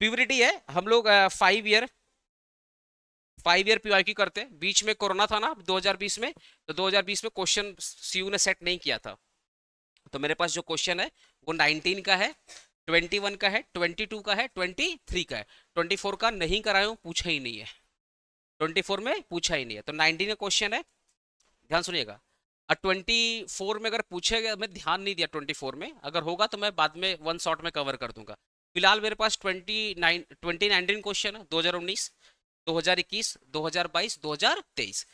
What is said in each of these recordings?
प्यूबरिटी है, हम लोग 5 ईयर पीवाईक्यू करते हैं। बीच में कोरोना था ना 2020 में, तो 2020 में क्वेश्चन सीयू ने सेट नहीं किया था। तो मेरे पास जो क्वेश्चन है वो 19 का है, 21 का है, 22 का है, 23 का है। 24 का नहीं कराया हूँ, पूछा ही नहीं है। 24 में पूछा ही नहीं है, तो 19 का क्वेश्चन है, ध्यान सुनिएगा। और 24 में अगर पूछेगा, मैं ध्यान नहीं दिया 24 में, अगर होगा तो मैं बाद में वन शॉट में कवर कर दूंगा। फिलहाल मेरे पास 2019 क्वेश्चन है, 2019, 2021, 2022, 2023।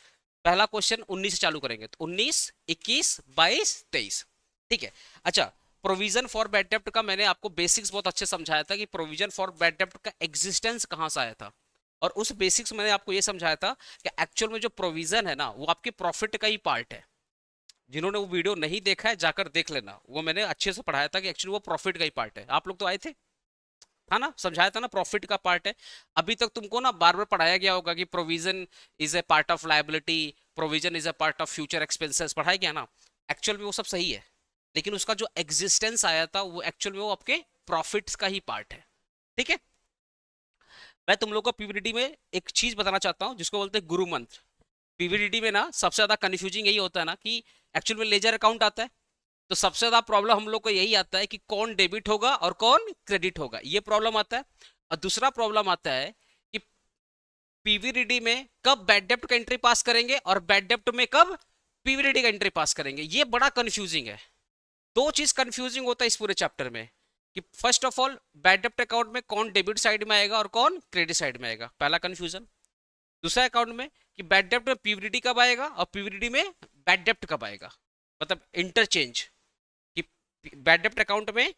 पहला क्वेश्चन 19 से चालू करेंगे, तो 19, 21, 22, 23। ठीक है। अच्छा, प्रोविजन फॉर बैड डेब्ट का मैंने आपको बेसिक्स बहुत अच्छे समझाया था कि प्रोविजन फॉर बैड डेब्ट का एग्जिस्टेंस कहां से आया था। और उस बेसिक्स मैंने आपको ये समझाया था कि एक्चुअल में जो प्रोविजन है ना, वो आपके प्रॉफिट का ही पार्ट है। जिन्होंने वो वीडियो नहीं देखा है जाकर देख लेना, वो मैंने अच्छे से पढ़ाया था कि एक्चुअली वो प्रॉफिट का ही पार्ट है। आप लोग तो आए थे, था ना, समझाया था ना, प्रॉफिट का पार्ट है। अभी तक तुमको ना बार बार पढ़ाया गया होगा कि provision is a part of liability, provision is a part of future expenses, पढ़ाया गया ना। एक्चुअल में वो सब सही है, लेकिन उसका जो एग्जिस्टेंस आया था वो एक्चुअल में वो आपके प्रॉफिट्स का ही पार्ट है। ठीक है। मैं तुम लोग को पीवीडीटी में एक चीज बताना चाहता हूँ जिसको बोलते हैं गुरु मंत्र। पीवीडीटी में ना सबसे ज्यादा कंफ्यूजिंग यही होता है ना कि एक्चुअल में लेजर अकाउंट आता है, तो सबसे ज्यादा प्रॉब्लम हम लोग को यही आता है कि कौन डेबिट होगा और कौन क्रेडिट होगा, ये प्रॉब्लम आता है। और दूसरा प्रॉब्लम आता है कि पीवीडीटी में कब बैड डेप्ट का एंट्री पास करेंगे और बैड डेप्ट में कब पीवीडीटी का एंट्री पास करेंगे, ये बड़ा कंफ्यूजिंग है। दो चीज कंफ्यूजिंग होता है इस पूरे चैप्टर में कि फर्स्ट ऑफ ऑल बैड डेप्ट अकाउंट में कौन डेबिट साइड में आएगा और कौन क्रेडिट साइड में आएगा, पहला कंफ्यूजन। दूसरा अकाउंट में कि बैड डेप्ट में पीवीडीटी कब आएगा और पीवीडीटी में बैड डेप्ट कब आएगा, मतलब इंटरचेंज कि बैड डेप्ट अकाउंट में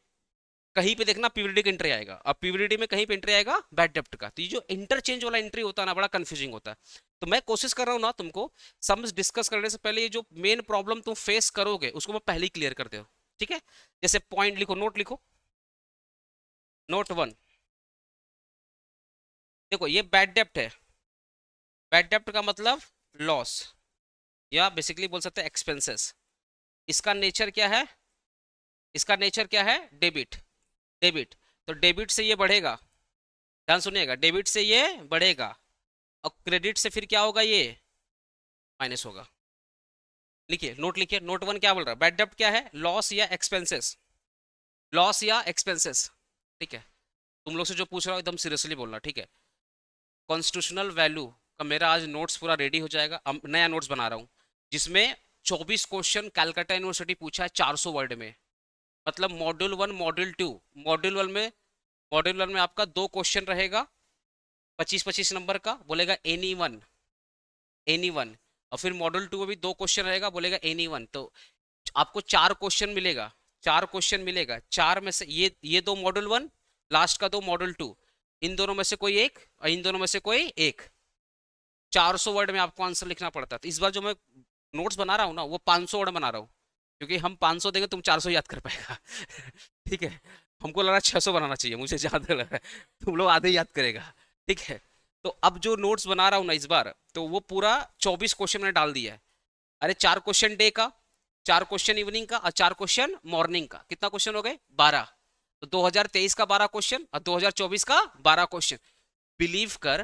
कहीं पे देखना पीवीडीटी का एंट्री आएगा और पीवीडीटी में कहीं पे एंट्री आएगा बैड डेप्ट का। तो ये जो इंटरचेंज वाला एंट्री होता है ना, बड़ा कंफ्यूजिंग होता है। तो मैं कोशिश कर रहा हूँ ना तुमको सम्स डिस्कस करने से पहले ये जो मेन प्रॉब्लम तुम फेस करोगे उसको मैं पहले ही क्लियर कर दे। ठीक है। जैसे पॉइंट लिखो, नोट लिखो, नोट वन। देखो ये बैड डेप्ट है, बैड डेप्ट का मतलब लॉस, या बेसिकली बोल सकते हैं एक्सपेंसेस। इसका नेचर क्या है, इसका नेचर क्या है, डेबिट। डेबिट, तो डेबिट से ये बढ़ेगा, ध्यान सुनिएगा, डेबिट से ये बढ़ेगा और क्रेडिट से फिर क्या होगा, ये माइनस होगा। लिखिए, नोट लिखिए, नोट वन क्या बोल रहा है, बैड डेब्ट क्या है, लॉस या एक्सपेंसेस, लॉस या एक्सपेंसेस। ठीक है। तुम लोग से जो पूछ रहा हूँ एकदम सीरियसली बोलना, ठीक है। कॉन्स्टिट्यूशनल वैल्यू का मेरा आज नोट्स पूरा रेडी हो जाएगा, नया नोट्स बना रहा हूँ जिसमें 24 क्वेश्चन कैलकाटा यूनिवर्सिटी पूछा है 400 वर्ड में। मतलब module one, module to, module one में आपका दो क्वेश्चन रहेगा 25-25 नंबर का, बोलेगा एनी वन, एनी वन। और फिर मॉड्यूल टू में भी दो क्वेश्चन रहेगा, बोलेगा एनी वन। तो आपको चार क्वेश्चन मिलेगा, चार क्वेश्चन मिलेगा, चार में से ये दो मॉड्यूल वन, लास्ट का दो मॉड्यूल टू, इन दोनों में से कोई एक और इन दोनों में से कोई एक। 400 वर्ड में आपको आंसर लिखना पड़ता है। तो इस बार जो मैं नोट्स बना रहा हूँ ना, वो 500 वर्ड बना रहा हूँ, क्योंकि हम 500 देंगे, तुम 400 याद कर पाएगा। ठीक है। हमको लगा 600 बनाना चाहिए, मुझे जहां तक लगा, तुम लोग आधे याद करेगा। ठीक है। तो अब जो नोट्स बना रहा हूँ ना इस बार, तो वो पूरा 24 क्वेश्चन मैंने डाल दिया है। अरे 4 क्वेश्चन डे का, 4 क्वेश्चन इवनिंग का और 4 क्वेश्चन मॉर्निंग का, कितना क्वेश्चन हो गए, 12। तो 2023 का 12 क्वेश्चन और 2024 का 12 क्वेश्चन। बिलीव कर,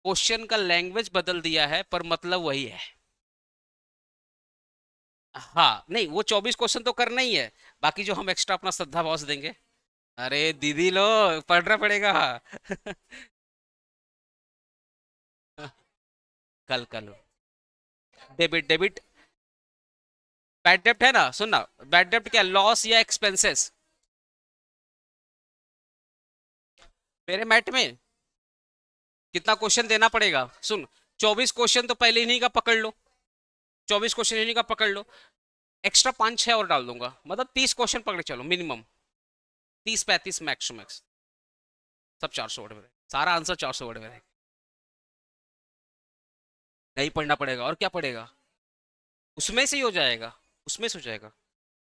क्वेश्चन का लैंग्वेज बदल दिया है पर मतलब वही है। हाँ नहीं, वो 24 क्वेश्चन तो करना ही है, बाकी जो हम एक्स्ट्रा अपना श्रद्धा भाव से देंगे। अरे दीदी लो, पढ़ना पड़ेगा। कल कल डेबिट, डेबिट, बैड डेब्ट है ना, सुनना। बैड डेब्ट क्या, लॉस या एक्सपेंसेस। मेरे मैट में कितना क्वेश्चन देना पड़ेगा, सुन। 24 क्वेश्चन तो पहले इन्हीं का पकड़ लो, 24 क्वेश्चन इन्हीं का पकड़ लो। एक्स्ट्रा 5-6 और डाल दूंगा, मतलब 30 क्वेश्चन पकड़ चलो मिनिमम, 30-35 मैक्स टू मैक्स। सब 400 वर्ड में रहेगा, सारा आंसर 400 वर्ड में रहेगा। नहीं पढ़ना पड़ेगा, और क्या पड़ेगा, उसमें से ही हो जाएगा, उसमें से हो जाएगा।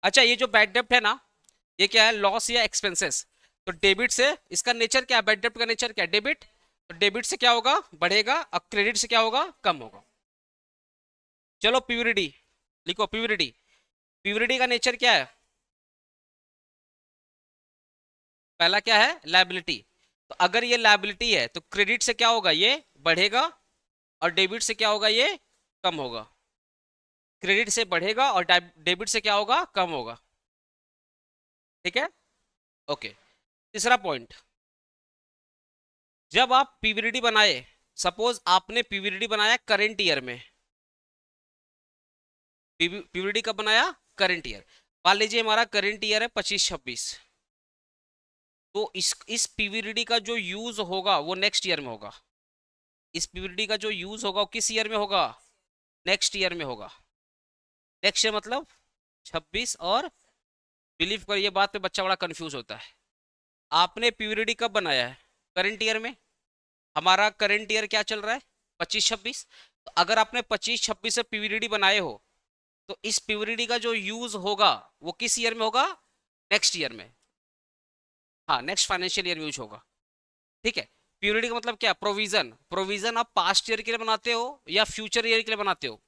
अच्छा, ये जो बैड डेब्ट है ना, ये क्या है, लॉस या एक्सपेंसेस। तो डेबिट से इसका नेचर क्या है, बैड डेब्ट का नेचर क्या है, डेबिट। तो डेबिट से क्या होगा, बढ़ेगा, और क्रेडिट से क्या होगा, कम होगा। चलो प्यूरिटी लिखो, प्यूरिटी। प्यूरिटी का नेचर क्या है, पहला क्या है, लायबिलिटी। तो अगर ये लायबिलिटी है तो क्रेडिट से क्या होगा, ये बढ़ेगा, और डेबिट से क्या होगा, ये कम होगा। क्रेडिट से बढ़ेगा और डेबिट से क्या होगा, कम होगा। ठीक है, ओके। तीसरा पॉइंट, जब आप पीवीडी बनाए, सपोज आपने पीवीडी बनाया करंट ईयर में, पीवीडी कब बनाया, करंट ईयर। मान लीजिए हमारा करंट ईयर है 25-26, तो इस पीवीडी का जो यूज होगा वो नेक्स्ट ईयर में होगा। इस पीवीडी का जो यूज होगा वो किस ईयर में होगा, नेक्स्ट ईयर में होगा। नेक्स्ट ईयर मतलब 26, और बिलीव करिए बात पे बच्चा बड़ा कंफ्यूज होता है। आपने पीवीडी कब बनाया है, करंट ईयर में। हमारा करंट ईयर क्या चल रहा है, 25-26। तो अगर आपने 25-26 से पीवीडी बनाए हो, तो इस पीवीडी का जो यूज होगा वो किस ईयर में होगा, नेक्स्ट ईयर में। हाँ, नेक्स्ट फाइनेंशियल ईयर में यूज होगा। ठीक है, प्योरिटी का मतलब क्या, प्रोविजन। प्रोविजन आप पास्ट ईयर के लिए बनाते हो या फ्यूचर ईयर के लिए बनाते हो।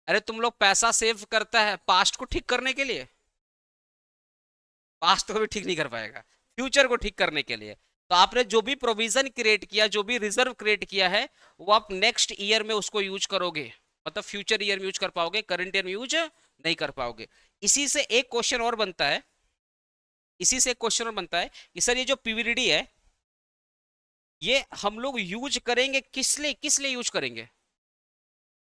अरे तुम लोग पैसा सेव करता है पास्ट को ठीक करने के लिए, पास्ट को भी ठीक नहीं कर पाएगा, फ्यूचर को ठीक करने के लिए। तो आपने जो भी प्रोविजन क्रिएट किया, जो भी रिजर्व क्रिएट किया है, वो आप नेक्स्ट ईयर में उसको यूज करोगे, मतलब फ्यूचर ईयर में यूज कर पाओगे, करंट ईयर में यूज नहीं कर पाओगे। इसी से एक क्वेश्चन और बनता है, इसी से एक क्वेश्चन और बनता है कि सर ये जो पीवीडी है, ये हम लोग यूज करेंगे किस लिए यूज करेंगे।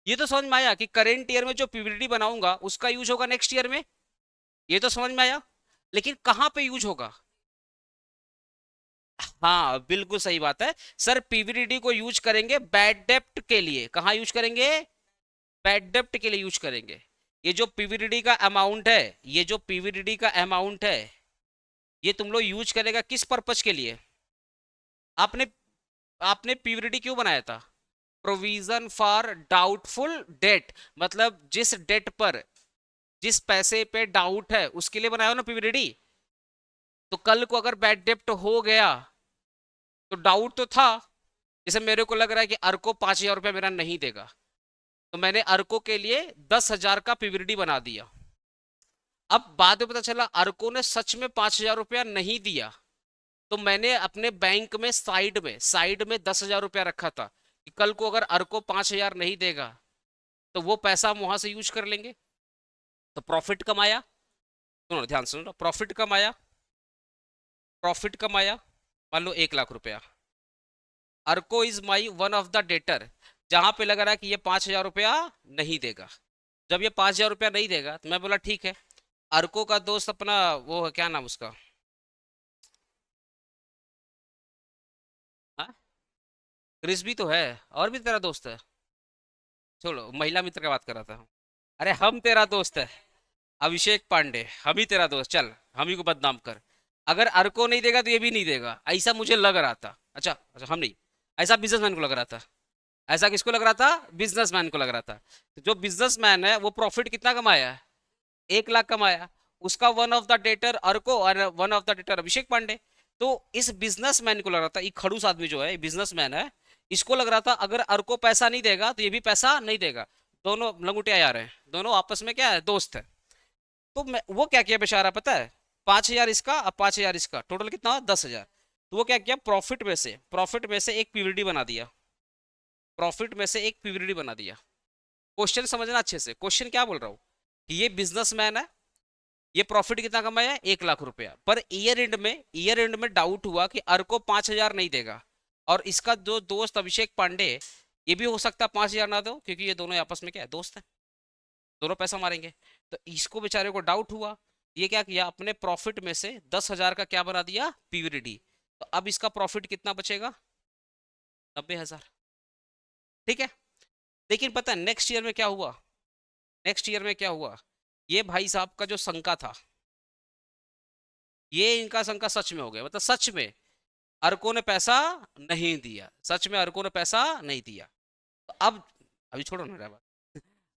ये तो समझ में आया कि करेंट ईयर में जो पीवीडी बनाऊंगा उसका यूज होगा नेक्स्ट ईयर में, ये तो समझ में आया। लेकिन कहां पे यूज होगा, हाँ बिल्कुल सही बात है सर, पीवीडी को यूज करेंगे बैड डेप्ट के लिए। कहां यूज करेंगे, बैड डेप्ट के लिए यूज करेंगे। ये जो पीवीडी का अमाउंट है, ये जो पीवीडी का अमाउंट है, ये तुम लोग यूज करेगा किस पर्पज के लिए। आपने आपने पीवीडी क्यों बनाया था, प्रोविजन फॉर डाउटफुल डेट, मतलब जिस डेट पर, जिस पैसे पे डाउट है उसके लिए बनाया हो ना पीवीडी। तो कल को अगर बैड डेप्ट हो गया तो डाउट तो था, जैसे मेरे को लग रहा है कि अर्को 5,000 रुपया मेरा नहीं देगा, तो मैंने अर्को के लिए 10,000 का पीवीडी बना दिया। अब बाद में पता चला अर्को ने सच में 5,000 रुपया नहीं दिया, तो मैंने अपने बैंक में साइड में 10,000 रुपया रखा था कि कल को अगर अर्को 5,000 नहीं देगा तो वो पैसा हम वहां से यूज कर लेंगे। तो प्रॉफिट कमाया, सुनो ध्यान सुनो, प्रॉफिट कमाया, प्रॉफिट कमाया, मान लो 1,00,000 रुपया। अर्को is my one of the debtor, जहां पे लग रहा है कि ये 5,000 रुपया नहीं देगा। जब ये 5,000 रुपया नहीं देगा तो मैं बोला ठीक है, अर्को का दोस्त अपना वो है, क्या नाम उसका, हाँ क्रिस भी तो है, और भी तेरा दोस्त है, छोड़ो महिला मित्र की बात कर रहा था। अरे हम तेरा दोस्त है, अभिषेक पांडे, हम ही तेरा दोस्त, चल हम ही को बदनाम कर। अगर अर्को नहीं देगा तो ये भी नहीं देगा, ऐसा मुझे लग रहा था। अच्छा अच्छा, हम नहीं, ऐसा बिजनेसमैन को लग रहा था। ऐसा किसको लग रहा था, बिजनेसमैन को लग रहा था। तो जो बिजनेसमैन है वो प्रॉफिट कितना कमाया है, 1,00,000 कमाया। उसका वन ऑफ द डेटर अर्को और वन ऑफ द डेटर अभिषेक पांडे। तो इस बिजनेसमैन को लग रहा था, ये खड़ूस आदमी जो है बिजनेसमैन है, इसको लग रहा था अगर अर्को पैसा नहीं देगा तो ये भी पैसा नहीं देगा। दोनों लंगुटिया यार हैं, दोनों आपस में क्या है, दोस्त है। तो मैं वो क्या किया बेचारा पता है, 5,000 इसका और 5,000 इसका, टोटल कितना हुआ, 10,000। तो वो क्या किया, प्रॉफिट में से एक पीवीडी बना दिया, प्रॉफिट में से एक पीवीडी बना दिया। क्वेश्चन समझना अच्छे से, क्वेश्चन क्या बोल रहा हूँ कि ये बिजनेसमैन है, ये प्रॉफिट कितना कमाया है, 1,00,000 रुपया। पर ईयर एंड में डाउट हुआ कि अर्को 5,000 नहीं देगा, और इसका जो दोस्त अभिषेक पांडे, ये भी हो सकता है 5,000 ना दो, क्योंकि ये दोनों आपस में क्या है, दोस्त है, दोनों पैसा मारेंगे। तो इसको बेचारे को डाउट हुआ, ये क्या किया, अपने प्रॉफिट में से 10,000 का क्या बना दिया, पीवीडी। तो अब इसका प्रॉफिट कितना बचेगा, 90,000। ठीक है, लेकिन पता है नेक्स्ट ईयर में क्या हुआ, नेक्स्ट ईयर में क्या हुआ, ये भाई साहब का जो शंका था, ये इनका शंका सच में हो गया, मतलब सच में अर्को ने पैसा नहीं दिया, सच में अर्को ने पैसा नहीं दिया। तो अब अभी छोड़ो ना बात,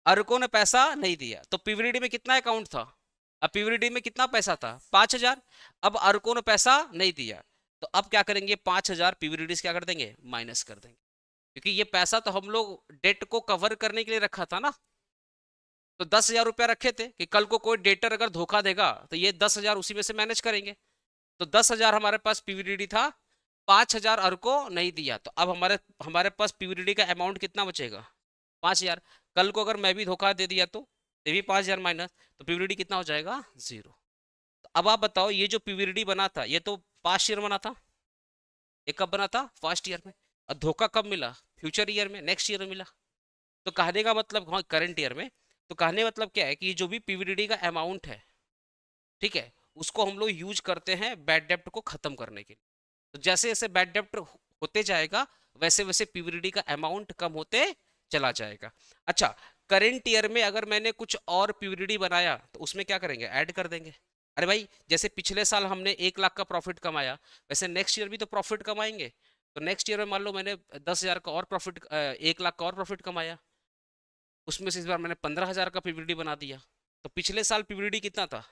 अर्को ने पैसा नहीं दिया तो पीवीडी में कितना अकाउंट था, अब पीवीडी में कितना पैसा था, 5,000। अब अर्को ने पैसा नहीं दिया, तो अब क्या करेंगे, 5,000 पीवीडी क्या कर देंगे, माइनस कर देंगे, क्योंकि ये पैसा तो हम लोग डेट को कवर करने के लिए रखा था ना। तो 10,000 रुपया रखे थे कि कल को कोई डेटर अगर धोखा देगा तो ये 10,000 उसी में से मैनेज करेंगे। तो 10,000 हमारे पास पीवीडी था, 5,000 अर को नहीं दिया, तो अब हमारे हमारे पास पीवीडी का अमाउंट कितना बचेगा? 5,000। कल को अगर मैं भी धोखा दे दिया तो ये भी 5,000 माइनस, तो पीवीडी कितना हो जाएगा? 0। तो अब आप बताओ, ये जो पीवीडी बना था ये तो पास्ट ईयर बना था, ये कब बना था? फर्स्ट ईयर में। और धोखा कब मिला? फ्यूचर ईयर में, नेक्स्ट ईयर में मिला। तो कहने का मतलब, हाँ करंट ईयर में। तो कहने मतलब क्या है कि जो भी पीवीडी का अमाउंट है, ठीक है, उसको हम लोग यूज करते हैं बैड डेप्ट को खत्म करने के लिए। तो जैसे जैसे बैड डेप्ट होते जाएगा वैसे वैसे पीवीडी का अमाउंट कम होते चला जाएगा। अच्छा, करेंट ईयर में अगर मैंने कुछ और पीवीडी बनाया तो उसमें क्या करेंगे? ऐड कर देंगे। अरे भाई, जैसे पिछले साल हमने 1 लाख का प्रॉफिट कमाया, वैसे नेक्स्ट ईयर भी तो प्रॉफिट कमाएंगे। तो नेक्स्ट ईयर में मान लो मैंने 10,000 का और प्रॉफिट, 1 लाख का और प्रॉफिट कमाया, उसमें से इस बार मैंने 15,000 का पीवीडी बना दिया। तो पिछले साल पीवीडी कितना था?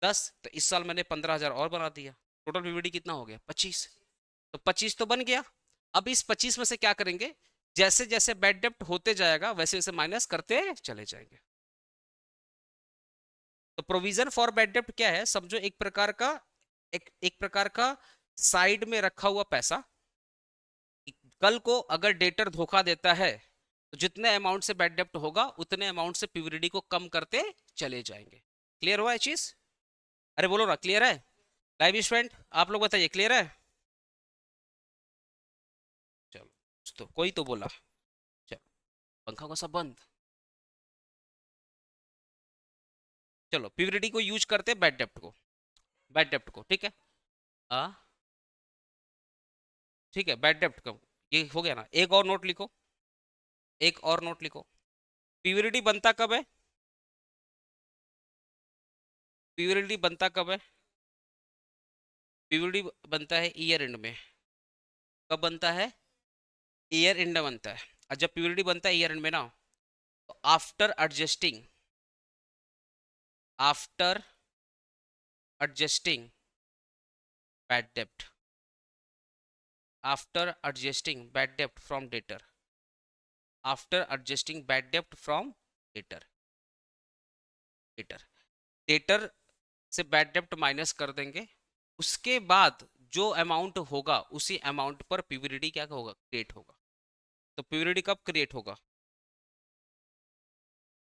10। तो इस साल मैंने 15,000 और बना दिया, टोटल पीवीडी कितना हो गया? 25। तो 25 तो बन गया। अब इस 25 में से क्या करेंगे? जैसे जैसे बैड डेप्ट होते जाएगा वैसे वैसे माइनस करते चले जाएंगे। तो प्रोविजन फॉर बैड डेप्ट क्या है? समझो एक प्रकार का, एक प्रकार का साइड में रखा हुआ पैसा। कल को अगर डेटर धोखा देता है तो जितने अमाउंट से बैड डेप्ट होगा उतने अमाउंट से पीवीडी को कम करते चले जाएंगे। क्लियर हुआ ये चीज? अरे बोलो ना, क्लियर है? लाइव स्टूडेंट आप लोग बताइए, क्लियर है? चलो, तो कोई तो बोला। चलो, पंखा को सब बंद। चलो, पीवीडी को यूज करते बैड डेप्ट को, बैड डेप्ट को, ठीक है। आ ठीक है, बैड डेप्ट का ये हो गया ना। एक और नोट लिखो, एक और नोट लिखो। पीवीडी बनता कब है? पीवीडी बनता कब है? पीवीडी बनता है ईयर एंड में। कब बनता है? ईयर एंड में बनता है। और जब पीवीडी बनता है ईयर एंड में ना, तो after adjusting, after adjusting bad dept, after adjusting bad dept from debtor, after adjusting bad dept from debtor, debtor, debtor से बैड डेप्ट माइनस कर देंगे। उसके बाद जो अमाउंट होगा उसी अमाउंट पर पीवीडी क्या होगा? क्रिएट होगा। तो पीवीडी कब क्रिएट होगा?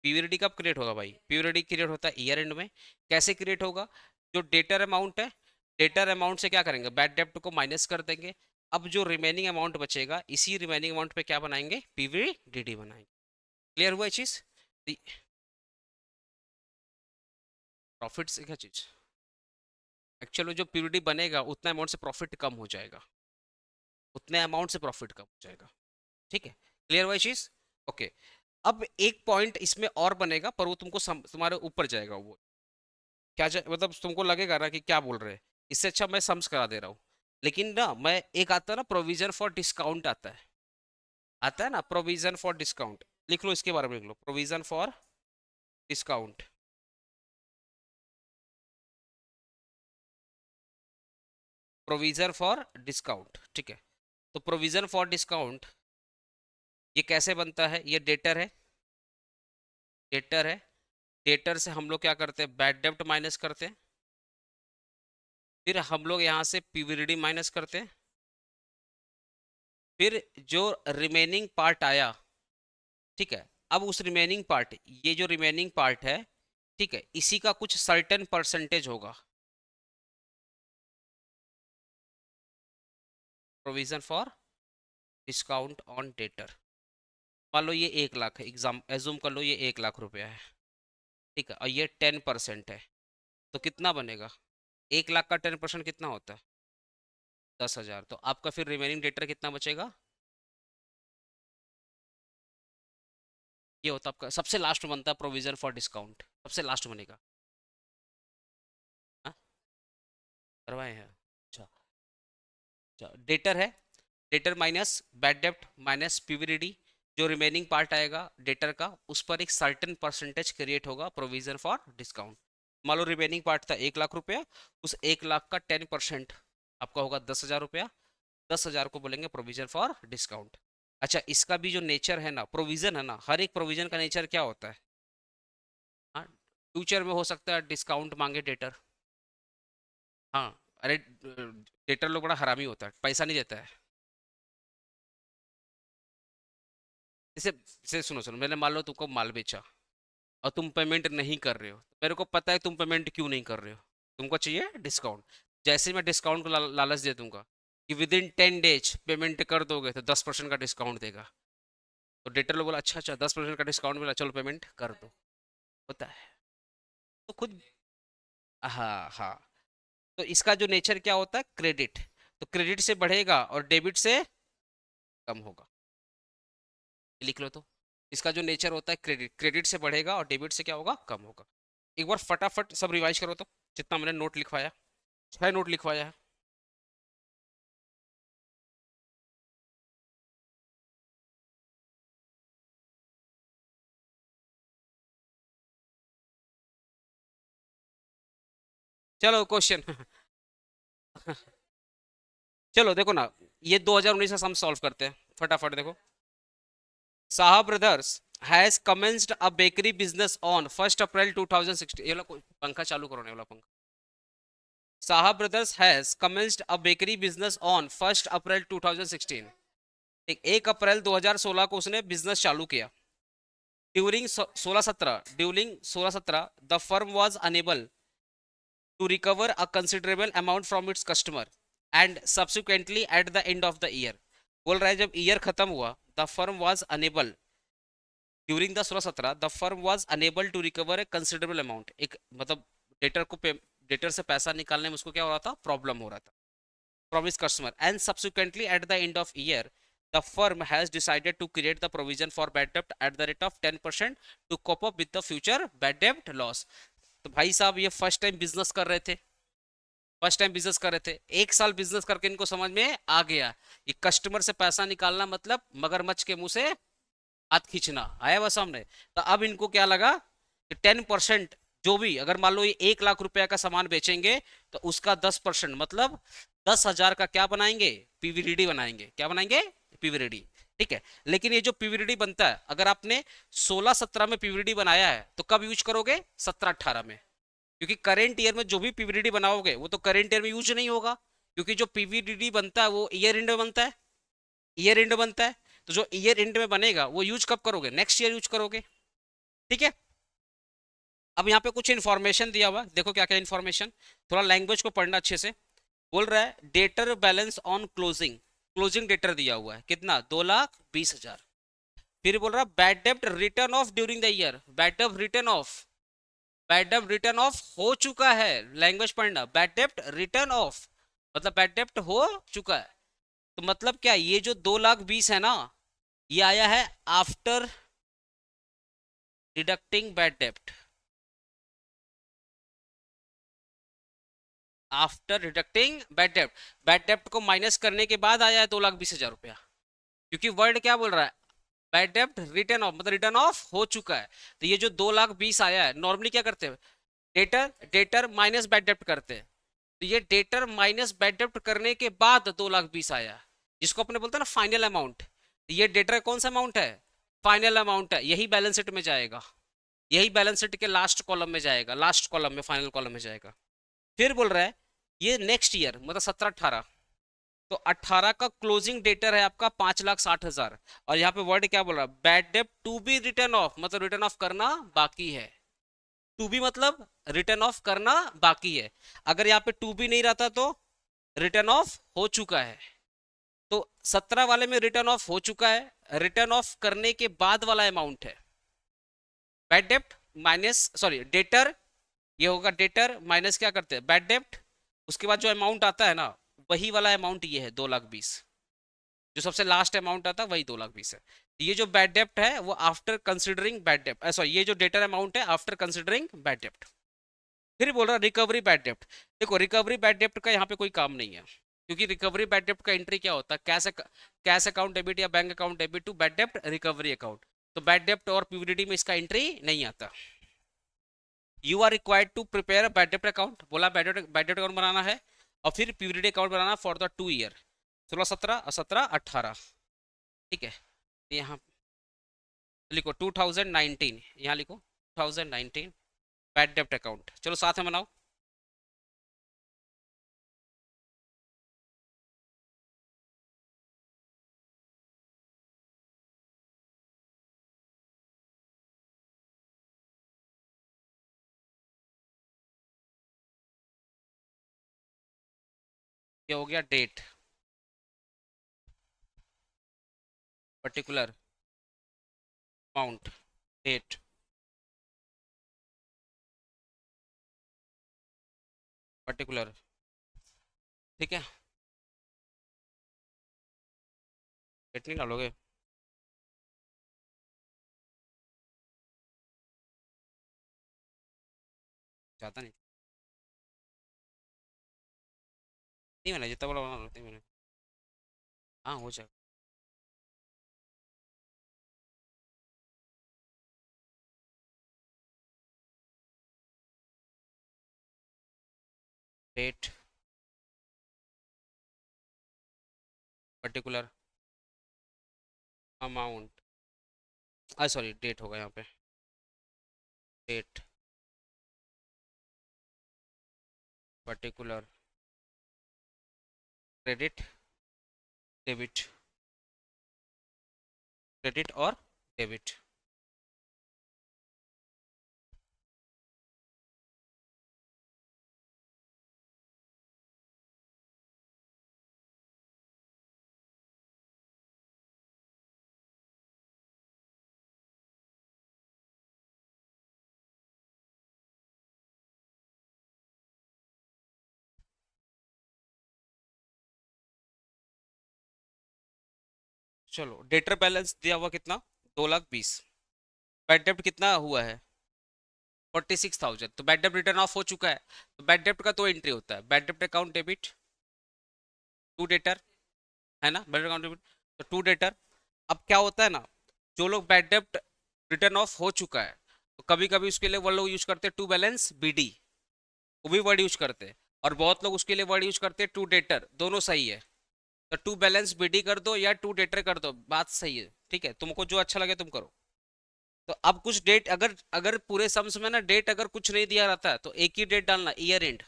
पीवीडी कब क्रिएट होगा भाई? पीवीडी क्रिएट होता है ईयर एंड में। कैसे क्रिएट होगा? जो डेटर अमाउंट है, डेटर अमाउंट से क्या करेंगे? बैड डेप्ट को माइनस कर देंगे। अब जो रिमेनिंग अमाउंट बचेगा, इसी रिमेनिंग अमाउंट पे क्या बनाएंगे? पीवीडी बनाएंगे। क्लियर हुआ चीज? प्रॉफिट से क्या चीज? एक्चुअली जो पीवीडी बनेगा उतना अमाउंट से प्रॉफिट कम हो जाएगा, उतने अमाउंट से प्रॉफिट कम हो जाएगा। ठीक है, क्लियर हुआ चीज? ओके। अब एक पॉइंट इसमें और बनेगा, पर वो तुमको तुम्हारे ऊपर जाएगा। वो क्या मतलब तुमको लगेगा ना कि क्या बोल रहे हैं, इससे अच्छा मैं सम्स करा दे रहा हूँ। लेकिन ना, मैं एक आता है ना, प्रोविजन फॉर डिस्काउंट आता है, आता है ना प्रोविजन फॉर डिस्काउंट। लिख लो, इसके बारे में लिख लो, provision for discount. Provision for discount, ठीक है। तो प्रोविजन फॉर डिस्काउंट ये कैसे बनता है? ये डेटर है, डेटर है। डेटर से हम लोग क्या करते हैं? बैड डेप्ट माइनस करते हैं। फिर हम लोग यहाँ से पीवीडी माइनस करते हैं। फिर जो रिमेनिंग पार्ट आया, ठीक है, अब उस रिमेनिंग पार्ट, ये जो रिमेनिंग पार्ट है, ठीक है, इसी का कुछ सर्टेन परसेंटेज होगा। Provision for discount on debtor. मान लो ये 1 लाख है, एग्जाम एज्यूम कर लो ये 1 लाख रुपया है, ठीक है, और ये 10% है। तो कितना बनेगा? 1 लाख का 10% कितना होता है? 10,000। तो आपका फिर रिमेनिंग डेटर कितना बचेगा? ये होता आपका सबसे लास्ट में बनता है प्रोविजन फॉर डिस्काउंट, सबसे लास्ट बनेगा। हाँ, करवाए हैं। अच्छा, अच्छा, डेटर है, डेटर माइनस बैड डेप्ट माइनस पीवीडी, जो रिमेनिंग पार्ट आएगा डेटर का, उस पर एक सर्टेन परसेंटेज क्रिएट होगा प्रोविजन फॉर डिस्काउंट। मान लो रिमेनिंग पार्ट था 1 लाख रुपया, उस 1 लाख का 10% आपका होगा 10,000 रुपया। 10,000 को बोलेंगे प्रोविजन फॉर डिस्काउंट। अच्छा, इसका भी जो नेचर है ना, प्रोविजन है ना, हर एक प्रोविजन का नेचर क्या होता है? हाँ, फ्यूचर में हो सकता है डिस्काउंट मांगे डेटर, हाँ, अरे डेटर लोग बड़ा हरामी होता है, पैसा नहीं देता है। इसे इसे सुनो सुनो, मैंने मान लो तुमको माल बेचा और तुम पेमेंट नहीं कर रहे हो, तो मेरे को पता है तुम पेमेंट क्यों नहीं कर रहे हो। तुमको चाहिए डिस्काउंट। जैसे ही मैं डिस्काउंट को लालच दे दूंगा कि विद इन 10 डेज पेमेंट कर दोगे तो 10% का डिस्काउंट देगा, तो डेटर लोग बोला अच्छा अच्छा 10% का डिस्काउंट मिला, चलो पेमेंट कर दो। होता है तो खुद। हाँ हाँ। तो इसका जो नेचर क्या होता है, क्रेडिट। तो क्रेडिट से बढ़ेगा और डेबिट से कम होगा। ये लिख लो तो। इसका जो नेचर होता है क्रेडिट, क्रेडिट से बढ़ेगा और डेबिट से क्या होगा, कम होगा। एक बार फटाफट सब रिवाइज करो तो, जितना मैंने नोट लिखवाया, 6 नोट लिखवाया है। चलो क्वेश्चन चलो देखो ना, ये 2019 का सम सॉल्व करते हैं फटाफट। देखो, Saha brothers has commenced a bakery business on 1 अप्रैल 2016। ये वाला पंखा चालू करो, ने वाला पंखा। Saha brothers has commenced a bakery business on 1 अप्रैल 2016। 1 अप्रैल 2016 को उसने बिजनेस चालू किया। During 16-17 the firm was enable to recover a considerable amount from its customer and subsequently at the end of the year। बोल रहा है जब ईयर खत्म हुआ, the firm was unable, during the 16-17 the firm was unable to recover a considerable amount. एक मतलब debtor को debtor से पैसा निकालने में उसको क्या हो रहा था, प्रॉब्लम हो रहा था, from its customer, and subsequently at the end of year the firm has decided to create the provision for bad debt at the rate of 10% to cope up with the future bad debt loss। तो भाई साहब ये first time business कर रहे थे, first time business कर रहे थे, 1 साल बिजनेस करके इनको समझ में आ गया कि कस्टमर से पैसा निकालना मतलब मगरमच्छ के मुंह से हाथ खींचना। आया वह सामने। तो अब इनको क्या लगा कि 10%, जो भी अगर मान लो ये 1 लाख रुपया का सामान बेचेंगे तो उसका 10% मतलब 10,000 का क्या बनाएंगे, पीवीडीडी बनाएंगे। क्या बनाएंगे, पीवीडीडी। ठीक है, लेकिन ये जो पीवीडीडी बनता है, अगर आपने 16-17 में पीवीडीडी बनाया है तो कब यूज करोगे, 17-18 में। क्योंकि करेंट ईयर में जो भी पीवीडीडी बनाओगे वो तो करेंट ईयर में यूज नहीं होगा, क्योंकि जो पीवीडीडी बनता है वो ईयर एंड में बनता है, ईयर एंड बनता है। तो जो ईयर एंड में बनेगा वो यूज कब करोगे, नेक्स्ट ईयर यूज करोगे। ठीक है। अब यहाँ पे कुछ इन्फॉर्मेशन दिया हुआ, देखो क्या क्या इन्फॉर्मेशन, थोड़ा लैंग्वेज को पढ़ना अच्छे से। बोल रहा है debtor balance on closing, closing debtor दिया हुआ है कितना, 2,20,000। फिर बोल रहा है बैड डेब्ट return of during the year, bad डेब्ट रिटर्न ऑफ, बैड डेब्ट रिटर्न ऑफ हो चुका है। लैंग्वेज पढ़ना, बैड डेब्ट रिटर्न ऑफ मतलब बैड डेब्ट हो चुका है। तो मतलब क्या, ये जो 2,20,000 है ना, ये आया है आफ्टर डिडक्टिंग बैड डेब्ट, आफ्टर डिडक्टिंग बैड डेब्ट। बैड डेब्ट को माइनस करने के बाद आया है 2,20,000 रुपया, क्योंकि वर्ड क्या बोल रहा है, बैड डेब्ट रिटर्न ऑफ मतलब रिटर्न ऑफ हो चुका है। तो ये जो 2,20,000 आया है, नॉर्मली क्या करते हैं, डेटर डेटर माइनस बैड डेब्ट करते हैं। तो ये डेटर माइनस बैड डेब्ट करने के बाद 2,20,000 आया, जिसको अपने बोलते हैं ना फाइनल अमाउंट। ये डेटर कौन सा अमाउंट है, फाइनल अमाउंट है, यही बैलेंस शीट में जाएगा, यही बैलेंस शीट के लास्ट कॉलम में जाएगा, लास्ट कॉलम में, फाइनल कॉलम में जाएगा। फिर बोल रहा है ये नेक्स्ट ईयर मतलब 17-18, तो 18 का क्लोजिंग डेटर है आपका 5,60,000। और यहाँ पे वर्ड क्या बोल रहा है, बैड डेब्ट टू बी रिटर्न ऑफ मतलब रिटर्न ऑफ करना बाकी है। टू बी मतलब रिटर्न ऑफ करना बाकी है। अगर यहाँ पे टू बी नहीं रहता तो रिटर्न ऑफ हो चुका है। तो 17 वाले में रिटर्न ऑफ हो चुका है, रिटर्न ऑफ करने के बाद वाला अमाउंट है बैड डेब्ट माइनस, सॉरी डेटर, ये होगा डेटर माइनस क्या करते हैं, बैड डेब्ट। उसके बाद जो अमाउंट आता है ना, वही वाला अमाउंट ये है 2,20,000, जो सबसे लास्ट अमाउंट आता है वही 2,20,000 है। ये जो बैड डेब्ट है वो आफ्टर कंसिडरिंग बैड डेब्ट, सॉरी ये जो डेटर अमाउंट है आफ्टर कंसिडरिंग बैड डेब्ट। फिर बोल रहा रिकवरी बैड डेब्ट। देखो रिकवरी बैड डेब्ट का यहाँ पे कोई काम नहीं है, क्योंकि रिकवरी बैड डेब्ट का एंट्री क्या होता है, कैश अकाउंट डेबिट या bank account debit to bad डेब्ट रिकवरी अकाउंट। तो बैड डेब्ट और पीवीडीडी में इसका एंट्री नहीं आता। You are required to prepare a bad डेब्ट अकाउंट, बोला बैड डेब्ट अकाउंट बनाना है और फिर पीवीडीडी अकाउंट बनाना फॉर द 2 ईयर, 16-17 और 17-18। ठीक है, यहाँ लिखो 2019, यहाँ लिखो 2019 बैड डेब्ट अकाउंट, चलो साथ में बनाओ। ये हो गया date, particular amount, date, particular, ठीक है। डेट नहीं डालोगे? चाहता नहीं, नहीं मैंने जितना बोला बना लो, नहीं मैंने, हाँ हो जाएगा। Date, particular amount, sorry date होगा यहाँ पे, date, particular, credit, debit, credit और डेबिट। चलो डेटर बैलेंस दिया हुआ कितना, 2,20,000। बैड डेब्ट कितना हुआ है, 46,000। तो बैड डेब्ट रिटर्न ऑफ हो चुका है। तो बैड डेब्ट का दो एंट्री होता है, बैड डेब्ट अकाउंट डेबिट टू डेटर, है ना, बैड अकाउंट डेबिट, तो टू डेटर। अब क्या होता है ना, जो लोग बैड डेब्ट रिटर्न ऑफ हो चुका है, तो कभी कभी उसके लिए वो लोग यूज करते हैं टू बैलेंस बीडी, वो भी वर्ड यूज करते हैं। और बहुत लोग उसके लिए वर्ड यूज करते हैं टू डेटर, दोनों सही है। तो टू बैलेंस बीडी कर दो या टू डेटर कर दो, बात सही है, ठीक है, तुमको जो अच्छा लगे तुम करो। तो अब कुछ डेट, अगर अगर पूरे सम्स में ना डेट अगर कुछ नहीं दिया रहता है तो एक ही डेट डालना, ईयर एंड।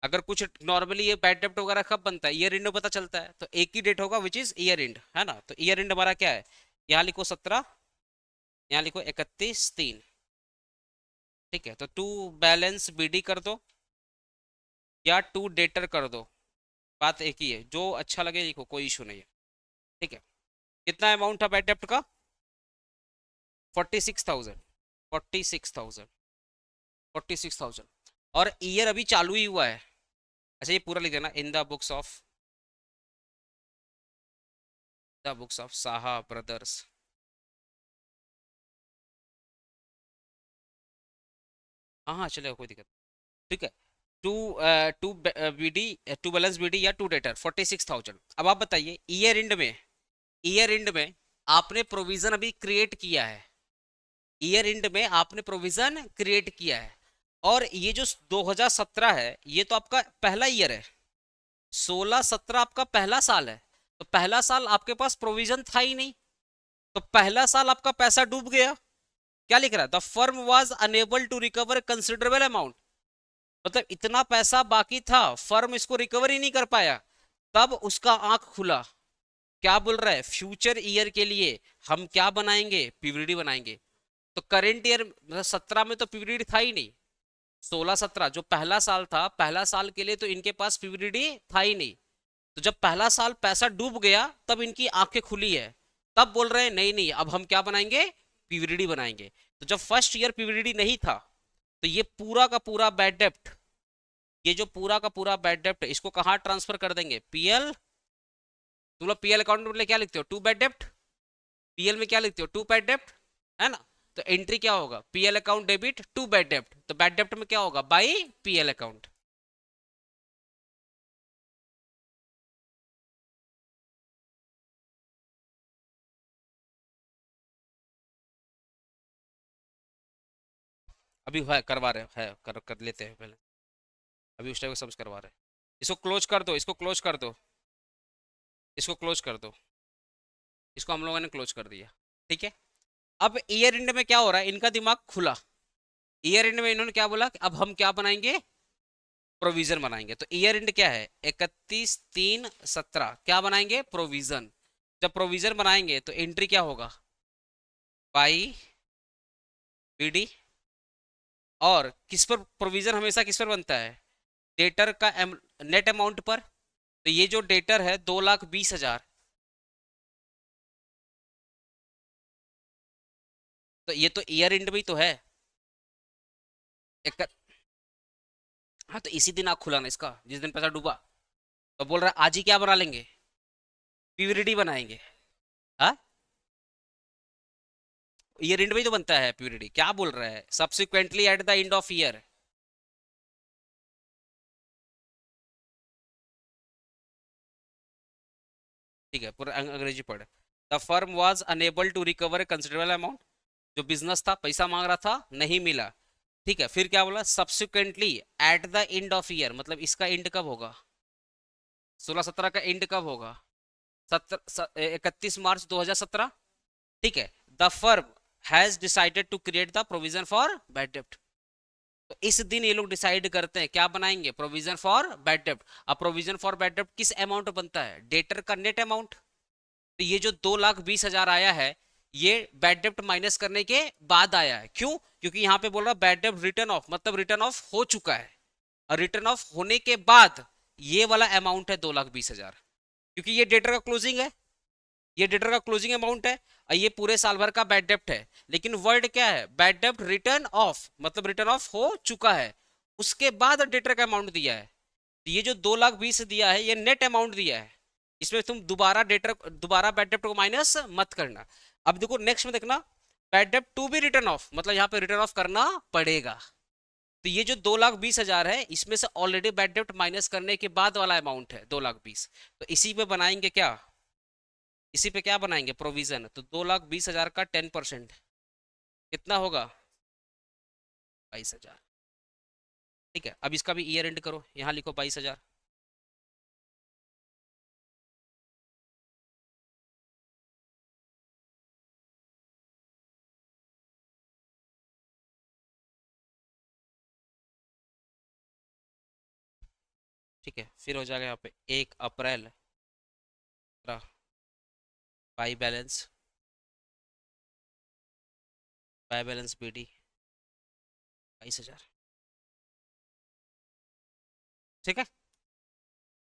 अगर कुछ नॉर्मली ये बैड डेब्ट वगैरह कब बनता है, ईयर एंड में पता चलता है, तो एक ही डेट होगा विच इज ईयर एंड, है ना। तो ईयर एंड हमारा क्या है, यहाँ लिखो 17, यहाँ लिखो 31/3, ठीक है। तो टू बैलेंस बीडी कर दो या टू डेटर कर दो, बात एक ही है, जो अच्छा लगे लिखो, कोई इशू नहीं है, ठीक है। कितना अमाउंट था बैड डेब्ट का, 46,000, 46,000, 46,000। और ईयर अभी चालू ही हुआ है। अच्छा ये पूरा लिख देना, the books of Saha brothers. हाँ हाँ चलेगा, कोई दिक्कत, ठीक है। To to BD, to balance BD या टू डेटर 46,000। अब आप बताइए, ईयर एंड में, ईयर एंड में आपने प्रोविजन अभी क्रिएट किया है, ईयर एंड में आपने प्रोविजन क्रिएट किया है। और ये जो 2017 है, ये तो आपका पहला ईयर है, 16-17 आपका पहला साल है। तो पहला साल आपके पास प्रोविजन था ही नहीं, तो पहला साल आपका पैसा डूब गया। क्या लिख रहा है, the firm was unable to recover considerable amount, मतलब इतना पैसा बाकी था, फर्म इसको रिकवर ही नहीं कर पाया। तब उसका आंख खुला, क्या बोल रहा है, फ्यूचर ईयर के लिए हम क्या बनाएंगे, पीवीडी बनाएंगे। तो करेंट ईयर 17 में तो पीवीडी था ही नहीं, 16-17 जो पहला साल था, पहला साल के लिए तो इनके पास पीवीडी था ही नहीं। तो जब पहला साल पैसा डूब गया, तब इनकी आंखें खुली है, तब बोल रहे हैं नहीं नहीं अब हम क्या बनाएंगे, पीवीडी बनाएंगे। तो जब फर्स्ट ईयर पीवीडी नहीं था, तो ये पूरा का पूरा बैड डेप्ट, ये जो पूरा का पूरा बैड डेप्ट, इसको कहाँ ट्रांसफर कर देंगे, पीएल। तुम लोग पीएल अकाउंट में क्या लिखते हो, टू बैड डेप्ट, पीएल में क्या लिखते हो, टू बैड डेप्ट, है ना। तो एंट्री क्या होगा, PL account debit to bad डेप्ट, तो बैड डेप्ट में क्या होगा, बाई पीएल अकाउंट। अभी है करवा रहे है, कर लेते हैं पहले, अभी उस टाइम को समझ करवा रहे हैं। इसको क्लोज कर दो, इसको क्लोज कर दो, इसको क्लोज कर दो, इसको हम लोगों ने क्लोज कर दिया, ठीक है। अब ईयर एंड में क्या हो रहा है, इनका दिमाग खुला। ईयर एंड में इन्होंने क्या बोला कि अब हम क्या बनाएंगे, प्रोविजन बनाएंगे। तो ईयर एंड क्या है, 31/3/17, क्या बनाएंगे, प्रोविजन। जब प्रोविजन बनाएंगे तो एंट्री क्या होगा, बाई बीडी। और किस पर प्रोविजन हमेशा किस पर बनता है, डेटर का नेट अमाउंट पर, तो ये जो डेटर है 2,20,000, तो ये तो ईयर एंड में ही तो है। एक, हाँ तो इसी दिन आप खुलाना इसका, जिस दिन पैसा डूबा। तो बोल रहा है आज ही क्या बना लेंगे, पीवीडी बनाएंगे। हाँ, ईयर एंड में ही तो बनता है पीवीडी, क्या बोल रहा है, subsequently at the end of year. ठीक है, पूरा अंग्रेजी पढ़। The firm was unable to recover considerable amount, जो बिजनेस था पैसा मांग रहा था नहीं मिला। ठीक है, फिर क्या बोला, subsequently at the end of year, मतलब इसका एंड कब होगा, 16-17 का एंड कब होगा, 31 मार्च 2017। ठीक है, the firm has decided to create the provision for bad डेप्ट, तो इस दिन ये लोग डिसाइड करते हैं क्या बनाएंगे, प्रोविजन फॉर बैड डेप्ट। अब प्रोविजन फॉर बैड डेप्ट किस अमाउंट बनता है, डेटर का नेट अमाउंट। तो ये जो 2,20,000 आया है, ये बैड डेप्ट माइनस करने के बाद आया है। क्यों, क्योंकि यहाँ पे बोल रहा बैड डेप्ट रिटर्न ऑफ, मतलब रिटर्न ऑफ हो चुका है, और रिटर्न ऑफ होने के बाद ये वाला अमाउंट है 2,20,000, क्योंकि ये डेटर का क्लोजिंग है, ये डेटर का क्लोजिंग अमाउंट है, और ये पूरे साल भर का बैड डेप्ट है। लेकिन वर्ड क्या है, बैड डेप्ट रिटर्न ऑफ, मतलब रिटर्न ऑफ हो चुका है, उसके बाद डेटर का अमाउंट दिया है। तो ये जो 2,20,000 दिया है, ये नेट अमाउंट दिया है, इसमें तुम दोबारा बैड डेप्ट को माइनस मत करना। अब देखो नेक्स्ट में देखना, बैड डेप्ट टू बी रिटर्न ऑफ, मतलब यहाँ पे रिटर्न ऑफ करना पड़ेगा। तो ये जो 2,20,000 है, इसमें से ऑलरेडी बैड डेप्ट माइनस करने के बाद वाला अमाउंट है 2,20,000। तो इसी पे बनाएंगे क्या, इसी पे क्या बनाएंगे प्रोविजन, तो 2,20,000 का 10% कितना होगा, 22,000। ठीक है, अब इसका भी ईयर एंड करो, यहाँ लिखो 22,000। ठीक है, फिर हो जाएगा यहाँ पे 1 April, by balance, by balance BD 22,000। ठीक है,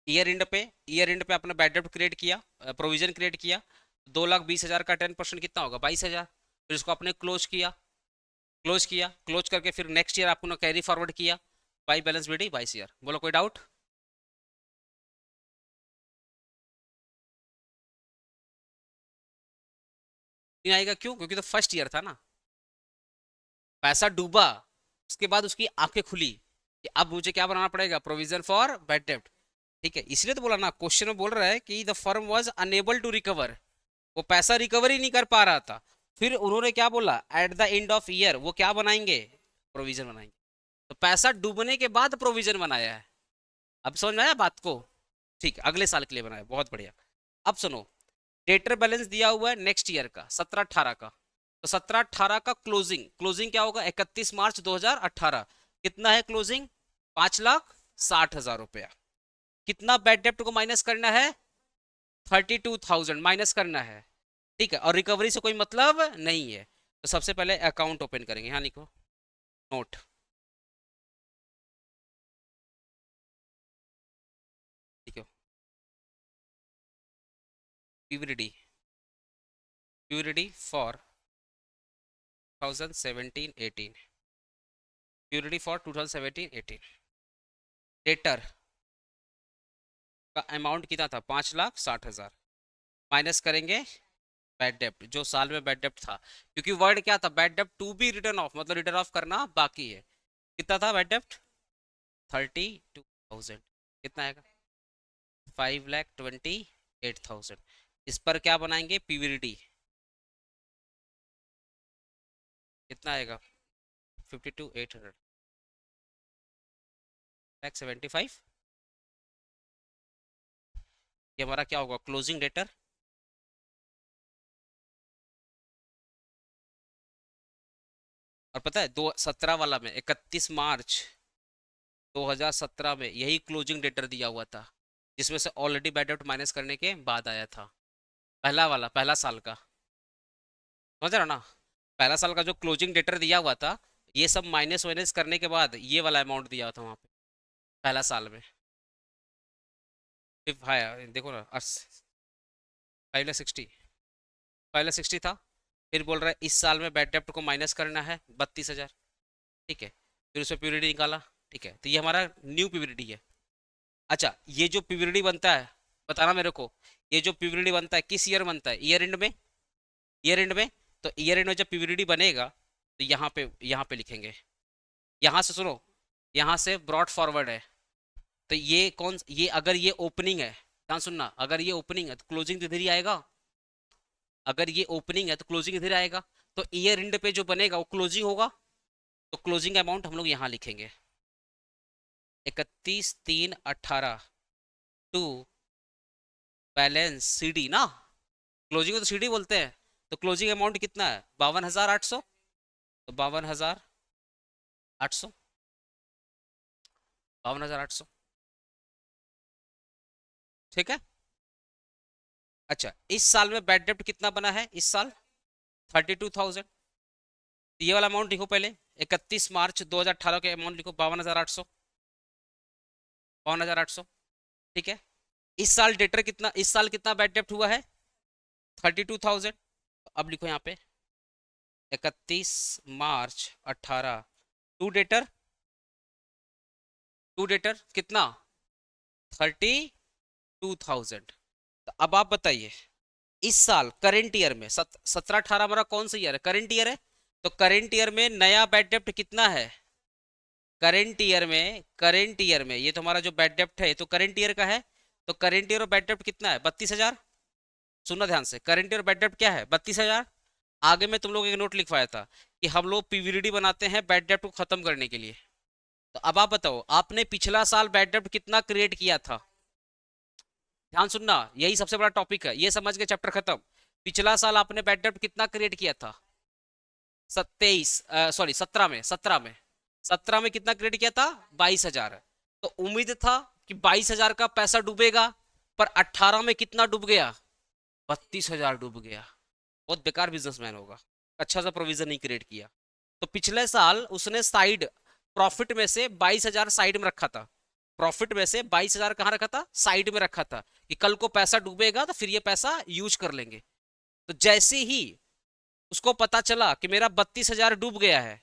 ईयर एंड पे अपना बैड डेप्ट क्रिएट किया, प्रोविजन क्रिएट किया, 2,20,000 का 10% कितना होगा, 22,000। फिर इसको आपने क्लोज करके फिर नेक्स्ट ईयर आपने कैरी फॉरवर्ड किया, बाई बैलेंस बीडी 22,000। बोलो कोई डाउट, नहीं आएगा, क्यों, क्योंकि तो फर्स्ट ईयर था ना, पैसा डूबा, उसके बाद उसकी आंखें खुली कि अब मुझे क्या बनाना पड़ेगा, प्रोविजन फॉर बैड डेप्ट। ठीक है, इसलिए तो बोला ना, क्वेश्चन में बोल रहा है कि the firm was unable to recover, वो पैसा रिकवर ही नहीं कर पा रहा था। फिर उन्होंने क्या बोला, eight the end of year वो क्या बनाएंगे, प्रोविजन बनाएंगे। तो पैसा डूबने के बाद प्रोविजन बनाया है। अब समझ में आया बात को, ठीक है, अगले साल के लिए बनाया, बहुत बढ़िया। अब सुनो, डेटर बैलेंस दिया हुआ है नेक्स्ट ईयर का 17-18 का, तो 17-18 का क्लोजिंग, क्लोजिंग क्या होगा, 31 मार्च 2018, कितना है क्लोजिंग, 5,60,000 रुपया। कितना बैड डेप्ट को माइनस करना है, 32,000 माइनस करना है। ठीक है, और रिकवरी से कोई मतलब नहीं है। तो सबसे पहले अकाउंट ओपन करेंगे, यहाँ लिखो नोट, ठीक है, PVD, PVD for 2017-18, PVD for 2017-18, debtor का अमाउंट कितना था, 5,60,000, माइनस करेंगे बैड डेप्ट, जो साल में बैड डेप्ट था, क्योंकि वर्ड क्या था, बैड डेप्ट टू बी रिटर्न ऑफ, मतलब रिटर्न ऑफ करना बाकी है। कितना था बैड डेप्ट, 32,000, कितना आएगा, 5,28,000। इस पर क्या बनाएंगे, पीवीडी, कितना आएगा, 52,800, 75। ये हमारा क्या होगा, क्लोजिंग डेटर। और पता है 2017 वाला में 31 मार्च 2017 में यही क्लोजिंग डेटर दिया हुआ था, जिसमें से ऑलरेडी बैड डेप्ट माइनस करने के बाद आया था, पहला वाला, पहला साल का, समझ रहे हो ना, पहला साल का जो क्लोजिंग डेटर दिया हुआ था, ये सब माइनस वाइनस करने के बाद ये वाला अमाउंट दिया था वहां पे पहला साल में। देखो ना 5,60,000, 5,60,000 था। फिर बोल रहा है इस साल में बैड डेप्ट को माइनस करना है 32,000। ठीक है, फिर उसमें प्यूरिटी निकाला। ठीक है, तो ये हमारा न्यू प्यूरिटी है। अच्छा, ये जो प्यूरिटी बनता है, बताना मेरे को, ये जो प्यूरिटी बनता है किस ईयर बनता है? ईयर एंड में। ईयर एंड में, तो ईयर एंड में जब प्यूरिटी बनेगा तो यहाँ पे लिखेंगे। यहाँ से सुनो, यहाँ से ब्रॉड फॉरवर्ड है। तो ये अगर ये ओपनिंग है, ध्यान सुनना, अगर ये ओपनिंग है तो क्लोजिंग इधर ही आएगा। अगर ये ओपनिंग है तो क्लोजिंग इधर आएगा। तो ईयर एंड पे जो बनेगा वो क्लोजिंग होगा। तो क्लोजिंग अमाउंट हम लोग यहाँ लिखेंगे 31/3/18 टू बैलेंस सीडी ना। क्लोजिंग को तो सीडी बोलते हैं। तो क्लोजिंग अमाउंट कितना है? 52,800। तो 52,800, 52,800। ठीक है। अच्छा, इस साल में बैड डेब्ट कितना बना है इस साल? 32,000। ये वाला अमाउंट लिखो पहले, 31 मार्च 2018 के अमाउंट लिखो 52,800, 52,800। ठीक है। इस साल डेटर कितना, इस साल कितना बैड डेब्ट हुआ है? 32,000। अब लिखो यहाँ पे 31 मार्च 18 टू डेटर, टू डेटर कितना? 32,000। तो अब आप बताइए, इस साल करंट ईयर में 17-18 हमारा कौन सा ईयर है? करंट ईयर है। तो करंट ईयर में नया बैड डेब्ट कितना है? करंट ईयर में ये तो हमारा जो बैड डेब्ट है, ये तो करंट ईयर का है। तो करंट ईयर और बैड डेब्ट कितना है? 32,000। सुनना ध्यान से, करंट ईयर बैड डेब्ट क्या है? 32,000। आगे में तुम लोग एक नोट लिखवाया था कि हम लोग पीवीडी बनाते हैं बैड डेब्ट को खत्म करने के लिए। तो अब आप बताओ, आपने पिछला साल बैड डेब्ट कितना क्रिएट किया था? ध्यान सुनना, यही सबसे बड़ा टॉपिक है, ये समझ के चैप्टर खत्म। पिछला साल आपने बैड डेब्ट कितना क्रिएट किया था? 17 में कितना क्रिएट किया था? 22,000। तो उम्मीद था कि 22,000 का पैसा डूबेगा, पर 18 में कितना डूब गया? 32,000 डूब गया। बहुत बेकार बिजनेसमैन होगा, अच्छा सा प्रोविजन नहीं क्रिएट किया। तो पिछले साल उसने साइड प्रॉफिट में से 22,000 साइड में रखा था। प्रॉफिट में से 22,000 कहाँ रखा था? साइड में रखा था, कि कल को पैसा डूबेगा तो फिर ये पैसा यूज कर लेंगे। तो जैसे ही उसको पता चला कि मेरा 32,000 डूब गया है,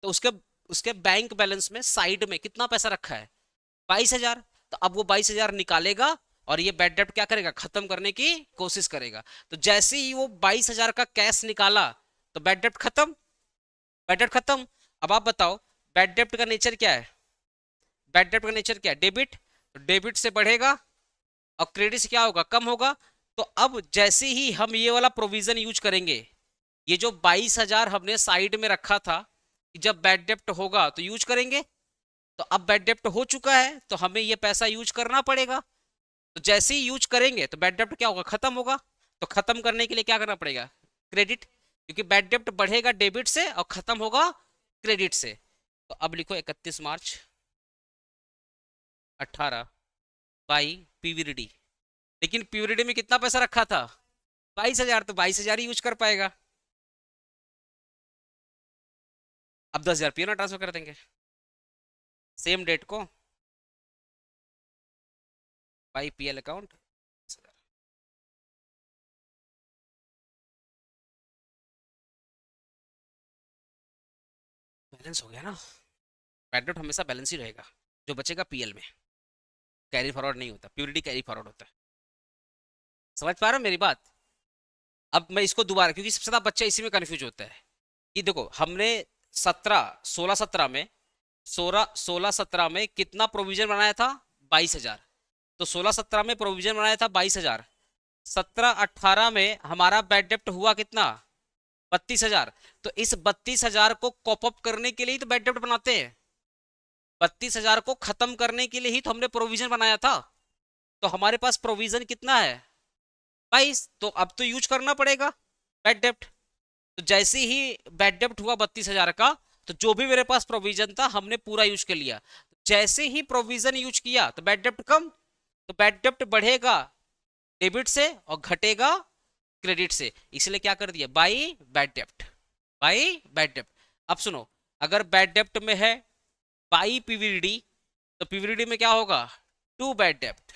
तो उसके उसके बैंक बैलेंस में साइड में कितना पैसा रखा है? 22,000। तो अब वो 22,000 निकालेगा और ये बैड डेब्ट क्या करेगा? खत्म करने की कोशिश करेगा। तो जैसे ही वो 22,000 का कैश निकाला तो बैड डेब्ट खत्म, बैड डेब्ट खत्म। अब आप बताओ, बैड डेब्ट का नेचर क्या है? बैड डेब्ट का नेचर क्या है? डेबिट। तो डेबिट से बढ़ेगा और क्रेडिट से क्या होगा? कम होगा। तो अब जैसे ही हम ये वाला प्रोविजन यूज करेंगे, ये जो 22,000 हमने साइड में रखा था कि जब बैड डेब्ट होगा तो यूज करेंगे, तो अब बैड डेब्ट हो चुका है तो हमें ये पैसा यूज करना पड़ेगा। तो जैसे ही यूज करेंगे तो बैड डेब्ट क्या होगा? खत्म होगा। तो खत्म करने के लिए क्या करना पड़ेगा? क्रेडिट, क्योंकि बैड डेब्ट बढ़ेगा डेबिट से और खत्म होगा क्रेडिट से। तो अब लिखो 31 मार्च 18 बाई पीवीडी। लेकिन पीवीडी में कितना पैसा रखा था? 22,000। तो 22,000 ही यूज कर पाएगा। अब 10,000 पी ना ट्रांसफर कर देंगे सेम डेट को बाई पीएल अकाउंट। बैलेंस हो गया ना। बैड डेब्ट हमेशा बैलेंस ही रहेगा, जो बचेगा पीएल में। कैरी फॉरवर्ड नहीं होता, प्यूरिटी कैरी फॉरवर्ड होता है। समझ पा रहे हो मेरी बात? अब मैं इसको दोबारा, क्योंकि सबसे ज्यादा बच्चा इसी में कंफ्यूज होता है कि देखो, हमने 16 17 में कितना प्रोविजन बनाया था? 22,000। तो 16 17 में प्रोविजन बनाया था 22,000। 17 18 में हमारा बैड डेब्ट हुआ कितना? 32,000। तो इस 32,000 को कॉप अप करने के लिए ही तो बैड डेब्ट बनाते हैं। 32,000 को खत्म करने के लिए ही तो हमने प्रोविजन बनाया था। तो हमारे पास प्रोविजन कितना है? 22। तो अब तो यूज करना पड़ेगा बैड डेब्ट। तो जैसे ही बैड डेब्ट हुआ 32,000 का, तो जो भी मेरे पास प्रोविजन था हमने पूरा यूज कर लिया। जैसे ही प्रोविजन यूज किया तो बैड डेब्ट कम। तो बैड डेब्ट बढ़ेगा डेबिट से और घटेगा क्रेडिट से, इसलिए क्या कर दिया? बाई बैड डेब्ट, बाई बैड डेब्ट। अब सुनो, अगर बैड डेब्ट में है बाई पीवीडी, तो पीवीडी में क्या होगा? टू बैड डेब्ट।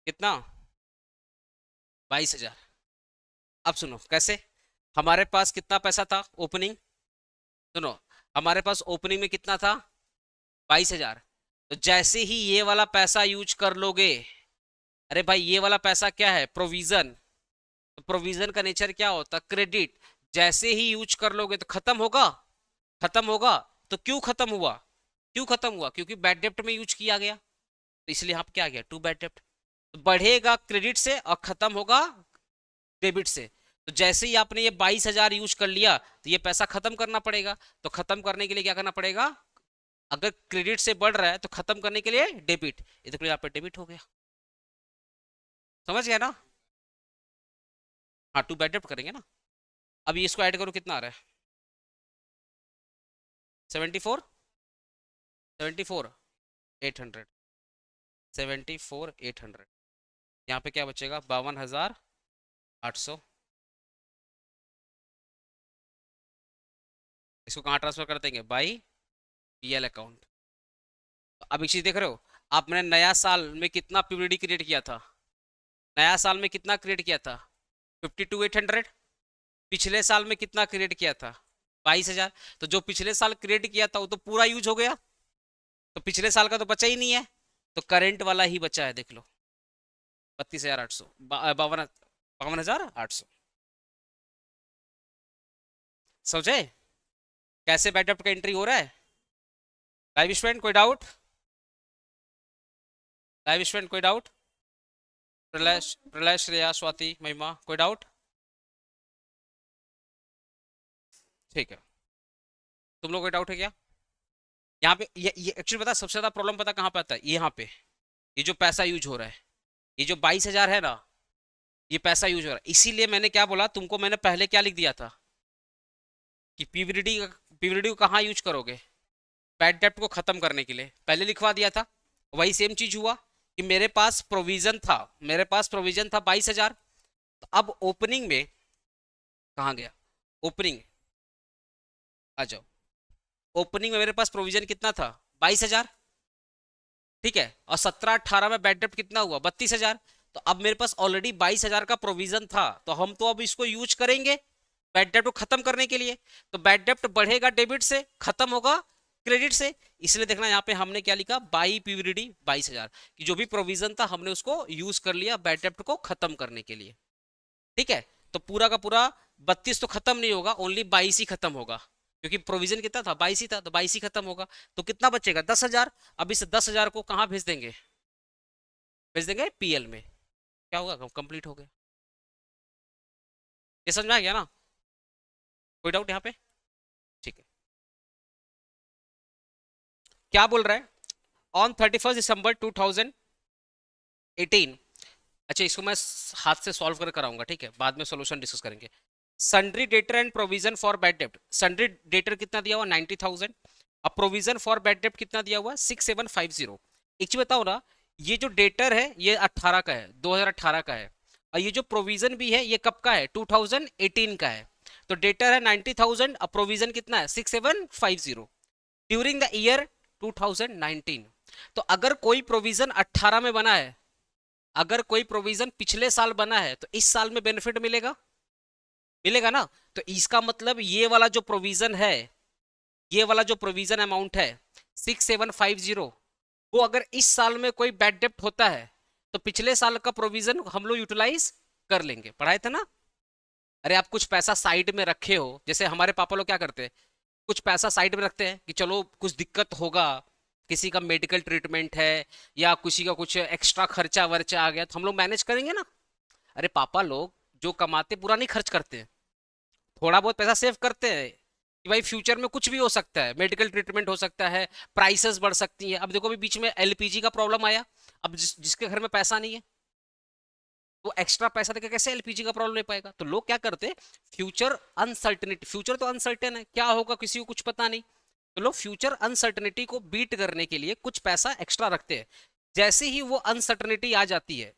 कितना? 22,000। अब सुनो कैसे। हमारे पास कितना पैसा था ओपनिंग? सुनो, हमारे पास ओपनिंग में कितना था? 22,000। तो जैसे ही ये वाला पैसा यूज कर लोगे, अरे भाई ये वाला पैसा क्या है? प्रोविजन। तो प्रोविजन का नेचर क्या होता? क्रेडिट। जैसे ही यूज कर लोगे तो खत्म होगा। खत्म होगा। तो क्यों खत्म हुआ? क्यों खत्म हुआ? क्योंकि बैड डेप्ट में यूज किया गया, तो इसलिए यहाँ पे क्या आ गया? टू बैड डेप्ट। तो बढ़ेगा क्रेडिट से और खत्म होगा डेबिट से। तो जैसे ही आपने ये 22,000 यूज कर लिया तो ये पैसा खत्म करना पड़ेगा। तो खत्म करने के लिए क्या करना पड़ेगा? अगर क्रेडिट से बढ़ रहा है तो खत्म करने के लिए डेबिट। ये तो यहाँ पे डेबिट हो गया। समझ गया ना? हाँ, टू बैड डेप्ट करेंगे ना। अब ये इसको ऐड करो, कितना आ रहा है? 74, 74 800, 74 800। यहाँ पे क्या बचेगा? 52,800। इसको कहाँ ट्रांसफर कर देंगे? By PL account. अब एक चीज देख रहे हो, आपने नया साल में कितना पीवीडी क्रिएट किया था? नया साल में कितना क्रिएट किया था? 52,800। पिछले साल में कितना क्रिएट किया था? 22,000। तो जो पिछले साल क्रिएट किया था वो तो पूरा यूज हो गया, तो पिछले साल का तो बचा ही नहीं है। तो करंट वाला ही बचा है, देख लो। 32,800, 52,800। समझे कैसे बैड डेप्ट का एंट्री हो रहा है? लाइव स्टूडेंट कोई डाउट? लाइव स्टूडेंट कोई डाउट? प्रलय, प्रलय, श्रेया, स्वाति, महिमा, कोई डाउट? ठीक है। तुम लोग कोई डाउट है क्या? यहाँ पे ये एक्चुअली पता, सबसे ज्यादा प्रॉब्लम पता कहाँ पे आता है? यहाँ पे ये जो पैसा यूज हो रहा है, ये जो 22,000 है ना, ये पैसा यूज हो रहा है। इसीलिए मैंने क्या बोला तुमको, मैंने पहले क्या लिख दिया था कि पीवीडी, पीवीडी को कहाँ यूज करोगे? बैड डेप्ट को खत्म करने के लिए पहले लिखवा दिया था। वही सेम चीज हुआ कि मेरे पास प्रोविजन था, मेरे पास प्रोविजन था 22,000। तो अब ओपनिंग में कहाँ गया? ओपनिंग आ जाओ। ओपनिंग में मेरे पास प्रोविजन कितना था? 22,000। ठीक है, और 17-18 में बैड डेप्ट कितना हुआ? 32,000। तो अब मेरे पास ऑलरेडी 22,000 का प्रोविजन था, तो हम तो अब इसको यूज करेंगे बैड डेप्ट को खत्म करने के लिए। तो बैड डेप्ट बढ़ेगा डेबिट से, खत्म होगा क्रेडिट से। इसलिए देखना यहाँ पे हमने क्या लिखा? बाई पीवीडी 22,000 की जो भी प्रोविजन था हमने उसको यूज कर लिया बैड डेप्ट को खत्म करने के लिए। ठीक है, तो पूरा का पूरा 32 तो खत्म नहीं होगा, ओनली 22 ही खत्म होगा, क्योंकि प्रोविजन कितना था? 22 ही था, तो 22 ही खत्म होगा। तो कितना बचेगा? 10,000। अब इस 10,000 को कहाँ भेज देंगे? भेज देंगे पीएल में। क्या होगा? कंप्लीट हो गया। ये समझ में आ गया ना? कोई डाउट यहाँ पे? ठीक है। क्या बोल रहा है? On 31 December 2018। अच्छा, इसको मैं हाथ से सॉल्व कर कराऊंगा, ठीक है, बाद में सॉल्यूशन डिस्कस करेंगे। Sundry debtor and provision for bad डेप्ट। सन्ड्री डेटर कितना दिया हुआ? 90,000। अब प्रोविजन फॉर बैड डेप्ट कितना दिया हुआ? 6750। एक चीज बताओ ना, ये जो डेटर है ये 18 का है, 2018 का है, और ये जो प्रोविजन भी है ये कब का है? 2018 का है। तो डेटर है 90,000, अब प्रोविजन कितना है? 6750 ड्यूरिंग द ईयर 2019। तो अगर कोई प्रोविजन 18 में बना है, अगर कोई प्रोविजन पिछले साल बना है, तो इस साल में बेनिफिट मिलेगा? मिलेगा ना? तो इसका मतलब ये वाला जो प्रोविजन है, ये वाला जो प्रोविजन अमाउंट है 6750, वो अगर इस साल में कोई बैड डेप्ट होता है तो पिछले साल का प्रोविजन हम लोग यूटिलाइज कर लेंगे। पढ़ाए थे ना? अरे आप कुछ पैसा साइड में रखे हो, जैसे हमारे पापा लोग क्या करते हैं, कुछ पैसा साइड में रखते हैं कि चलो कुछ दिक्कत होगा, किसी का मेडिकल ट्रीटमेंट है या किसी का कुछ एक्स्ट्रा खर्चा वर्चा आ गया तो हम लोग मैनेज करेंगे ना। अरे पापा लोग जो कमाते पूरा नहीं खर्च करते हैं, थोड़ा बहुत पैसा सेव करते हैं कि भाई फ्यूचर में कुछ भी हो सकता है, मेडिकल ट्रीटमेंट हो सकता है, प्राइसेस बढ़ सकती हैं। अब देखो अभी बीच में एलपीजी का प्रॉब्लम आया, अब जिसके घर में पैसा नहीं है वो एक्स्ट्रा पैसा देकर कैसे एलपीजी का प्रॉब्लम नहीं पाएगा? तो लोग क्या करते? फ्यूचर अनसर्टेनिटी, फ्यूचर तो अनसर्टेन है, क्या होगा किसी को कुछ पता नहीं, तो लोग फ्यूचर अनसर्टेनिटी को बीट करने के लिए कुछ पैसा एक्स्ट्रा रखते हैं। जैसे ही वो अनसर्टेनिटी आ जाती है,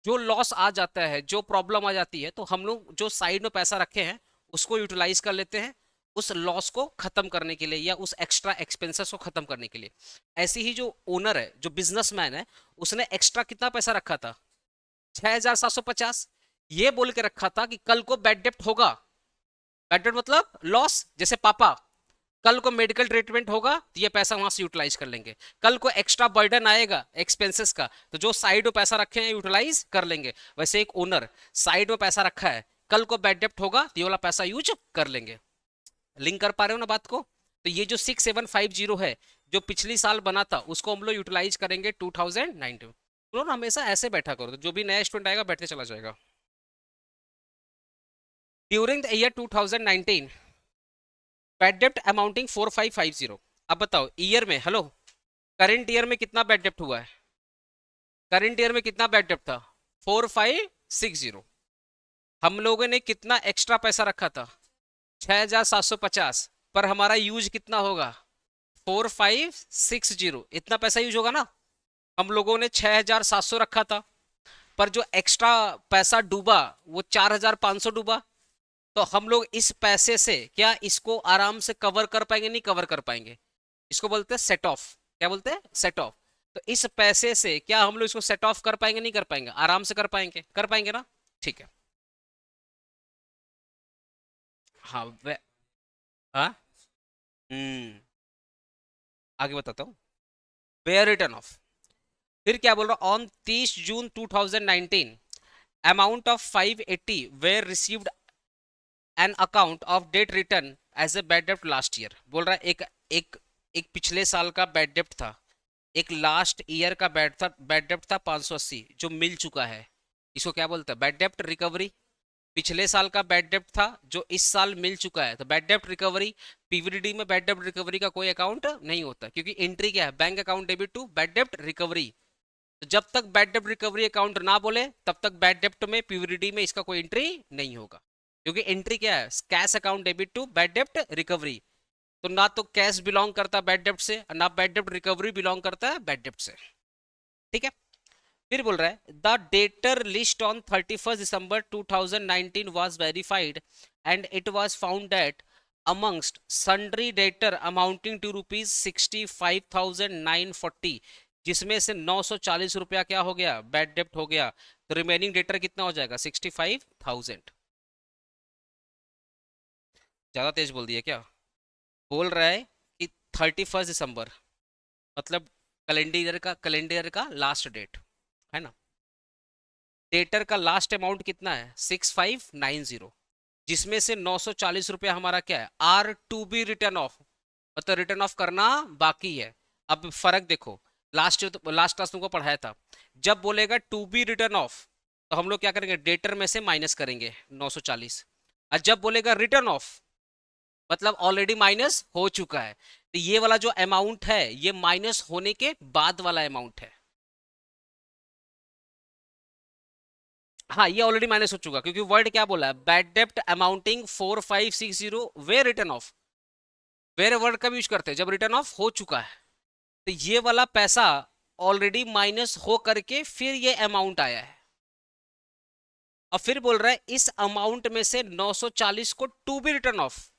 जो लॉस आ जाता है, जो प्रॉब्लम आ जाती है, तो हम लोग जो साइड में पैसा रखे हैं उसको यूटिलाइज कर लेते हैं उस लॉस को खत्म करने के लिए या उस एक्स्ट्रा एक्सपेंसेस को खत्म करने के लिए। ऐसे ही जो ओनर है, जो बिजनेसमैन है, उसने एक्स्ट्रा कितना पैसा रखा था? 6,750 ये बोल के रखा था कि कल को बैड डेप्ट होगा। बैड डेप्ट मतलब लॉस, जैसे पापा कल को मेडिकल ट्रीटमेंट होगा तो ये पैसा वहां से यूटिलाइज कर लेंगे। कल को एक्स्ट्रा बर्डन आएगा एक्सपेंसेस का, तो जो साइड में पैसा रखे हैं यूटिलाइज कर लेंगे। वैसे एक ओनर साइड में पैसा रखा है, कल को बैड डेप्ट होगा तो ये वाला पैसा यूज कर लेंगे। लिंक कर पा रहे हो ना बात को? तो ये जो 6750 है जो पिछली साल बना था उसको हम लोग यूटिलाइज करेंगे 2019। तो ना हमेशा ऐसे बैठा करो, तो जो भी नया स्टूडेंट आएगा बैठते चला जाएगा। ड्यूरिंग द ईयर 2019 बैड डेप्ट अमाउंटिंग 4550। अब बताओ ईयर में, हेलो, करंट ईयर में कितना बैड डेप्ट हुआ है? करंट ईयर में कितना बैड डेप्ट था? 4560। हम लोगों ने कितना एक्स्ट्रा पैसा रखा था? 6,750, पर हमारा यूज कितना होगा? 4560, इतना पैसा यूज होगा ना। हम लोगों ने 6,700 रखा था, पर जो एक्स्ट्रा पैसा डूबा वो 4,500 डूबा। तो हम लोग इस पैसे से क्या इसको आराम से कवर कर पाएंगे? नहीं कवर कर पाएंगे। इसको बोलते हैं सेट ऑफ। क्या बोलते हैं? Set of. तो इस पैसे से क्या हम लोग इसको सेट ऑफ कर पाएंगे? नहीं कर पाएंगे? आराम से कर पाएंगे, कर पाएंगे ना। ठीक है। हाँ हाँ। हम्म आगे बताता हूँ। वेयर रिटर्न ऑफ, फिर क्या बोल रहा, on 30 June 2019 amount of 580 were received an account of debt written as a bad डेप्ट लास्ट ईयर। बोल रहा है एक एक एक पिछले साल का बैड डेप्ट था, एक लास्ट ईयर का बैड डेप्ट था 580 जो मिल चुका है। इसको क्या बोलता है? बैड डेप्ट रिकवरी। पिछले साल का बैड डेप्ट था जो इस साल मिल चुका है, तो बैड डेप्ट रिकवरी। पीवीडी में बैड डेप्ट रिकवरी का कोई अकाउंट नहीं होता, क्योंकि एंट्री क्या है? Bank account debit to bad डेप्ट रिकवरी। तो जब तक बैड डेप्ट रिकवरी अकाउंट ना बोले तब तक बैड डेप्ट में पीवीडी में इसका कोई एंट्री नहीं होगा, क्योंकि एंट्री क्या है? Cash account debit to bad डेप्ट रिकवरी। तो ना तो कैश बिलोंग करता बैड डेप्ट से, ना बैड डेप्ट रिकवरी बिलोंग करता है बैड डेप्ट से। ठीक है। फिर बोल रहा है the debtor list on 31 December 2019 was verified and it was found that amongst sundry debtor amounting to ₹65,940, जिसमें से 940 रुपया क्या हो गया? बैड डेप्ट हो गया। तो रिमेनिंग डेटर कितना हो जाएगा? 65,000। ज्यादा तेज बोल दिया क्या? बोल रहा है कि 31 दिसंबर मतलब कैलेंडर का लास्ट डेट है ना। डेटर का लास्ट अमाउंट कितना है? 6590, जिसमें से 940 रुपया हमारा क्या है? Are to be written off, मतलब रिटर्न ऑफ करना बाकी है। अब फर्क देखो, लास्ट क्लास तुमको पढ़ाया था, जब बोलेगा टू बी रिटर्न ऑफ तो हम लोग क्या करेंगे? डेटर में से माइनस करेंगे 940। और जब बोलेगा रिटर्न ऑफ मतलब ऑलरेडी माइनस हो चुका है, तो ये वाला जो अमाउंट है ये माइनस होने के बाद वाला अमाउंट है। हाँ, ये ऑलरेडी माइनस हो चुका, क्योंकि वर्ड क्या बोला है? बैड डेप्ट amounting 4560 were written off. Were word कब यूज करते हैं? जब रिटर्न ऑफ हो चुका है। तो ये वाला पैसा ऑलरेडी माइनस हो करके फिर ये अमाउंट आया है। और फिर बोल रहा है इस अमाउंट में से 940 को टू बी रिटर्न ऑफ,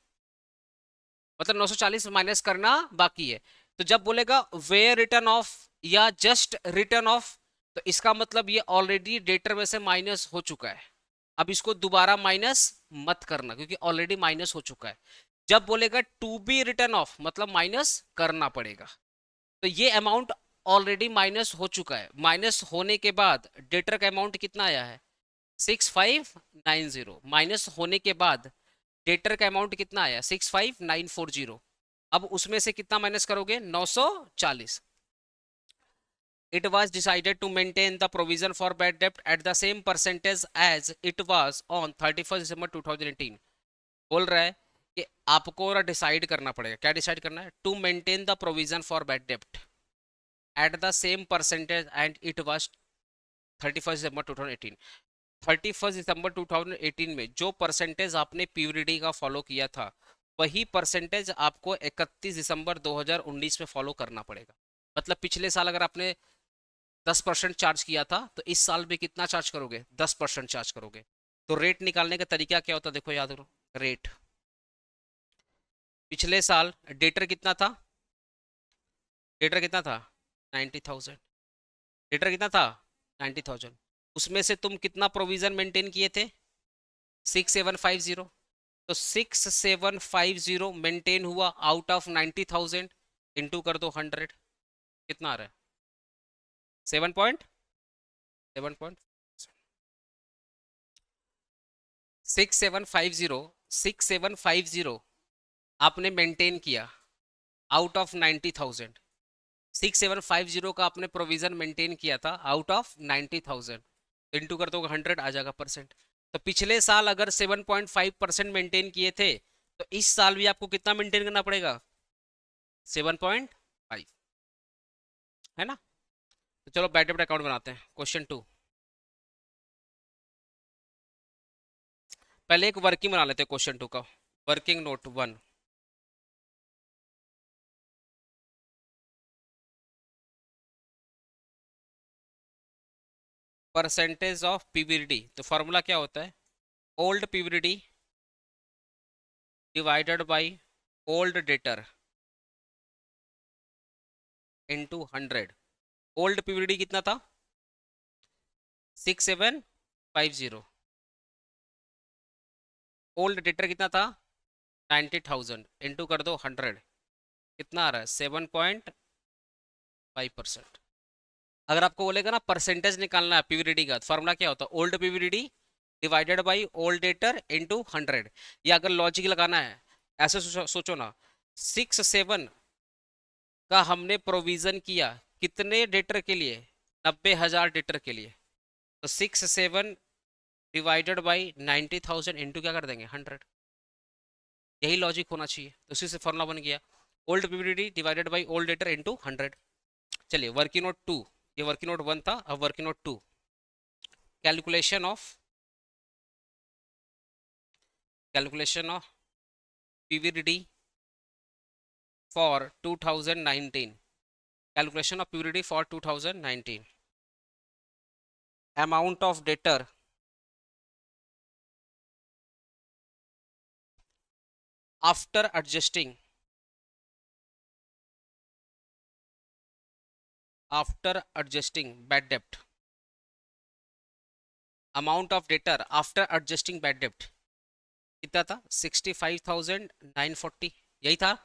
मतलब 940 माइनस करना बाकी है। तो जब बोलेगा वेयर रिटर्न ऑफ या जस्ट रिटर्न ऑफ, तो इसका मतलब ये ऑलरेडी डेटर में से माइनस हो चुका है। अब इसको दोबारा माइनस मत करना, क्योंकि ऑलरेडी माइनस हो चुका है। जब बोलेगा टू बी रिटर्न ऑफ मतलब माइनस करना पड़ेगा। तो ये अमाउंट ऑलरेडी माइनस हो चुका है। माइनस होने के बाद डेटर का अमाउंट कितना आया है? 6590। माइनस होने के बाद डेटर का अमाउंट कितना आया? 65940। अब उसमें से कितना माइनस करोगे? 940। It was decided to maintain the provision for bad debt at the same percentage as it was on 31st December 2018। बोल रहा है कि आपको डिसाइड करना पड़ेगा। क्या डिसाइड करना है? To maintain the provision for bad डेप्ट at the same percentage and it was 31 December 2018। 31 December 2018 में जो परसेंटेज आपने पीयूडी का फॉलो किया था वही परसेंटेज आपको 31 दिसंबर 2019 में फॉलो करना पड़ेगा। मतलब पिछले साल अगर आपने 10% चार्ज किया था तो इस साल भी कितना चार्ज करोगे? 10% चार्ज करोगे। तो रेट निकालने का तरीका क्या होता है? देखो याद करो, रेट पिछले साल डेटर कितना था? डेटर कितना था? 90,000। डेटर कितना था? 90,000। उसमें से तुम कितना प्रोविजन मेंटेन किए थे? 6750। तो 6750 मेंटेन हुआ आउट ऑफ 90,000, इंटू कर दो 100, कितना आ रहा है? 7.7 6750 आपने मेंटेन किया आउट ऑफ 90,000। 6750 का आपने प्रोविजन मेंटेन किया था आउट ऑफ 90,000, इंटू कर दो 100, आ जाएगा परसेंट। तो पिछले साल अगर 7.5% मेंटेन किए थे, तो इस साल भी आपको कितना मेंटेन करना पड़ेगा? 7.5, है ना? तो चलो बैठ बैठ अकाउंट बनाते हैं। क्वेश्चन 2, पहले एक वर्किंग बना लेते हैं क्वेश्चन 2 का। Working note 1, percentage of PVD. तो फॉर्मूला क्या होता है? Old PVD divided by old debtor into 100। Old PVD कितना था? 6750। ओल्ड डेटर कितना था? 90,000, इंटू कर दो 100, कितना आ रहा है? 7.5%। अगर आपको बोलेगा ना परसेंटेज निकालना है पीवीडी का, फॉर्मूला क्या होता है? Old PVD divided by old debtor into 100। या अगर लॉजिक लगाना है, ऐसे सोचो ना, 67 का हमने प्रोविजन किया कितने डेटर के लिए? 90,000 डेटर के लिए। तो 67 डिवाइडेड बाई 90,000 इंटू क्या कर देंगे? 100। यही लॉजिक होना चाहिए। तो उसी से फॉर्मूला बन गया old PVD divided by old debtor into 100। चलिए वर्किंग नोट 2, ये वर्किंग नोट 1 था, अब working note 2, calculation of PVD for 2019। Calculation of PVD for 2019। Amount of debtor after adjusting bad dept. Amount of debtor after adjusting bad डेप्ट कितना था? 65,940, यही था।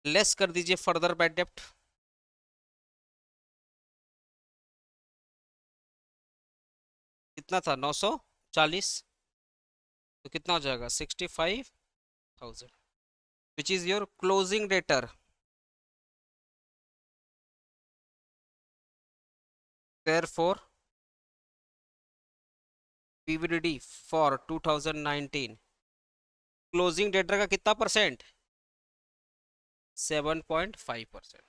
Less कर दीजिए फर्दर बैड डेप्ट, कितना था? 940। तो कितना हो जाएगा? 65,000, which is your closing debtor. Therefore PVD for 2019, closing debtor का कितना परसेंट? 7.5%।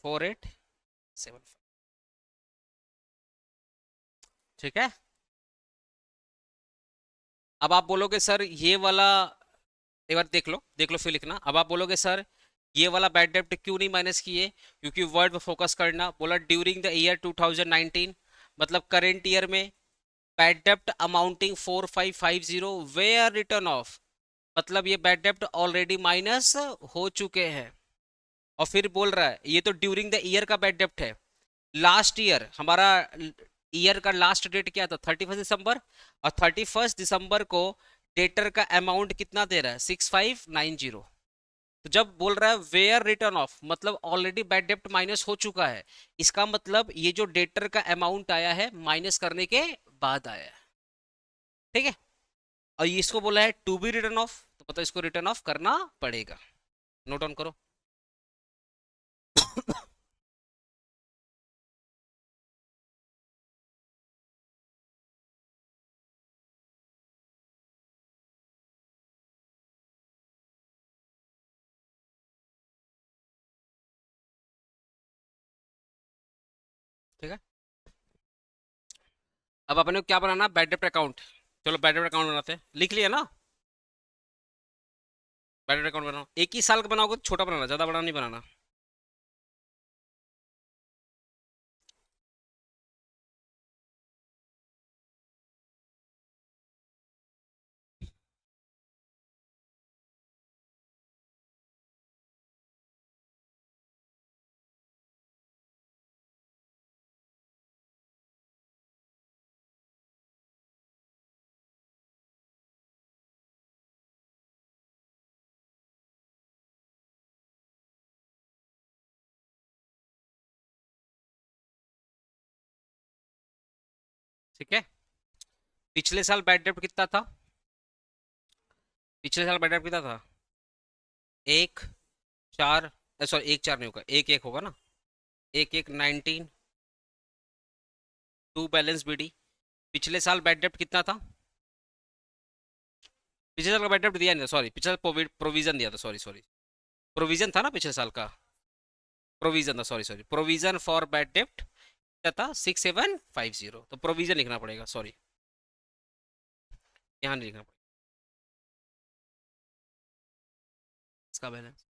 4875, ठीक है। अब आप बोलोगे सर ये वाला, एक बार देख लो फिर लिखना। अब आप बोलोगे सर ये वाला बैड डेप्ट क्यों नहीं माइनस किए? क्योंकि वर्ड पे फोकस करना बोला, ड्यूरिंग द ईयर 2019, मतलब करेंट ईयर में बैड डेप्ट अमाउंटिंग 4550 वेयर रिटर्न ऑफ, मतलब ये बैड डेप्ट ऑलरेडी माइनस हो चुके हैं। और फिर बोल रहा है ये तो ड्यूरिंग द ईयर का बैड डेप्ट है। लास्ट ईयर हमारा ईयर का लास्ट डेट क्या था? 31 दिसंबर। और 31 दिसंबर को डेटर का अमाउंट कितना दे रहा है? 6590। तो जब बोल रहा है वेयर रिटर्न ऑफ, मतलब ऑलरेडी बैड डेप्ट माइनस हो चुका है। इसका मतलब ये जो डेटर का अमाउंट आया है माइनस करने के बाद आया है, ठीक है। और ये इसको बोला है टू बी रिटर्न ऑफ, तो पता इसको रिटर्न ऑफ करना पड़ेगा। नोट ऑन करो। ठीक है। अब अपने को क्या बनाना? बैड डेप्ट अकाउंट। चलो बैड डेप्ट अकाउंट बनाते हैं। लिख लिया ना? बैड डेप्ट अकाउंट बनाओ। एक ही साल का बनाओगे तो छोटा बनाना, ज्यादा बड़ा नहीं बनाना। ठीक है। पिछले साल बैड डेब्ट कितना था? पिछले साल बैड डेब्ट कितना था? एक चार, सॉरी एक चार नहीं होगा, एक एक होगा ना। एक एक 19, टू बैलेंस बीडी। पिछले साल बैड डेब्ट कितना था? पिछले साल का बैड डेब्ट दिया नहीं था, सॉरी पिछले साल प्रोविजन दिया था, सॉरी सॉरी। प्रोविजन था ना पिछले साल का, प्रोविजन था, sorry sorry, provision for bad डेब्ट क्या था? 6750, तो प्रोविजन लिखना पड़ेगा, सॉरी यहाँ नहीं लिखना पड़ेगा इसका बैलेंस।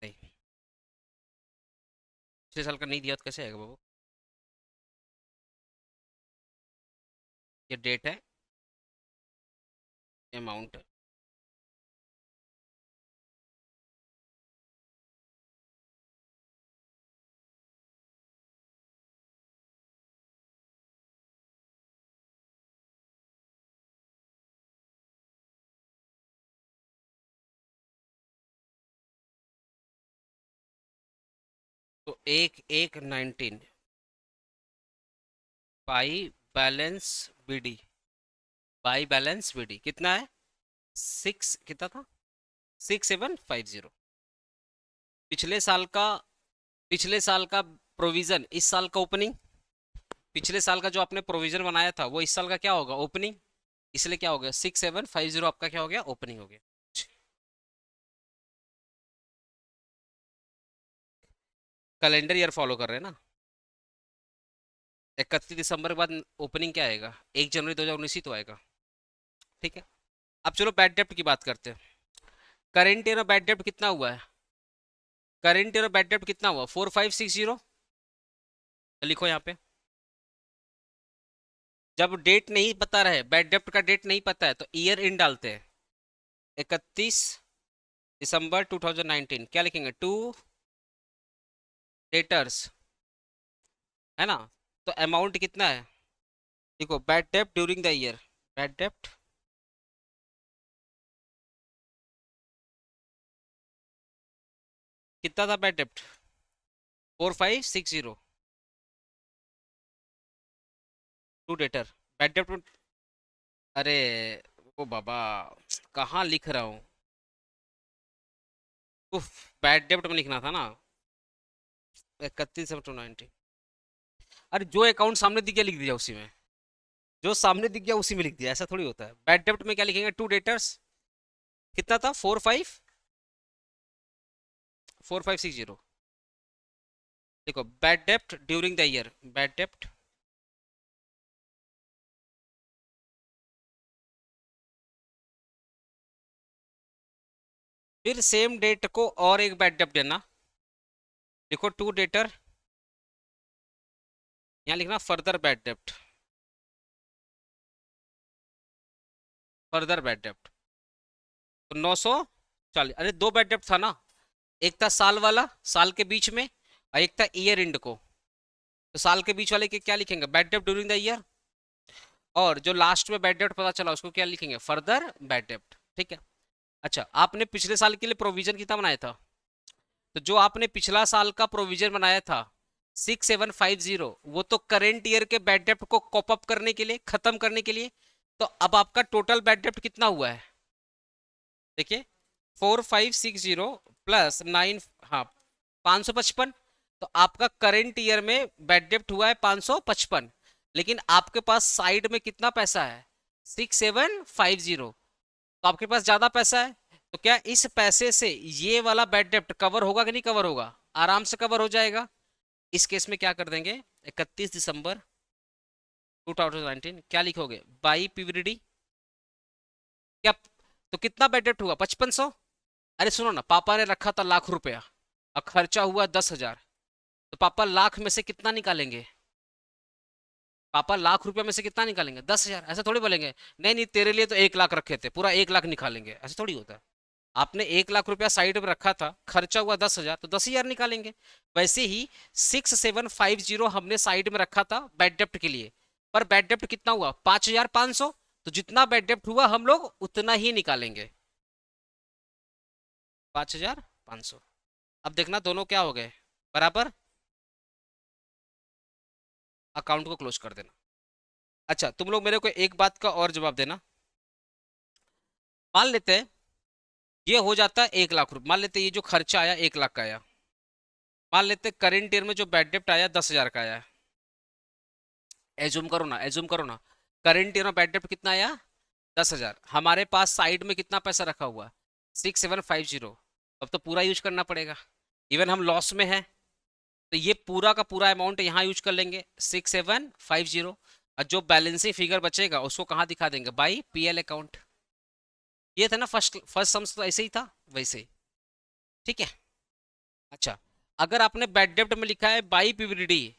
नहीं, पिछले साल का नहीं दिया तो कैसे आएगा बाबू? ये डेट है, अमाउंट है। तो एक एक 19 by balance BD, by balance BD कितना है? सिक्स कितना था? 6750। पिछले साल का, पिछले साल का प्रोविजन इस साल का ओपनिंग। पिछले साल का जो आपने प्रोविजन बनाया था वो इस साल का क्या होगा? ओपनिंग। इसलिए क्या हो गया? 6750 आपका क्या हो गया? ओपनिंग हो गया। कैलेंडर ईयर फॉलो कर रहे हैं ना। 31 दिसंबर के बाद ओपनिंग क्या आएगा? 1 जनवरी 2019 ही तो आएगा। ठीक है। अब चलो बैड डेप्ट की बात करते हैं। करेंट ईयर बैड डेप्ट कितना हुआ है? करेंट ईयर बैड डेप्ट कितना हुआ? 4560। लिखो यहाँ पे। जब डेट नहीं पता रहे, बैड डेप्ट का डेट नहीं पता है, तो ईयर इन डालते हैं। 31 दिसंबर 2019 क्या लिखेंगे? टू डेटर्स, है ना। तो अमाउंट कितना है? देखो बैड डेप्ट ड्यूरिंग द ईयर, बैड डेप्ट कितना था? Bad dept 4560, to debtor, bad डेप्ट। अरे ओ बाबा, कहाँ लिख रहा हूँ? उफ, बैड डेप्ट में लिखना था ना। 31 टू 90। अरे जो अकाउंट सामने दिख गया लिख दिया उसी में, जो सामने दिख गया उसी में लिख दिया, ऐसा थोड़ी होता है। बैड डेप्ट में क्या लिखेंगे? टू डेटर्स कितना था? 4560। देखो बैड डेप्ट ड्यूरिंग द ईयर, बैड डेप्ट फिर सेम डेट को और एक बैड डेप्ट देना। देखो टू डेटर, यहाँ लिखना फर्दर बैड डेप्ट, फर्दर बैड डेप्ट। तो 940। अरे दो बैड डेप्ट था ना, एक था साल वाला, साल के बीच में, और एक था ईयर एंड को। तो साल के बीच वाले के क्या लिखेंगे? बैड डेप्ट ड्यूरिंग द ईयर। और जो लास्ट में बैड डेप्ट पता चला उसको क्या लिखेंगे? फर्दर बैड डेप्ट। ठीक है। अच्छा, आपने पिछले साल के लिए प्रोविजन कितना बनाया था? तो जो आपने पिछला साल का प्रोविजन बनाया था 6750, वो तो करेंट ईयर के बैड डेप्ट को कॉप अप करने के लिए, खत्म करने के लिए। तो अब आपका टोटल बैड डेप्ट कितना हुआ है? देखिए 4560 प्लस 9, हाँ 555। तो आपका करेंट ईयर में बैड डेप्ट हुआ है 555, लेकिन आपके पास साइड में कितना पैसा है? 6750। तो आपके पास ज्यादा पैसा है, तो क्या इस पैसे से ये वाला बैड डेप्ट कवर होगा कि नहीं कवर होगा? आराम से कवर हो जाएगा। इस केस में क्या कर देंगे? 31 दिसंबर 2019 क्या लिखोगे? बाई पीवीडी क्या? तो कितना बैड डेप्ट हुआ? 5500। अरे सुनो ना, पापा ने रखा था लाख रुपया और खर्चा हुआ 10,000, तो पापा लाख में से कितना निकालेंगे? पापा लाख रुपया में से कितना निकालेंगे? 10,000। ऐसा थोड़ी बोलेंगे नहीं नहीं तेरे लिए तो 1 लाख रखे थे, पूरा 1 लाख निकालेंगे, ऐसा थोड़ी होता है। आपने 1 लाख रुपया साइड में रखा था, खर्चा हुआ 10,000, तो 10,000 निकालेंगे। वैसे ही 6750 हमने साइड में रखा था बैड डेप्ट के लिए, पर बैड डेप्ट कितना हुआ? 5,500। तो जितना बैड डेप्ट हुआ हम लोग उतना ही निकालेंगे, 5,500। अब देखना दोनों क्या हो गए? बराबर। अकाउंट को क्लोज कर देना। अच्छा तुम लोग मेरे को एक बात का और जवाब देना। मान लेते हैं ये हो जाता है 1 लाख रुपए, मान लेते हैं ये जो खर्चा आया 1 लाख का आया, मान लेते हैं करंट ईयर में जो बैड डेप्ट आया 10,000 का आया। एज्यूम करो ना, एज्यूम करो ना, करंट ईयर में बैड डेप्ट कितना आया 10,000, हमारे पास साइड में कितना पैसा रखा हुआ 6750, अब तो पूरा यूज करना पड़ेगा। इवन हम लॉस में है तो ये पूरा का पूरा अमाउंट यहाँ यूज कर लेंगे 6750, और जो बैलेंसिंग फिगर बचेगा उसको कहाँ दिखा देंगे, बाई पीएल अकाउंट। ये था ना फर्स्ट फर्स्ट सम्स, तो ऐसे ही था वैसे ही, ठीक है। अच्छा अगर आपने बैड डेप्ट में लिखा है बाई पीवीडी,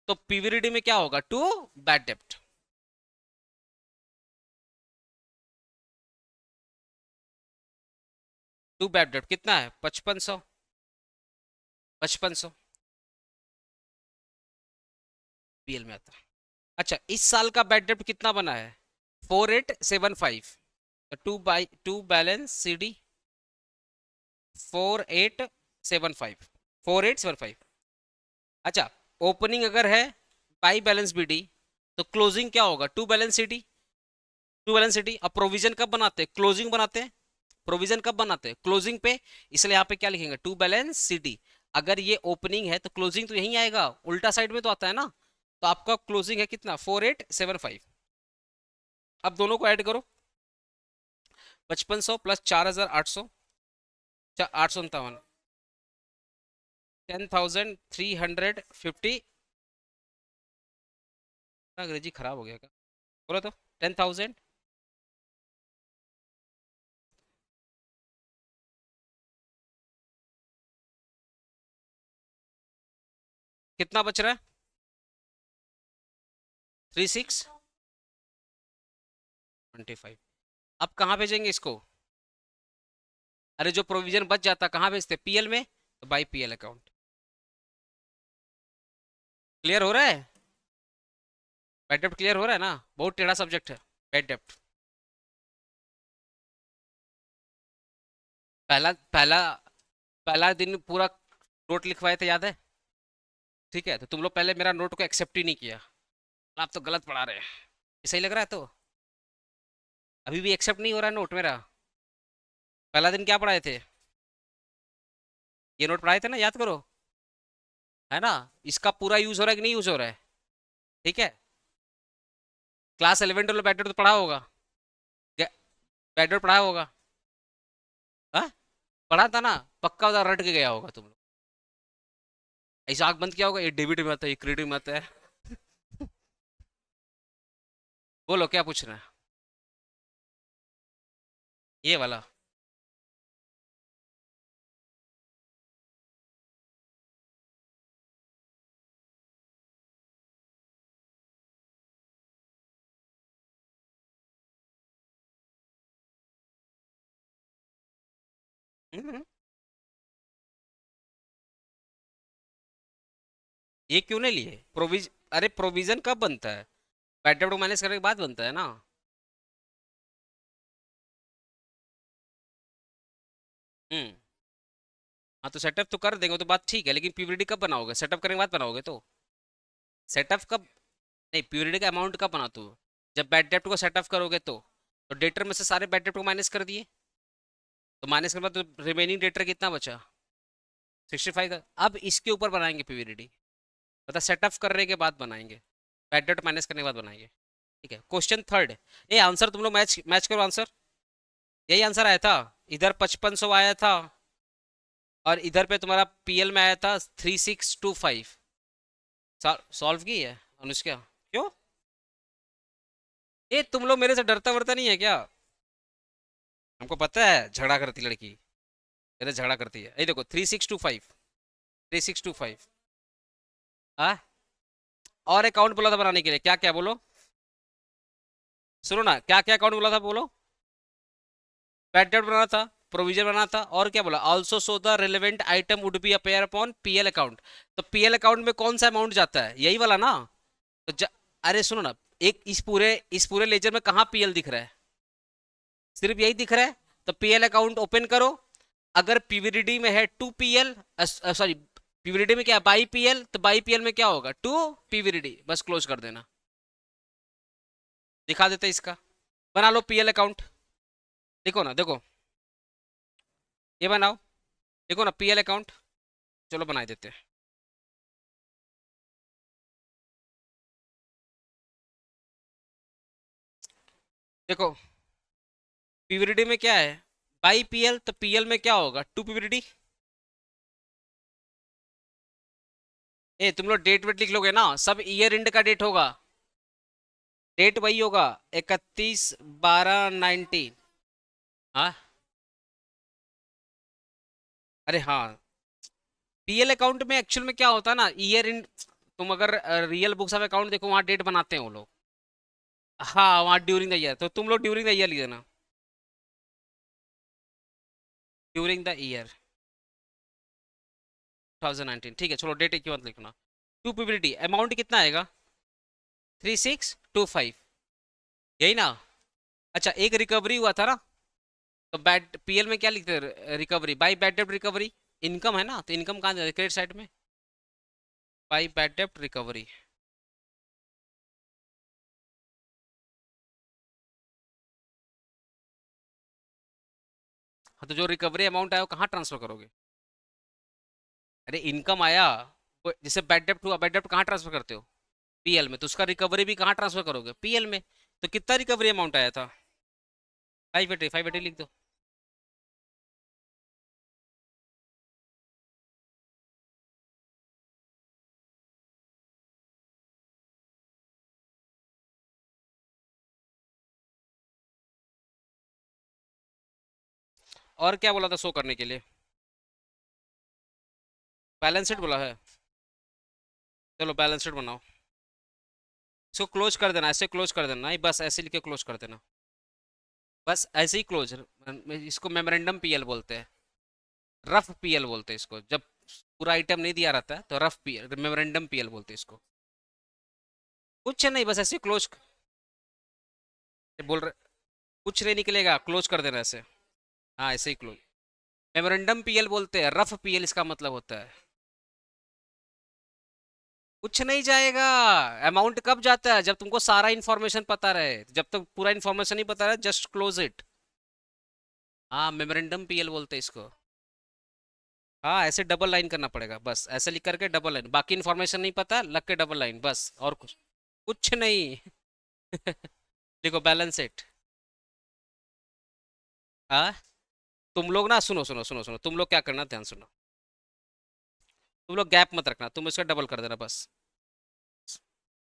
तो पीवीडी में क्या होगा, टू बैड डेप्ट। टू बैड डेप्ट कितना है 5500, 5500 पीएल में आता है। अच्छा इस साल का बैड डेप्ट कितना बना है 4875, तो टू बैलेंस सी डी 4875, 4875। अच्छा ओपनिंग अगर है बाई बैलेंस बी डी, तो क्लोजिंग क्या होगा to balance C D, to balance C D. अब प्रोविजन कब बनाते हैं, क्लोजिंग बनाते हैं, प्रोविजन कब बनाते हैं क्लोजिंग पे, इसलिए यहाँ पे क्या लिखेंगे टू बैलेंस सी डी। अगर ये ओपनिंग है तो क्लोजिंग तो यहीं आएगा, उल्टा साइड में तो आता है ना, तो आपका क्लोजिंग है कितना 4875। अब दोनों को ऐड करो, 5500 प्लस 4800, 857, 10,350। अंग्रेजी खराब हो गया क्या, बोलो तो 10,000, कितना बच रहा है 3625। अब कहाँ भेजेंगे इसको, अरे जो प्रोविजन बच जाता कहाँ भेजते पीएल में, तो बाई पीएल अकाउंट। क्लियर हो रहा है, बैड डेप्ट क्लियर हो रहा है ना, बहुत टेढ़ा सब्जेक्ट है बैड डेप्ट। पहला पहला पहला दिन पूरा नोट लिखवाए थे याद है, ठीक है, तो तुम लोग पहले मेरा नोट को एक्सेप्ट ही नहीं किया, आप तो गलत पढ़ा रहे हैं, ये सही लग रहा है तो, अभी भी एक्सेप्ट नहीं हो रहा है नोट मेरा। पहला दिन क्या पढ़ाए थे, ये नोट पढ़ाए थे ना, याद करो, है ना, इसका पूरा यूज हो रहा है कि नहीं यूज हो रहा है, ठीक है। क्लास 11 ट्वेल्व बैड डेप्ट तो पढ़ा होगा, बैड डेप्ट पढ़ा होगा, हाँ पढ़ा था ना, पक्का उधर रट के गया होगा तुम लोग, ऐसा आंख बंद किया होगा, ये डेबिट में आता है ये क्रेडिट में आता है। बोलो क्या पूछ रहे हैं, ये वाला। हम्म, ये क्यों नहीं लिए अरे प्रोविजन कब बनता है, बैड डेप्ट को माइनस करने के बाद बनता है ना। हम्म, हाँ तो सेटअप तो कर देंगे, वो तो बात ठीक है, लेकिन पीवीडी कब बनाओगे, सेटअप करने के बाद बनाओगे तो, सेटअप कब, नहीं पीवीडी का अमाउंट कब बना तू, जब बैड डेप्ट को सेटअप करोगे तो डेटर में से सारे बैड डेप्ट को माइनस कर दिए, तो माइनस करने के बाद तो रिमेनिंग डेटर कितना बचा 65 का। अब इसके ऊपर बनाएंगे पीवीडी, मतलब सेटअप करने के बाद बनाएंगे, बैड डेप्ट माइनस करने के बाद बनाएंगे, ठीक है। क्वेश्चन थर्ड, ये आंसर तुम लोग मैच मैच करो आंसर, यही आंसर आया था, इधर 5500 आया था और इधर पे तुम्हारा पीएल में आया था 3625। सॉल्व की है अनुष्का, क्यों, ये तुम लोग मेरे से डरता वरता नहीं है क्या, हमको पता है झगड़ा करती लड़की, मेरे से झगड़ा करती है, ये देखो 3625, 3625। हाँ और अकाउंट बोला था बनाने के लिए, क्या क्या बोलो, सुनो ना क्या क्या अकाउंट बोला था बोलो, बैड डेट बनाना था, प्रोविजन बनाना था, और क्या बोला, also so the relevant item would be appear upon PL account. तो पीएल अकाउंट में कौन सा अमाउंट जाता है, यही वाला ना, तो अरे सुनो ना, एक इस पूरे लेजर में कहाँ पीएल दिख रहा है, सिर्फ यही दिख रहा है, तो पीएल अकाउंट ओपन करो, अगर पीवीडी में है टू पीएल, सॉरी पीवीडी में क्या बाई पीएल, तो बाई पीएल में क्या होगा टू पीवीडी, बस क्लोज कर देना। दिखा देते इसका। बना लो पीएल अकाउंट। देखो ना, देखो ये बनाओ। देखो ना पीएल अकाउंट। चलो बना देते हैं। देखो पीवीडी में क्या है, बाई पीएल, तो पीएल में क्या होगा, टू पीवीडी। ए तुम लोग डेट वेट लिख लोगे ना, सब ईयर एंड का डेट होगा। डेट वही होगा, 31/12/19। हाँ, अरे हाँ, पीएल अकाउंट में एक्चुअल में क्या होता है ना, ईयर एंड। तुम अगर रियल बुक्स ऑफ अकाउंट देखो, वहाँ डेट बनाते हैं वो लोग। हाँ, वहाँ ड्यूरिंग द ईयर, तो तुम लोग ड्यूरिंग द ईयर लिख देना। ड्यूरिंग द ईयर 2019, ठीक है। चलो डेट एक ही बात लिखना। टू पीवीडी अमाउंट कितना आएगा, 3625, यही ना। अच्छा, एक रिकवरी हुआ था ना, तो बैड पीएल में क्या लिखते हैं, रिकवरी बाई बैड डेब्ट रिकवरी। इनकम है ना, तो इनकम कहाँ जाए, क्रेडिट साइड में, बाई बैड डेब्ट रिकवरी। हाँ, तो जो रिकवरी अमाउंट आया वो कहाँ ट्रांसफर करोगे। अरे इनकम आया, जैसे बैड डेब्ट हुआ, बैड डेब्ट कहाँ ट्रांसफर करते हो, पीएल में, तो उसका रिकवरी भी कहाँ ट्रांसफर करोगे, पीएल में। तो कितना रिकवरी अमाउंट आया था, 580, 580 लिख दो। और क्या बोला था शो करने के लिए, बैलेंस शीट बोला है। चलो बैलेंस शीट बनाओ। इसको क्लोज कर देना, ऐसे क्लोज कर देना, नहीं बस ऐसे लिख के क्लोज कर देना, बस ऐसे ही क्लोज। इसको मेमोरेंडम पीएल बोलते हैं, रफ पीएल बोलते हैं इसको, जब पूरा आइटम नहीं दिया रहता है तो रफ पीएल, मेमोरेंडम पीएल बोलते हैं इसको। कुछ नहीं, बस ऐसे क्लोज बोल रहे, कुछ नहीं निकलेगा, क्लोज कर देना ऐसे। हाँ ऐसे ही क्लोज। मेमोरेंडम पीएल बोलते हैं, रफ पीएल इसका मतलब होता है। कुछ नहीं जाएगा। अमाउंट कब जाता है, जब तुमको सारा इन्फॉर्मेशन पता रहे, जब तक पूरा इन्फॉर्मेशन नहीं पता रहे जस्ट क्लोज इट। हाँ मेमोरेंडम पीएल बोलते हैं इसको। हाँ ऐसे डबल लाइन करना पड़ेगा, बस ऐसे लिख करके डबल लाइन, बाकी इन्फॉर्मेशन नहीं पता लग के डबल लाइन, बस और कुछ कुछ नहीं। देखो बैलेंस शीट। हाँ, तुम लोग ना, सुनो सुनो सुनो सुनो, तुम लोग क्या करना, ध्यान सुनो। तुम लोग गैप मत रखना, तुम इसका डबल कर देना बस,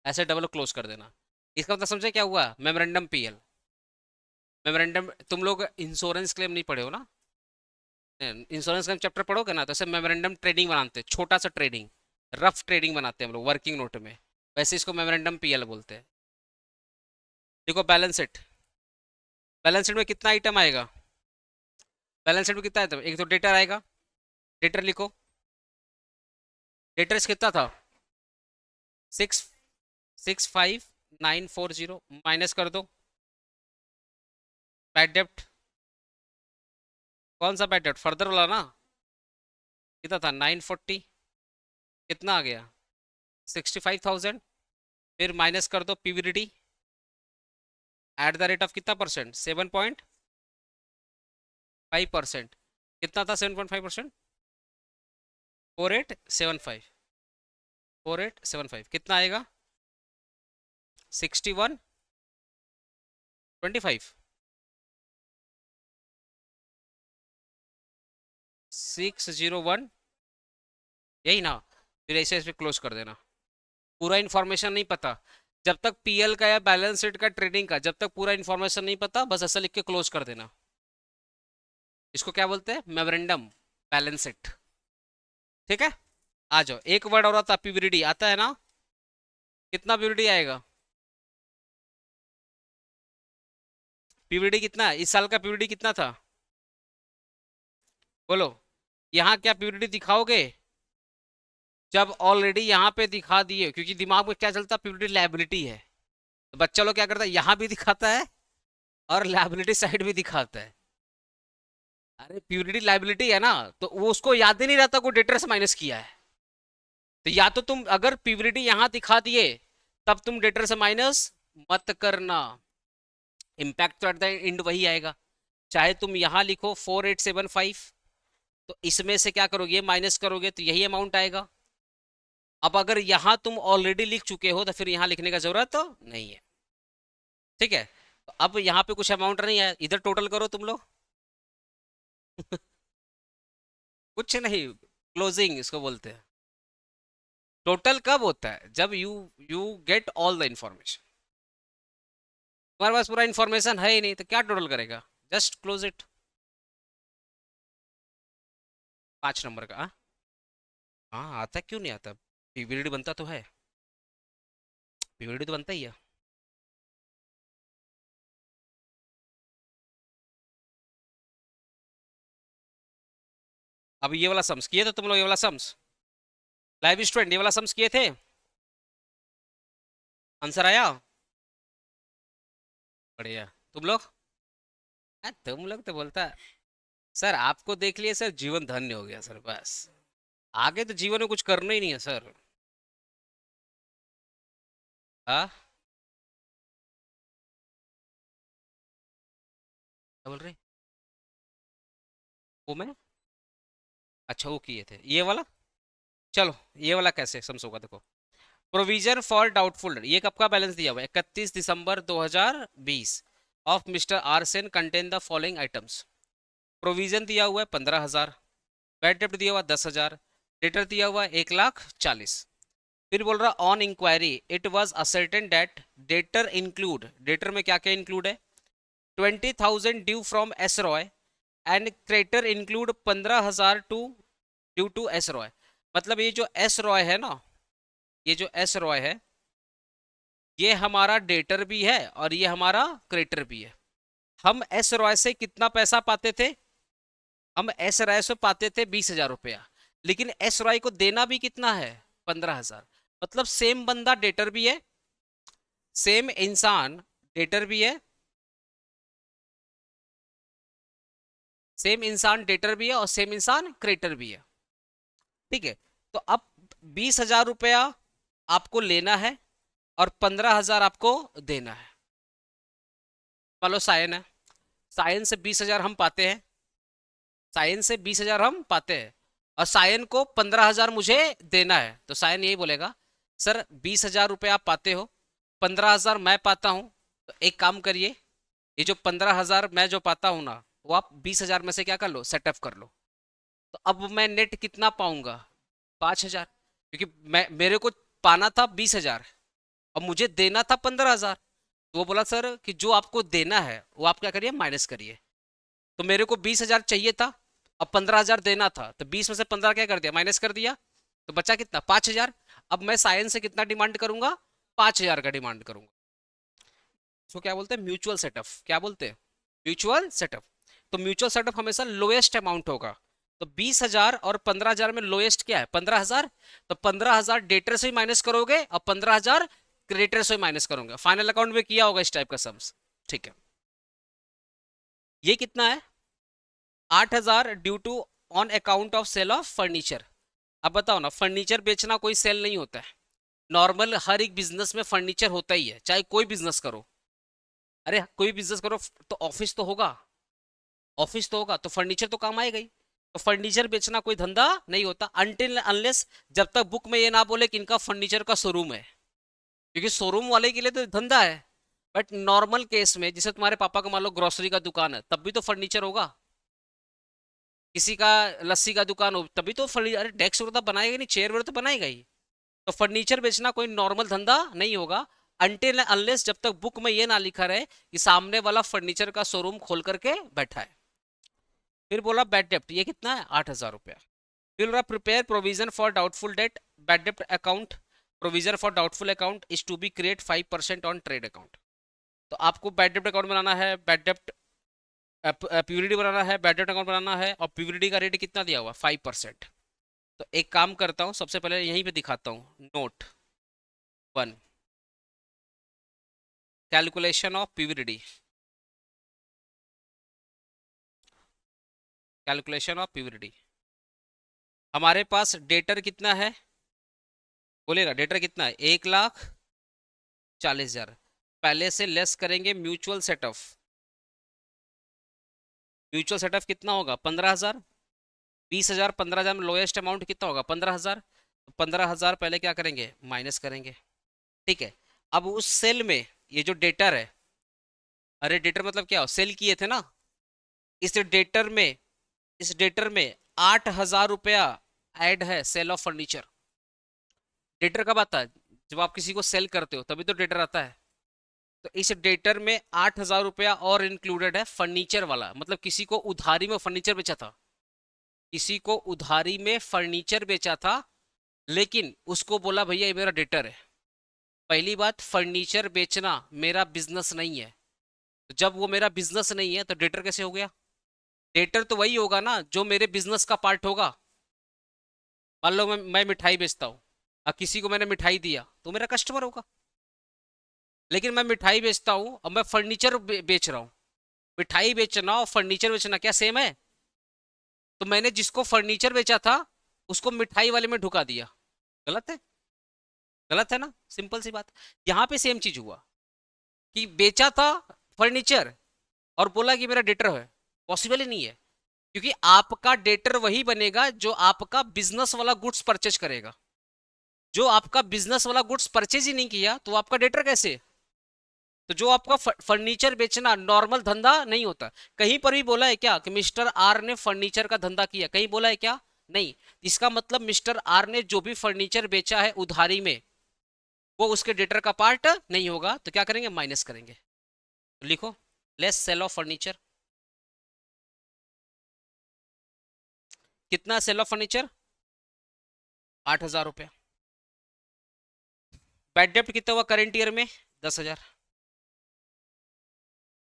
ऐसे डबल क्लोज कर देना। इसका मतलब समझे क्या हुआ, मेमोरेंडम पीएल। मेमोरेंडम, तुम लोग इंश्योरेंस क्लेम नहीं पढ़े हो ना, इंश्योरेंस क्लेम चैप्टर पढ़ोगे ना, तो ऐसे मेमोरेंडम ट्रेडिंग बनाते हैं, छोटा सा ट्रेडिंग, रफ ट्रेडिंग बनाते हैं हम लोग वर्किंग नोट में, वैसे इसको मेमोरेंडम पीएल बोलते हैं। देखो बैलेंस शीट, बैलेंस शीट में कितना आइटम आएगा, बैलेंस शीट में कितना आइटम, एक तो डेटर आएगा, डेटर लिखो। डेटर्स कितना था, 665,940, माइनस कर दो। बैड डेप्ट, कौन सा बैड डेप्ट, फर्दर वाला ना, कितना था 940, कितना आ गया 65,000। फिर माइनस कर दो PVD, at the rate of कितना परसेंट, 7.5%। कितना था 7.5%, 4875, 4875 कितना आएगा, 6125, 601, यही ना। फिर ऐसे ऐसे क्लोज कर देना, पूरा इन्फॉर्मेशन नहीं पता, जब तक पीएल का या बैलेंस शीट का ट्रेडिंग का, जब तक पूरा इन्फॉर्मेशन नहीं पता, बस ऐसा लिख के क्लोज कर देना। इसको क्या बोलते हैं, मेमोरेंडम बैलेंस शीट। ठीक है, आ जाओ, एक वर्ड और आता पीवीडी, आता है ना, कितना पीवीडी आएगा, पीवीडी कितना, इस साल का पीवीडी कितना था, बोलो। यहाँ क्या पीवीडी दिखाओगे, जब ऑलरेडी यहाँ पे दिखा दिए, क्योंकि दिमाग में क्या चलता है, पीवीडी लायबिलिटी है, तो बच्चा लोग क्या करता है, यहाँ भी दिखाता है और लायबिलिटी साइड भी दिखाता है। अरे प्यूरिटी लाइबिलिटी है ना, तो वो उसको याद ही नहीं रहता को डेटर से माइनस किया है, तो या तो तुम अगर प्यूरिटी यहां दिखा दिए, तब तुम डेटर से माइनस मत करना, इम्पैक्ट तो एट द एंड वही आएगा। चाहे तुम यहां लिखो 4875, तो इसमें से क्या करोगे, माइनस करोगे तो यही अमाउंट आएगा। अब अगर यहां तुम ऑलरेडी लिख चुके हो तो फिर यहां लिखने का जरूरत तो नहीं है। ठीक है, तो अब यहाँ पे कुछ अमाउंट नहीं है, इधर टोटल करो तुम लोग। कुछ नहीं, क्लोजिंग इसको बोलते हैं। टोटल कब होता है, जब you get all the information. तुम्हारे पास पूरा इंफॉर्मेशन है ही नहीं तो क्या टोटल करेगा, जस्ट क्लोज इट। 5 नंबर का, हाँ। हाँ, आता क्यों नहीं आता, पीवीडी बनता तो है, पीवीडी तो बनता ही है। अब ये वाला सम्स किए थे तुम लोग, ये वाला सम्स लाइव स्टूडेंट, ये वाला सम्स किए थे, आंसर आया। बढ़िया। तुम लोग, तुम लोग तो बोलता सर, आपको देख लिए सर जीवन धन्य हो गया सर, बस आगे तो जीवन में कुछ करना ही नहीं है सर। हाँ, क्या बोल रहे, वो मैं, अच्छा वो किए थे ये वाला। चलो, ये वाला कैसे सम्स होगा, देखो। प्रोविजन फॉर डाउटफुल, ये कब का बैलेंस दिया हुआ है, 31 December 2020 of Mister R Sen contain the following items. Provision दिया हुआ है 15,000, बैड डेब्ट दिया हुआ 10,000, डेटर दिया हुआ 1,40,000। फिर बोल रहा on inquiry it was ascertain debt debtor include, debtor में क्या क्या इंक्लूड है, 20,000 due from S Roy and creditor include 15,000 to due to S Roy. मतलब ये जो एस रॉय है ना, ये जो एस रॉय है, ये हमारा डेटर भी है और ये हमारा क्रेडिटर भी है। हम एस रॉय से कितना पैसा पाते थे, हम एस रॉय से पाते थे 20,000 रुपया, लेकिन एस रॉय को देना भी कितना है, 15,000। मतलब सेम बंदा डेटर भी है, सेम इंसान डेटर भी है, सेम इंसान डेटर भी है और सेम इंसान क्रेडिटर भी है। ठीक है, तो अब 20,000 रुपया आपको लेना है और 15,000 आपको देना है। मान लो सायन है, सायन से 20,000 हम पाते हैं, सायन से 20,000 हम पाते हैं और सायन को 15,000 मुझे देना है, तो सायन यही बोलेगा, सर 20,000 रुपये आप पाते हो, 15,000 मैं पाता हूं, तो एक काम करिए, ये जो 15,000 मैं जो पाता हूं ना, वो आप 20,000 में से क्या कर लो, सेटअप कर लो। तो अब मैं नेट कितना पाऊंगा, 5,000, क्योंकि मैं, मेरे को पाना था 20,000 और मुझे देना था 15,000। तो वो बोला सर कि जो आपको देना है वो आप क्या करिए, माइनस करिए। तो मेरे को 20,000 चाहिए था, अब 15,000 देना था, तो 20 में से 15 क्या कर दिया, माइनस कर दिया, तो बचा कितना, 5,000। अब मैं साइंस से कितना डिमांड करूंगा, 5,000 का डिमांड करूंगा। इसको क्या बोलते हैं, म्यूचुअल सेटअप। क्या बोलते हैं, म्यूचुअल सेटअप। तो म्यूचुअल सेटअप हमेशा लोएस्ट अमाउंट होगा। तो 20,000 और 15,000 में लोएस्ट क्या है, 15,000। तो 15,000 डेटर से ही माइनस करोगे और 15,000 क्रेडिटर से माइनस करोगे। फाइनल अकाउंट में किया होगा इस टाइप का सम्स। ठीक है, ये कितना है, 8,000 due to on account of sale of furniture. अब बताओ ना, फर्नीचर बेचना कोई सेल नहीं होता है, नॉर्मल हर एक बिजनेस में फर्नीचर होता ही है, चाहे कोई बिजनेस करो। अरे कोई बिजनेस करो तो ऑफिस तो होगा, ऑफिस तो होगा तो फर्नीचर तो काम आएगा ही। तो फर्नीचर बेचना कोई धंधा नहीं होता अनटिल अनलेस, जब तक बुक में ये ना बोले कि इनका फर्नीचर का शोरूम है, क्योंकि शोरूम वाले के लिए तो धंधा है। बट नॉर्मल केस में, जैसे तुम्हारे पापा का मान लो ग्रोसरी का दुकान है, तब भी तो फर्नीचर होगा। किसी का लस्सी का दुकान हो, तभी तो फर्नीचर, अरे डेस्क तो बनाएगा नहीं, चेयर वेयर तो बनाएगा ही। तो फर्नीचर बेचना कोई नॉर्मल धंधा नहीं होगा अनटिल अनलेस, जब तक बुक में ये ना लिखा रहे कि सामने वाला फर्नीचर का शोरूम खोल करके बैठा है। फिर बोला बैड डेप्ट, ये कितना है, 8,000 रुपया। फिर बोला prepare provision for doubtful debt, bad डेप्ट account, provision for doubtful account is to be create 5% on trade account. तो आपको बैड डेप्ट अकाउंट बनाना है, बैड डेप्ट प्यूरिटी बनाना है, बैड डेप्ट अकाउंट बनाना है, और प्यूरिटी का रेट कितना दिया हुआ, 5%। तो एक काम करता हूँ, सबसे पहले यहीं पे दिखाता हूँ, note 1, calculation of purity, calculation of purity. हमारे पास डेटर कितना है, बोलेगा डेटर कितना है, 1,40,000। पहले से लेस करेंगे mutual set of. Mutual set of कितना होगा? 15,000। 20,000 15,000 में लोएस्ट अमाउंट कितना होगा? 15,000। 15,000 पहले क्या करेंगे? माइनस करेंगे। ठीक है। अब उस सेल में ये जो डेटर है, अरे डेटर मतलब क्या? सेल किए थे ना, इस डेटर में, इस डेटर में 8,000 रुपया ऐड है सेल ऑफ फर्नीचर। डेटर कब आता है? जब आप किसी को सेल करते हो तभी तो डेटर आता है। तो इस डेटर में 8,000 रुपया और इंक्लूडेड है फर्नीचर वाला, मतलब किसी को उधारी में फर्नीचर बेचा था, किसी को उधारी में फर्नीचर बेचा था, लेकिन उसको बोला भैया ये मेरा डेटर है। पहली बात, फर्नीचर बेचना मेरा बिजनेस नहीं है। तो जब वो मेरा बिजनेस नहीं है तो डेटर कैसे हो गया? डेटर तो वही होगा ना जो मेरे बिजनेस का पार्ट होगा। मान लो मैं मिठाई बेचता हूँ, अब किसी को मैंने मिठाई दिया तो मेरा कस्टमर होगा। लेकिन मैं मिठाई बेचता हूँ, अब मैं फर्नीचर बेच रहा हूँ। मिठाई बेचना और फर्नीचर बेचना क्या सेम है? तो मैंने जिसको फर्नीचर बेचा था उसको मिठाई वाले में ढुका दिया। गलत है? गलत है ना? सिंपल सी बात। यहाँ पे सेम चीज हुआ कि बेचा था फर्नीचर और बोला कि मेरा डेटर है। पॉसिबल ही नहीं है, क्योंकि आपका डेटर वही बनेगा जो आपका बिजनेस वाला गुड्स परचेज करेगा। जो आपका बिजनेस वाला गुड्स परचेज ही नहीं किया तो आपका डेटर कैसे? तो जो आपका फर्नीचर बेचना नॉर्मल धंधा नहीं होता। कहीं पर भी बोला है क्या कि मिस्टर आर ने फर्नीचर का धंधा किया? कहीं बोला है क्या? नहीं। इसका मतलब मिस्टर आर ने जो भी फर्नीचर बेचा है उधारी में, वो उसके डेटर का पार्ट नहीं होगा। तो क्या करेंगे? माइनस करेंगे। तो लिखो लेस सेल ऑफ फर्नीचर। कितना सेल ऑफ फर्नीचर? 8,000 रुपया। बैड डेप्ट कितना हुआ करंट ईयर में? 10,000।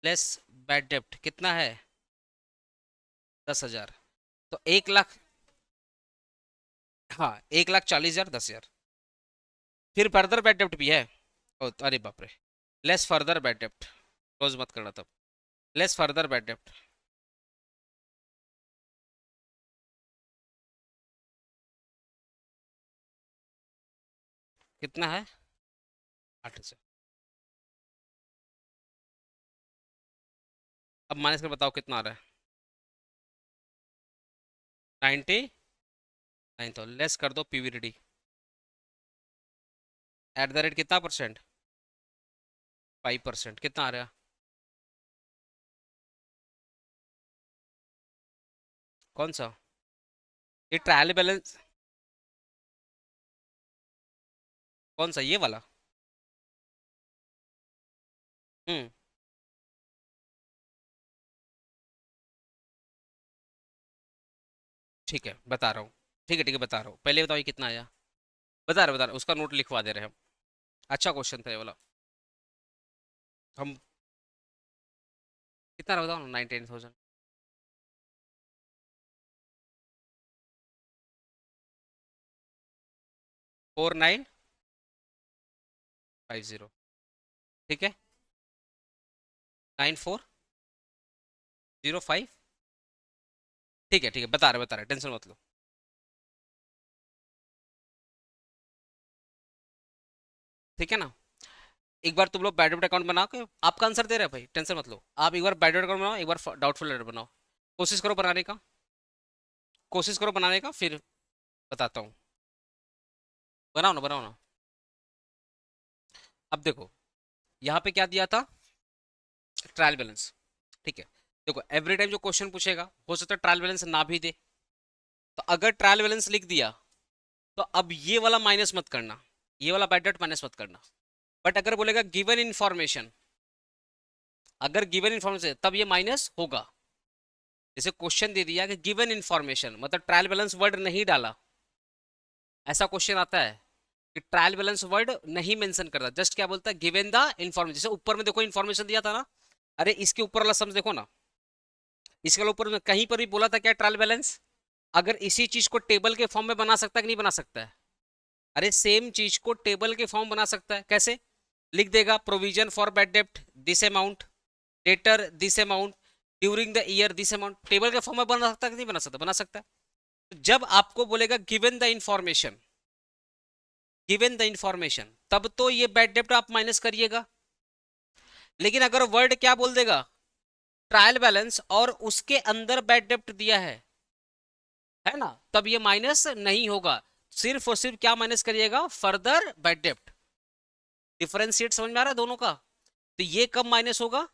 लेस बैड डेप्ट कितना है? 10,000। तो 1 लाख, हाँ 1,40,000 10,000। फिर फर्दर बैड डेप्ट भी है। ओ अरे बाप रे। लेस फर्दर बैड डेप्ट, क्लोज मत करना तब। लेस फर्दर बैड डेप्ट कितना है? 8,000। अब माइनस कर बताओ कितना आ रहा है? 99 तो लेस कर दो पीवीडी। एट द रेट कितना परसेंट? 5%। कितना आ रहा है? कौन सा? ये ट्रायल बैलेंस? कौन सा? ये वाला? हम्म। ठीक है बता रहा हूँ। ठीक है ठीक है बता रहा हूँ, पहले बताओ ये कितना आया? बता रहे उसका नोट लिखवा दे रहे हैं हम। अच्छा क्वेश्चन था ये वाला। हम कितना रहा बताओ ना? 19,000। 4950। ठीक है। 9405। ठीक है बता रहे टेंशन मत लो। ठीक है ना? एक बार तुम लोग बैडमिंटन अकाउंट बना के, आपका आंसर दे रहे हैं भाई, टेंशन मत लो। आप एक बार बैडमिंटन अकाउंट बनाओ, एक बार डाउटफुल लेटर बनाओ। कोशिश करो बनाने का, कोशिश करो बनाने का, फिर बताता हूँ। बनाओ ना बनाओ ना। अब देखो यहाँ पे क्या दिया था? Trial balance. ठीक है। देखो एवरी टाइम जो क्वेश्चन पूछेगा हो सकता है ट्रायल बैलेंस ना भी दे। तो अगर ट्रायल बैलेंस लिख दिया तो अब ये वाला माइनस मत करना, ये वाला बैड डेट माइनस मत करना। बट अगर बोलेगा गिवन इन्फॉर्मेशन, अगर गिवन इन्फॉर्मेशन तब ये माइनस होगा। जैसे क्वेश्चन दे दिया कि गिवन इन्फॉर्मेशन, मतलब ट्रायल बैलेंस वर्ड नहीं डाला, ऐसा क्वेश्चन आता है कि ट्रायल बैलेंस वर्ड नहीं मेंशन करता, जस्ट क्या बोलता है? Given the information. जैसे ऊपर में देखो इन्फॉर्मेशन दिया था ना, अरे इसके ऊपर वाला सम देखो ना, इसके ऊपर में कहीं पर भी बोला था क्या? Trial balance. अगर इसी चीज को टेबल के फॉर्म में बना सकता है कि नहीं बना सकता है? अरे सेम चीज को टेबल के फॉर्म बना सकता है। कैसे? लिख देगा प्रोविजन फॉर बैड डेप्ट this amount, debtor this amount, during the year this amount. Table के फॉर्म में बना सकता है कि नहीं बना सकता? बना सकता है। तो जब आपको बोलेगा given the information, given the information, तब तो ये बैड डेप्ट आप माइनस करिएगा। लेकिन अगर वर्ड क्या बोल देगा, ट्रायल बैलेंस, और उसके अंदर बैड डेप्ट दिया है ना, तब ये माइनस नहीं होगा। सिर्फ और सिर्फ क्या माइनस करिएगा, फर्दर बैड डेप्ट। डिफरेंशिएट समझ में आ रहा है दोनों का? तो ये कब माइनस होगा,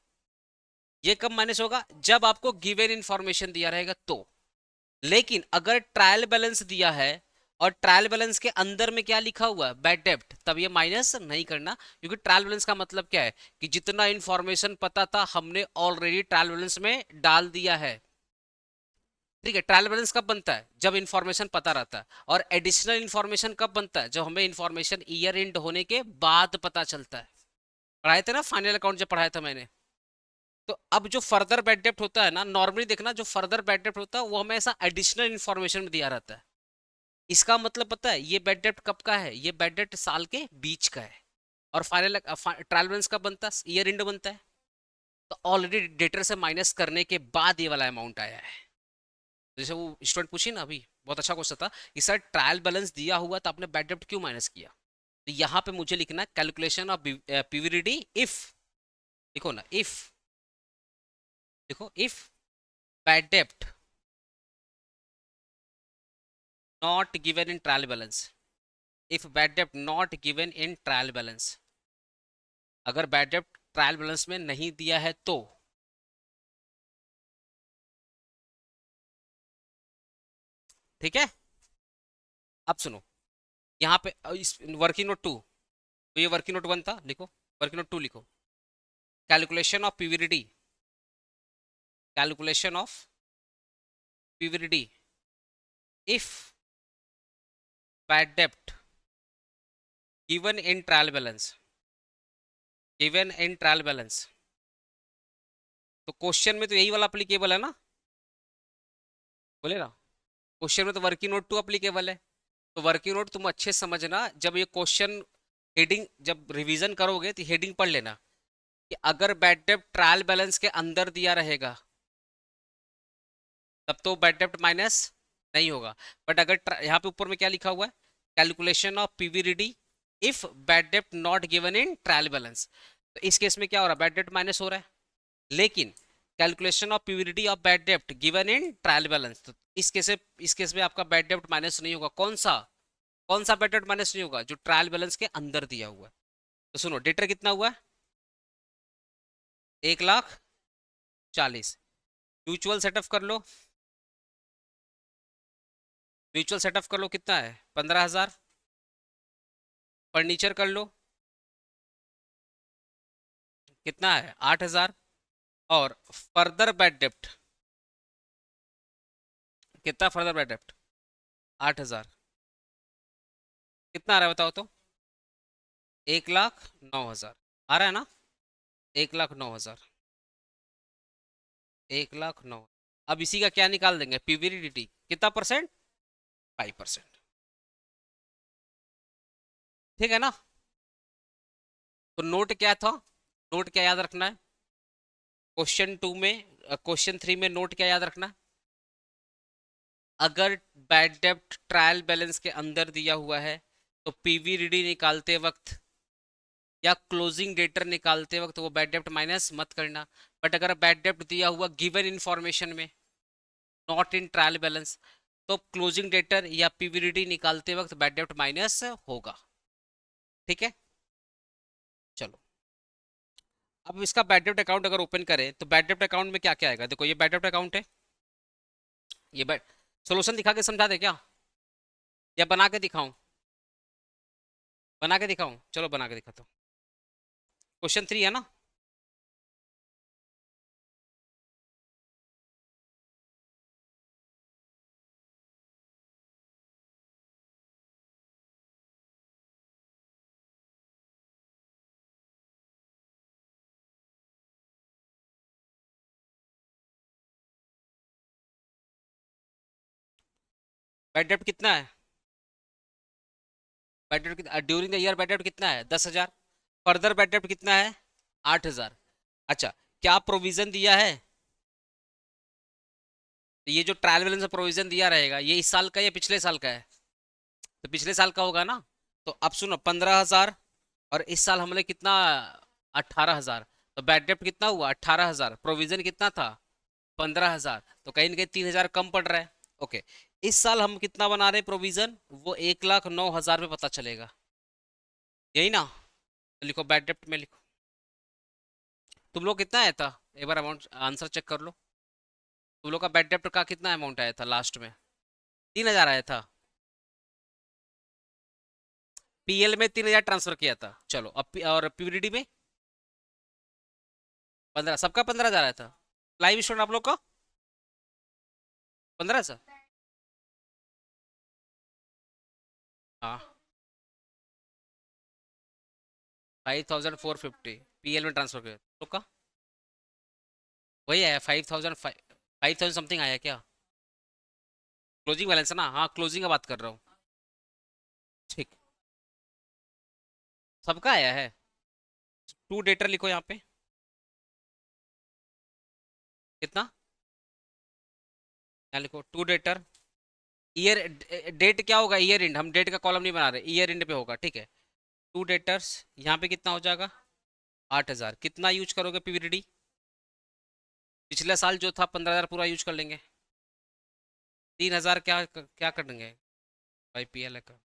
ये कब माइनस होगा, जब आपको गिवन इंफॉर्मेशन दिया रहेगा तो। लेकिन अगर ट्रायल बैलेंस दिया है और ट्रायल बैलेंस के अंदर में क्या लिखा हुआ है, बैड डेप्ट, तब ये माइनस नहीं करना, क्योंकि ट्रायल बैलेंस का मतलब क्या है कि जितना इंफॉर्मेशन पता था हमने ऑलरेडी ट्रायल बैलेंस में डाल दिया है। ठीक है, ट्रायल बैलेंस कब बनता है, जब इंफॉर्मेशन पता रहता है। और एडिशनल इंफॉर्मेशन कब बनता है, जब हमें इंफॉर्मेशन ईयर एंड होने के बाद पता चलता है। पढ़ाए थे ना फाइनल अकाउंट, जब पढ़ाया था मैंने। तो अब जो फर्दर बैड डेप्ट होता है ना, नॉर्मली देखना, जो फर्दर बैड डेप्ट होता है वो हमेशा एडिशनल इंफॉर्मेशन में दिया रहता है। इसका मतलब पता है, ये बैड डेप्ट कब का है, ये बैड डेप्ट साल के बीच का है। और फाइनल ट्रायल बैलेंस कब बनता है, ईयर एंड बनता है। तो ऑलरेडी डेटर से माइनस करने के बाद ये वाला अमाउंट आया है। जैसे वो स्टूडेंट पूछी ना अभी, बहुत अच्छा क्वेश्चन था कि सर ट्रायल बैलेंस दिया हुआ तो आपने बैड डेप्ट क्यों माइनस किया। तो यहाँ पे मुझे लिखना है कैलकुलेशन ऑफ पीवीडी इफ, लिखो ना इफ, देखो इफ बैड डेप्ट not given in trial balance, if bad डेप्ट not given in trial balance, अगर बैड डेप्ट ट्रायल बैलेंस में नहीं दिया है तो। ठीक है, अब सुनो, यहाँ पे इस वर्किंग नोट टू, तो ये वर्किंग नोट वन था, लिखो वर्किंग नोट टू लिखो, calculation of PVD, calculation of PVD if bad डेप्ट given in trial balance, given in trial balance. तो क्वेश्चन में तो यही वाला अप्लीकेबल है ना, बोले ना, क्वेश्चन में तो वर्किंग नोट टू अप्लीकेबल है। तो वर्किंग नोट तुम अच्छे से समझना, जब ये क्वेश्चन हेडिंग जब रिवीजन करोगे तो हेडिंग पढ़ लेना कि अगर बैड डेप्ट ट्रायल बैलेंस के अंदर दिया रहेगा तब तो बैड डेप्ट माइनस नहीं होगा। बट अगर यहाँ पे ऊपर में क्या लिखा हुआ है, calculation of PVD if bad डेप्ट not given in trial balance, तो इस केस में क्या हो रहा है, बैड डेप्ट माइनस हो रहा है। लेकिन calculation of PVD of bad डेप्ट गिवन इन ट्रायल बैलेंस, तो इस केस में आपका बैड डेप्ट माइनस नहीं होगा। कौन सा बैड डेप्ट माइनस नहीं होगा, जो ट्रायल बैलेंस के अंदर दिया हुआ है। तो सुनो, डेटर कितना हुआ है, 1,40,000। म्यूचुअल सेटअप कर लो, म्यूचुअल सेटअप कर लो, कितना है 15,000। फर्नीचर कर लो, कितना है 8,000। और फर्दर बैड डेप्ट कितना, फर्दर बैड डेप्ट 8,000, कितना आ रहा है बताओ तो, 1,09,000 आ रहा है ना, 1,09,000, 1,09,000। अब इसी का क्या निकाल देंगे, पीवीडीटी कितना परसेंट, 5%। ठीक है ना। तो नोट क्या था, नोट क्या याद रखना है, क्वेश्चन टू में, क्वेश्चन थ्री में नोट क्या याद रखना है, अगर बैड डेप्ट ट्रायल बैलेंस के अंदर दिया हुआ है तो पीवीडीटी निकालते वक्त या क्लोजिंग डेटर निकालते वक्त वो बैड डेप्ट माइनस मत करना। बट अगर बैड डेप्ट दिया हुआ गिवन इंफॉर्मेशन में, नॉट इन ट्रायल बैलेंस, तो क्लोजिंग डेटर या पीवीडीटी निकालते वक्त बैड डेप्ट माइनस होगा। ठीक है, चलो अब इसका बैड डेप्ट अकाउंट अगर ओपन करें तो बैड डेप्ट अकाउंट में क्या क्या आएगा, देखो ये बैड डेप्ट अकाउंट है, ये बैड, सोल्यूशन दिखा के समझा दे क्या, या बना के दिखाऊं, बना के दिखाऊं, चलो बना के दिखाता हूँ। क्वेश्चन थ्री है ना, बैड डेप्ट कितना है, बैड डेप्ट ड्यूरिंग द ईयर बैड डेप्ट कितना है 10,000। फर्दर बैड डेप्ट कितना है 8,000। अच्छा, क्या प्रोविजन दिया है, तो ये जो ट्रायल बैलेंस प्रोविजन दिया रहेगा ये इस साल का या पिछले साल का है, तो पिछले साल का होगा ना। तो अब सुनो 15,000, और इस साल हमने कितना 18,000, तो बैड डेप्ट कितना हुआ 18,000, प्रोविजन कितना था 15,000, तो कहीं ना कहीं 3,000 कम पड़ रहा है। ओके, इस साल हम कितना बना रहे हैं प्रोविजन, वो 1,09,000 में पता चलेगा, यही ना। तो लिखो बैड डेप्ट में लिखो, तुम लोग कितना आया था, एक बार अमाउंट आंसर चेक कर लो। तुम लोग का बैड डेप्ट का कितना अमाउंट आया था लास्ट में, 3,000 आया था। पीएल में 3,000 ट्रांसफर किया था, चलो अब और पीवीडी में 15, सबका 15,000 आया था। लाइव स्टूडेंट आप लोग का 15,000। हाँ, 5,450 पीएल में ट्रांसफर किया लोग का, वही आया 5,000 समथिंग आया क्या, क्लोजिंग बैलेंस है ना, हाँ क्लोजिंग का बात कर रहा हूँ। ठीक, सबका आया है। टू डेटर लिखो यहाँ पे, कितना, यहाँ लिखो टू डेटर, ईयर डेट क्या होगा, ईयर एंड, हम डेट का कॉलम नहीं बना रहे, ईयर एंड पे होगा, ठीक है। टू डेटर्स यहाँ पे कितना हो जाएगा 8,000, कितना यूज करोगे पीवीडी, पिछले साल जो था 15,000 पूरा यूज कर लेंगे, 3,000 क्या क्या करेंगे भाई पीएल का।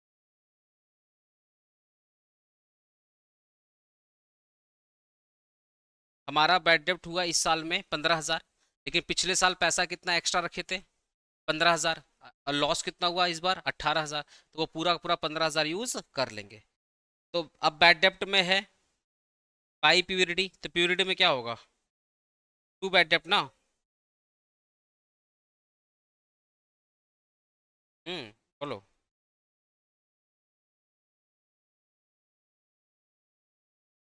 हमारा बैड डेप्ट हुआ इस साल में 15,000, लेकिन पिछले साल पैसा कितना एक्स्ट्रा रखे थे 15,000, और लॉस कितना हुआ इस बार 18,000, तो वो पूरा का पूरा 15,000 यूज कर लेंगे। तो अब बैड डेप्ट में है बाई प्यूरिटी, तो प्यूरिटी में क्या होगा, टू बैड डेप्ट ना। बोलो।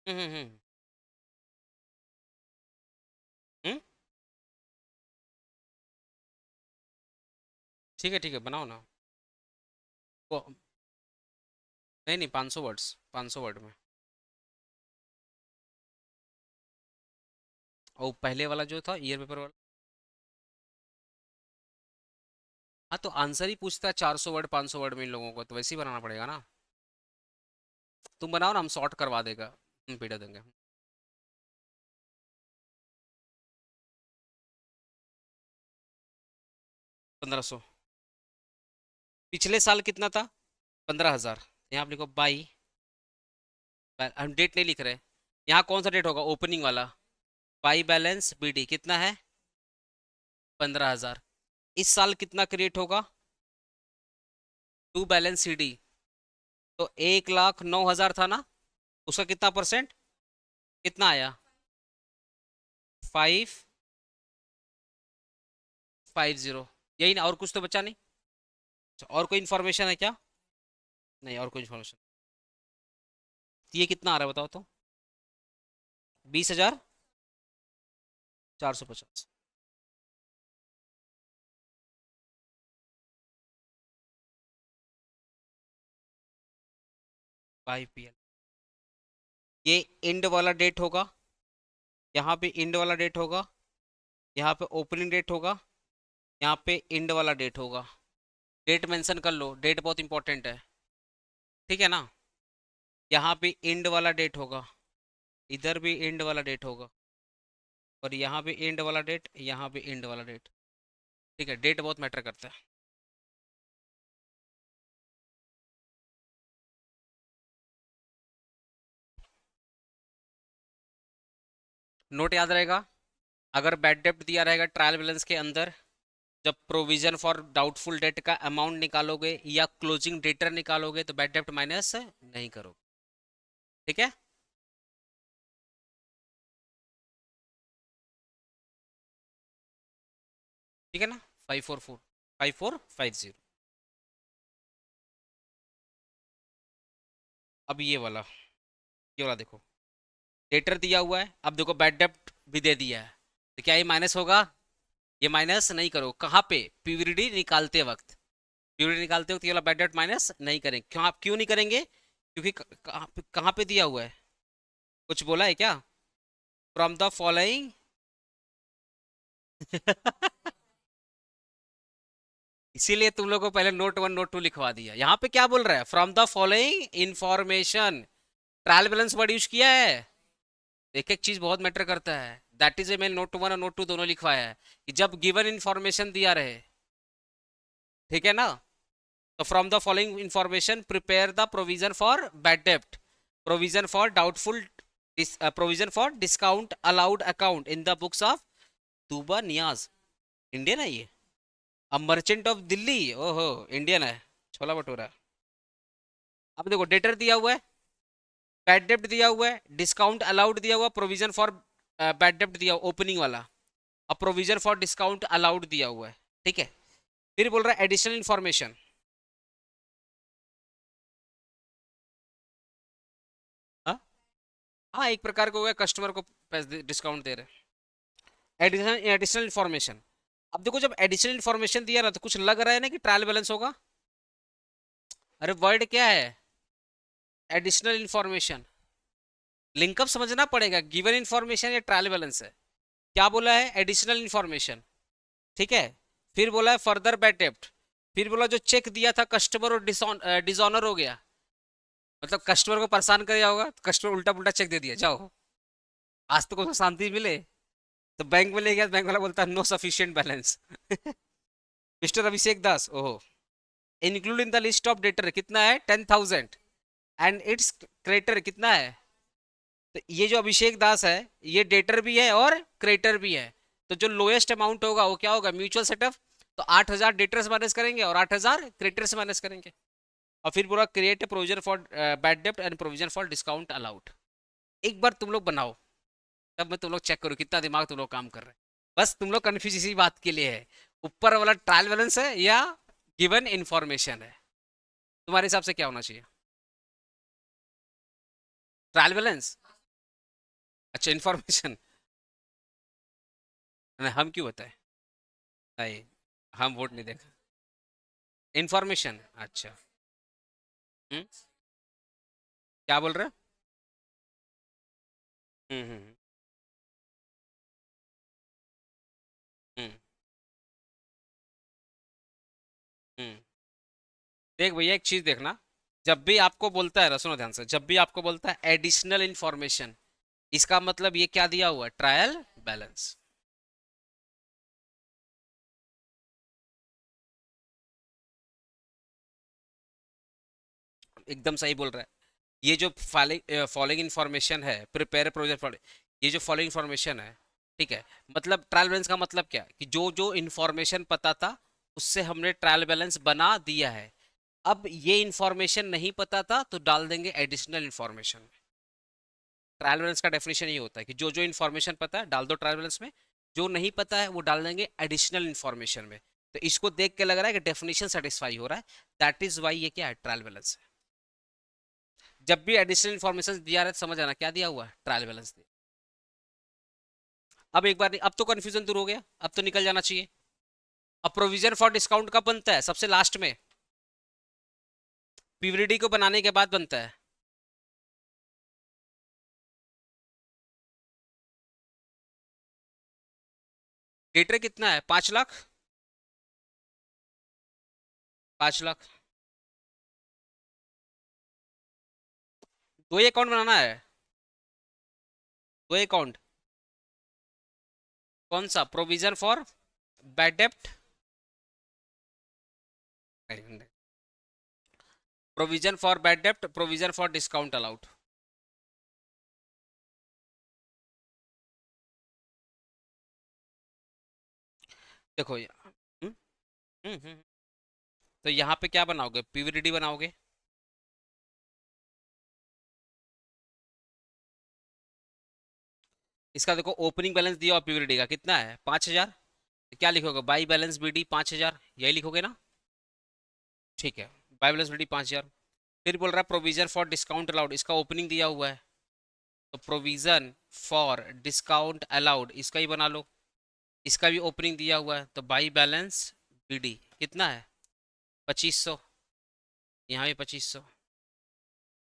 हम्म हम्म हम्म हम्म, ठीक है बनाओ ना। वो नहीं नहीं, 500 वर्ड्स, 500 वर्ड में। और पहले वाला जो था ईयर पेपर वाला, हाँ तो आंसर ही पूछता है 400 वर्ड 500 वर्ड में इन लोगों को, तो वैसे ही बनाना पड़ेगा ना। तुम बनाओ ना, हम सॉर्ट करवा देगा, हम पीटा देंगे। 1,500, पिछले साल कितना था 15,000, यहाँ आप लिखो बाई, हम डेट नहीं लिख रहे, यहाँ कौन सा डेट होगा ओपनिंग वाला, बाई बैलेंस बीडी कितना है 15,000। इस साल कितना क्रिएट होगा टू बैलेंस सीडी, तो 1,09,000 था ना, उसका कितना परसेंट, कितना आया 550, यही ना, और कुछ तो बचा नहीं। अच्छा, और कोई इन्फॉर्मेशन है क्या, नहीं और कोई इन्फॉर्मेशन, ये कितना आ रहा है बताओ तो, 20,450, बाई पीएल, ये एंड वाला डेट होगा, यहाँ पे एंड वाला डेट होगा, यहाँ पे ओपनिंग डेट होगा, यहाँ पे एंड वाला डेट होगा, डेट मेंशन कर लो, डेट बहुत इंपॉर्टेंट है, ठीक है ना। यहाँ पे एंड वाला डेट होगा, इधर भी एंड वाला डेट होगा, और यहाँ पे एंड वाला डेट, यहाँ पे एंड वाला डेट, ठीक है, डेट बहुत मैटर करता है। नोट याद रहेगा, अगर बैड डेप्ट दिया रहेगा ट्रायल बैलेंस के अंदर, जब प्रोविजन फॉर डाउटफुल डेट का अमाउंट निकालोगे या क्लोजिंग डेटर निकालोगे तो बैड डेप्ट माइनस नहीं करोगे, ठीक है। ठीक है ना, 544 5450। अब ये वाला देखो, डेटर दिया हुआ है, अब देखो बैड डेप्ट भी दे दिया है, तो क्या ये माइनस होगा, ये माइनस नहीं करो, कहाँ पे पीवीडी निकालते वक्त, पीवीडी निकालते वक्त ये वाला बैड डेप्ट माइनस नहीं करेंगे, क्यों, आप क्यों नहीं करेंगे, क्योंकि कहाँ पे दिया हुआ है, कुछ बोला है क्या, फ्रॉम द फॉलोइंग इसीलिए तुम लोग को पहले नोट 1 नोट 2 लिखवा दिया, यहाँ पे क्या बोल रहा है, from the following information, trial balance word use किया है, एक एक चीज बहुत मैटर करता है। दैट इज ए मैंने नोट 1 और नोट 2 दोनों लिखवाया है कि जब गिवन इंफॉर्मेशन दिया रहे, ठीक है ना, तो from the following information prepare the provision for bad डेप्ट, provision for doubtful, provision for discount allowed account in the books of Tuba Niaz. Indian है ये। अब मर्चेंट ऑफ दिल्ली, ओहो इंडियन है, छोला भटूरा। अब देखो डेटर दिया हुआ है, बैड डेप्ट दिया हुआ है, डिस्काउंट अलाउड दिया हुआ, प्रोविजन फॉर बैड डेप्ट दिया ओपनिंग वाला, अब प्रोविजन फॉर डिस्काउंट अलाउड दिया हुआ है, ठीक है। फिर बोल रहा है एडिशनल इंफॉर्मेशन। हाँ हाँ, एक प्रकार का हो गया कस्टमर को पैसे डिस्काउंट दे रहे हैं। Additional additional information. अब देखो जब एडिशनल इंफॉर्मेशन दिया ना तो कुछ लग रहा है ना कि ट्रायल बैलेंस होगा। अरे वर्ड क्या है, एडिशनल इंफॉर्मेशन। लिंकअप समझना पड़ेगा, गिवन इंफॉर्मेशन या ट्रायल बैलेंस है। क्या बोला है, एडिशनल इंफॉर्मेशन, ठीक है। फिर बोला है फर्दर बैड डेप्ट। फिर बोला जो चेक दिया था कस्टमर और डिसऑनर हो गया, मतलब कस्टमर को परेशान कर होगा तो कस्टमर उल्टा पुल्टा चेक दे दिया, जाओ आज तो को शांति मिले। तो बैंक में ले गया, बैंक वाला बोलता है no sufficient balance. Mister Abhishek Das, ओहो, include in the list of debtor कितना है 10,000 एंड इट्स क्रेडिटर कितना है। तो ये जो अभिषेक दास है ये डेटर भी है और क्रेडिटर भी है। तो जो लोएस्ट अमाउंट होगा वो क्या होगा, म्यूचुअल सेटअप। तो 8,000 डेटर से माइनस करेंगे और 8,000 क्रेडिटर से माइनस करेंगे। और फिर पूरा create a provision for bad डेप्ट and provision for discount allowed. एक बार तुम लोग बनाओ, तब मैं तुम लोग चेक करूँ कितना दिमाग तुम लोग काम कर रहे हैं। बस तुम लोग कन्फ्यूज इसी बात के लिए है, ऊपर वाला ट्रायल बैलेंस है या गिवन इंफॉर्मेशन है। तुम्हारे हिसाब से क्या होना चाहिए, ट्रायल बैलेंस? अच्छा इंफॉर्मेशन। हम क्यों बताए, नहीं हम वोट नहीं देंगे। इंफॉर्मेशन, अच्छा। हम्म, क्या बोल रहे हो? हम्म हम्म हम्म हम्म। देख भैया एक चीज देखना, जब भी आपको बोलता है ना, सुनो ध्यान से, जब भी आपको बोलता है एडिशनल इंफॉर्मेशन, इसका मतलब ये क्या दिया हुआ है, ट्रायल बैलेंस। एकदम सही बोल रहा है। ये जो फॉलोइंग इंफॉर्मेशन है, प्रिपेयर प्रोजेक्ट फॉलो, ये जो फॉलोइंग इंफॉर्मेशन है, ठीक है, मतलब ट्रायल बैलेंस का मतलब क्या कि जो जो इंफॉर्मेशन पता था उससे हमने ट्रायल बैलेंस बना दिया है। अब ये इंफॉर्मेशन नहीं पता था तो डाल देंगे एडिशनल इंफॉर्मेशन। ट्रायल बैलेंस का डेफिनेशन ये होता है कि जो जो इन्फॉर्मेशन पता है डाल दो ट्रायल बैलेंस में, जो नहीं पता है वो डाल देंगे एडिशनल इन्फॉर्मेशन में। तो इसको देख के लग रहा है कि डेफिनेशन सेटिस्फाई हो रहा है, दैट इज वाई ये क्या है, ट्रायल बैलेंस है। जब भी एडिशनल इन्फॉर्मेशन दिया रहा है समझ आना क्या दिया हुआ है, ट्रायल बैलेंस दिया। अब एक बार नहीं, अब तो कंफ्यूजन दूर हो गया, अब तो निकल जाना चाहिए। अब प्रोविजन फॉर डिस्काउंट कब बनता है, सबसे लास्ट में, पीवीडी को बनाने के बाद बनता है। डेटर कितना है, 5 लाख, 5 लाख। दो ही अकाउंट बनाना है, दो अकाउंट। कौन सा, प्रोविजन फॉर बैड डेप्ट, प्रोविजन फॉर बैड डेप्ट, प्रोविजन फॉर डिस्काउंट अलाउड। देखो ये, हम्म, हम्म। तो यहाँ पे क्या बनाओगे, पीवीडी बनाओगे। इसका देखो ओपनिंग बैलेंस दिया और पीवीडी का कितना है 5,000। क्या लिखोगे, बाई बैलेंस बीडी 5,000, यही लिखोगे ना, ठीक है। By balance B D 5,000। फिर बोल रहा है प्रोविजन फॉर डिस्काउंट अलाउड, इसका ओपनिंग दिया हुआ है तो प्रोविजन फॉर डिस्काउंट अलाउड इसका ही बना लो। इसका भी ओपनिंग दिया हुआ है तो बाई बैलेंस बीडी कितना है 2,500, यहाँ भी 2,500।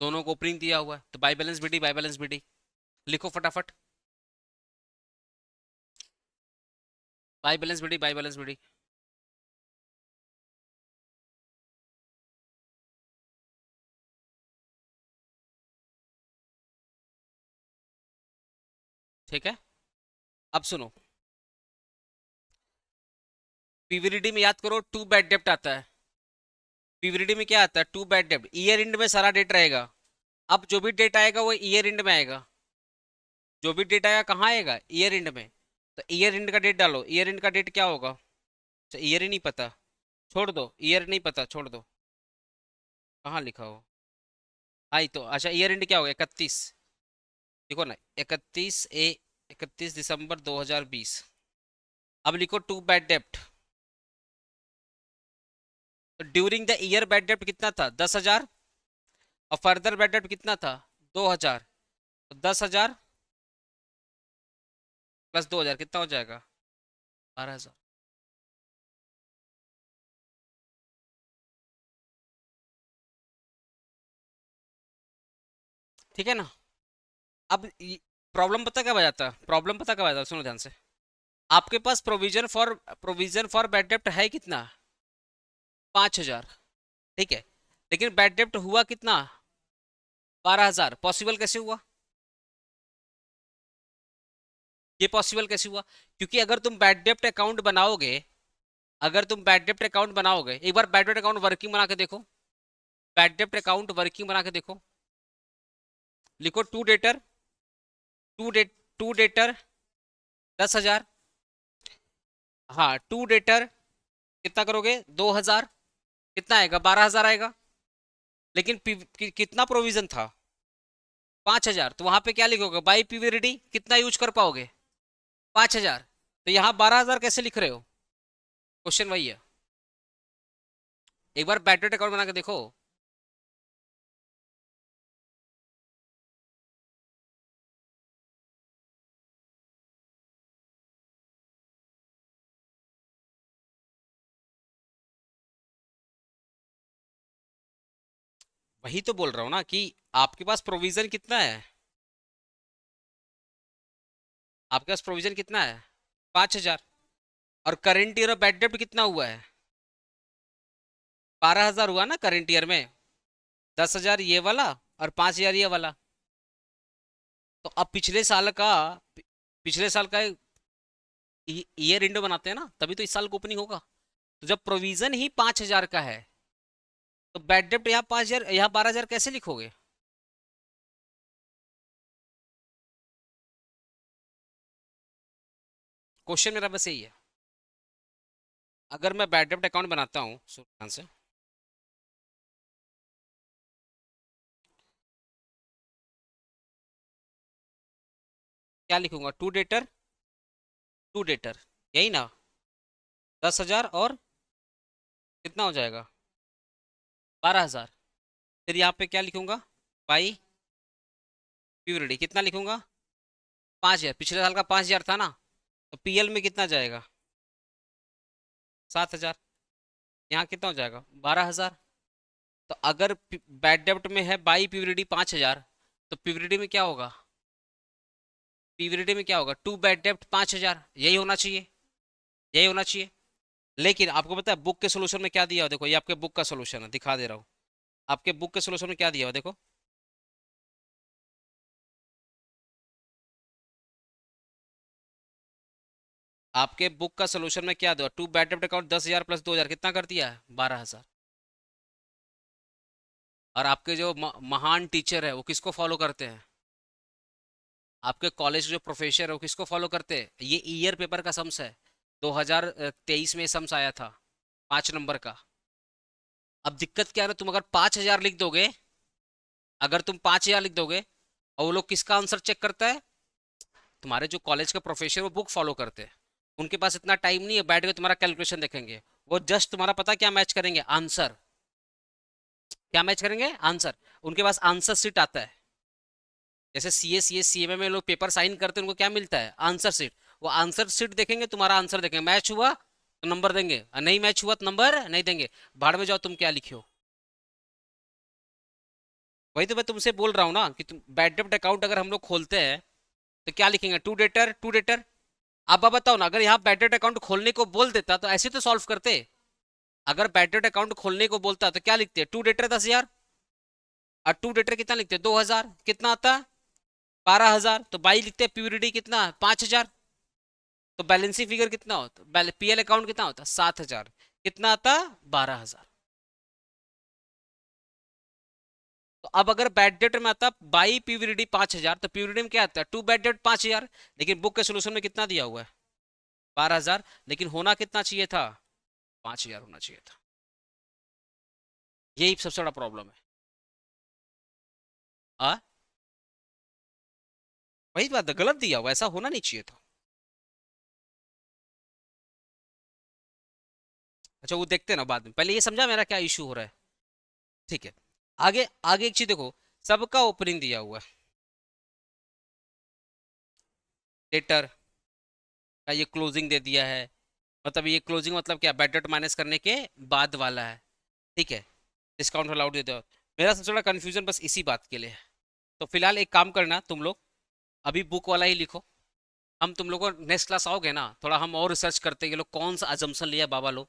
दोनों को ओपनिंग दिया हुआ है तो by balance BD, by balance B D लिखो फटाफट। By balance BD, by balance B D. ठीक है, अब सुनो, पीवीडी में याद करो टू बैड डेप्ट आता है। पीवीडी में क्या आता है? टू बैड डेप्ट। ईयर एंड में सारा डेट रहेगा। अब जो भी डेट आएगा वो ईयर एंड में आएगा। जो भी डेट आएगा कहाँ आएगा? ईयर एंड में। तो ईयर एंड का डेट डालो। ईयर एंड का डेट क्या होगा? अच्छा ईयर ही नहीं पता, छोड़ दो। ईयर नहीं पता, छोड़ दो। कहाँ लिखा हो? हाँ तो अच्छा, ईयर एंड क्या होगा? 31। देखो ना, 31 दिसंबर 2020। अब लिखो टू बैड डेप्ट। तो ड्यूरिंग द ईयर बैड डेप्ट कितना था? 10,000। और फर्दर बैड डेप्ट कितना था? 2,000। तो 10,000 प्लस 2,000 कितना हो जाएगा? 12,000। ठीक है ना? अब प्रॉब्लम पता कब आ जाता है? प्रॉब्लम पता कब आ जाता है? सुनो ध्यान से। आपके पास प्रोविजन फॉर बैड डेप्ट है कितना? 5,000। ठीक है, लेकिन बैड डेप्ट हुआ कितना? 12,000। पॉसिबल कैसे हुआ? ये पॉसिबल कैसे हुआ? क्योंकि अगर तुम बैड डेप्ट अकाउंट बनाओगे, अगर तुम बैड डेप्ट अकाउंट बनाओगे, एक बार बैड डेप्ट अकाउंट वर्किंग बना के देखो। बैड डेप्ट अकाउंट वर्किंग बना के देखो। लिखो टू डेटर, टू डेटर 10,000। हाँ टू डेटर कितना करोगे? 2,000। कितना आएगा? 12,000 आएगा। लेकिन कितना प्रोविजन था? 5,000। तो वहां पे क्या लिखोगे? बाई पीवीडी कितना यूज कर पाओगे? 5,000। तो यहाँ 12,000 कैसे लिख रहे हो? क्वेश्चन वही है। एक बार बैड डेट अकाउंट बना के देखो। वही तो बोल रहा हूँ ना कि आपके पास प्रोविजन कितना है? आपके पास प्रोविजन कितना है? 5,000। और करंट ईयर बैड डेप्ट कितना हुआ है? 12,000 हुआ ना करंट ईयर में। 10,000 ये वाला और 5,000 ये वाला। तो अब पिछले साल का ईयर इंडो बनाते हैं ना, तभी तो इस साल को ओपनिंग होगा। तो जब प्रोविजन ही 5,000 का है, तो बैड डेप्ट यहाँ 5,000, यहाँ 12,000 कैसे लिखोगे? क्वेश्चन मेरा बस यही है। अगर मैं बैड डेप्ट अकाउंट बनाता हूँ सुल्तान से, क्या लिखूंगा? टू डेटर यही ना? 10,000 और कितना हो जाएगा? 12,000। फिर यहाँ पे क्या लिखूंगा? बाई प्यूरिटी कितना लिखूंगा? 5,000। पिछले साल का 5,000 था ना, तो पीएल में कितना जाएगा? 7,000। यहाँ कितना हो जाएगा? 12,000। तो अगर बैड डेप्ट में है बाई प्यूरिटी 5,000, तो प्यूरिटी में क्या होगा? पीवीडी में क्या होगा? टू बैड डेप्ट 5,000। यही होना चाहिए, यही होना चाहिए। लेकिन आपको पता है बुक के सोल्यूशन में क्या दिया हो? देखो ये आपके बुक का सोल्यूशन है, दिखा दे रहा हूँ। आपके बुक के सोल्यूशन में क्या दिया हो देखो। आपके बुक का सोल्यूशन में क्या दिया? टू बैड डेप्ट अकाउंट 10,000 प्लस 2,000 कितना कर दिया है? 12,000। और आपके जो महान टीचर है वो किसको फॉलो करते हैं? आपके कॉलेज जो प्रोफेसर है वो किसको फॉलो करते हैं? ये ईयर पेपर का सम्स है। 2023 में सम्स आया था, 5 नंबर का। अब दिक्कत क्या है ना, तुम अगर 5,000 लिख दोगे, अगर तुम 5,000 लिख दोगे, और वो लोग किसका आंसर चेक करता है? तुम्हारे जो कॉलेज के प्रोफेसर वो बुक फॉलो करते हैं। उनके पास इतना टाइम नहीं है बैठ के तुम्हारा कैलकुलेशन देखेंगे। वो जस्ट तुम्हारा पता क्या मैच करेंगे? आंसर। क्या मैच करेंगे? आंसर। उनके पास आंसर सीट आता है। जैसे सीए सीएमए में लोग पेपर साइन करते हैं, उनको क्या मिलता है? Answer sheet. वो आंसर सीट देखेंगे, तुम्हारा आंसर देखेंगे, मैच हुआ तो नंबर देंगे, और नहीं मैच हुआ तो नंबर नहीं देंगे। भाड़ में जाओ, तुम क्या लिखे हो? वही तो मैं तुमसे बोल रहा हूँ ना कि तुम बैड डेप्ट अकाउंट अगर हम लोग खोलते हैं तो क्या लिखेंगे? To debtor. अब आप बताओ ना, अगर यहाँ बैड डेप्ट अकाउंट खोलने को बोल देता तो ऐसे तो सॉल्व करते। अगर बैड डेप्ट अकाउंट खोलने को बोलता तो क्या लिखते? To debtor 10,000। और टू डेटर कितना लिखते? 2,000। कितना आता? 12,000, तो बाई लिखते हैं, प्यूरिटी कितना 5,000, तो बैलेंसिंग फिगर कितना होता, पीएल अकाउंट कितना होता 7,000, कितना आता 12,000। तो अब अगर बैड डेट में आता बाई प्यूरिटी 5,000, तो प्यूरिटी में क्या आता है टू बैड डेट 5,000, लेकिन बुक के सोल्यूशन में कितना दिया हुआ है 12,000, लेकिन होना कितना चाहिए था 5,000 होना चाहिए था। यही सबसे बड़ा प्रॉब्लम है। आ वही बात है, गलत दिया हुआ, ऐसा होना नहीं चाहिए था। अच्छा वो देखते हैं ना बाद में, पहले ये समझा मेरा क्या इशू हो रहा है। ठीक है, आगे आगे एक चीज देखो, सबका ओपनिंग दिया हुआ है, डेटर का ये क्लोजिंग दे दिया है, मतलब ये क्लोजिंग मतलब क्या, बैड डेट माइनस करने के बाद वाला है। ठीक है, डिस्काउंट अलाउड दे दो। मेरा सबसे बड़ा कंफ्यूजन बस इसी बात के लिए है। तो फिलहाल एक काम करना तुम लोग, अभी बुक वाला ही लिखो, हम तुम लोग को नेक्स्ट क्लास आओगे ना, थोड़ा हम और रिसर्च करते हैं ये लोग कौन सा अजम्पशन लिया बाबा लोग,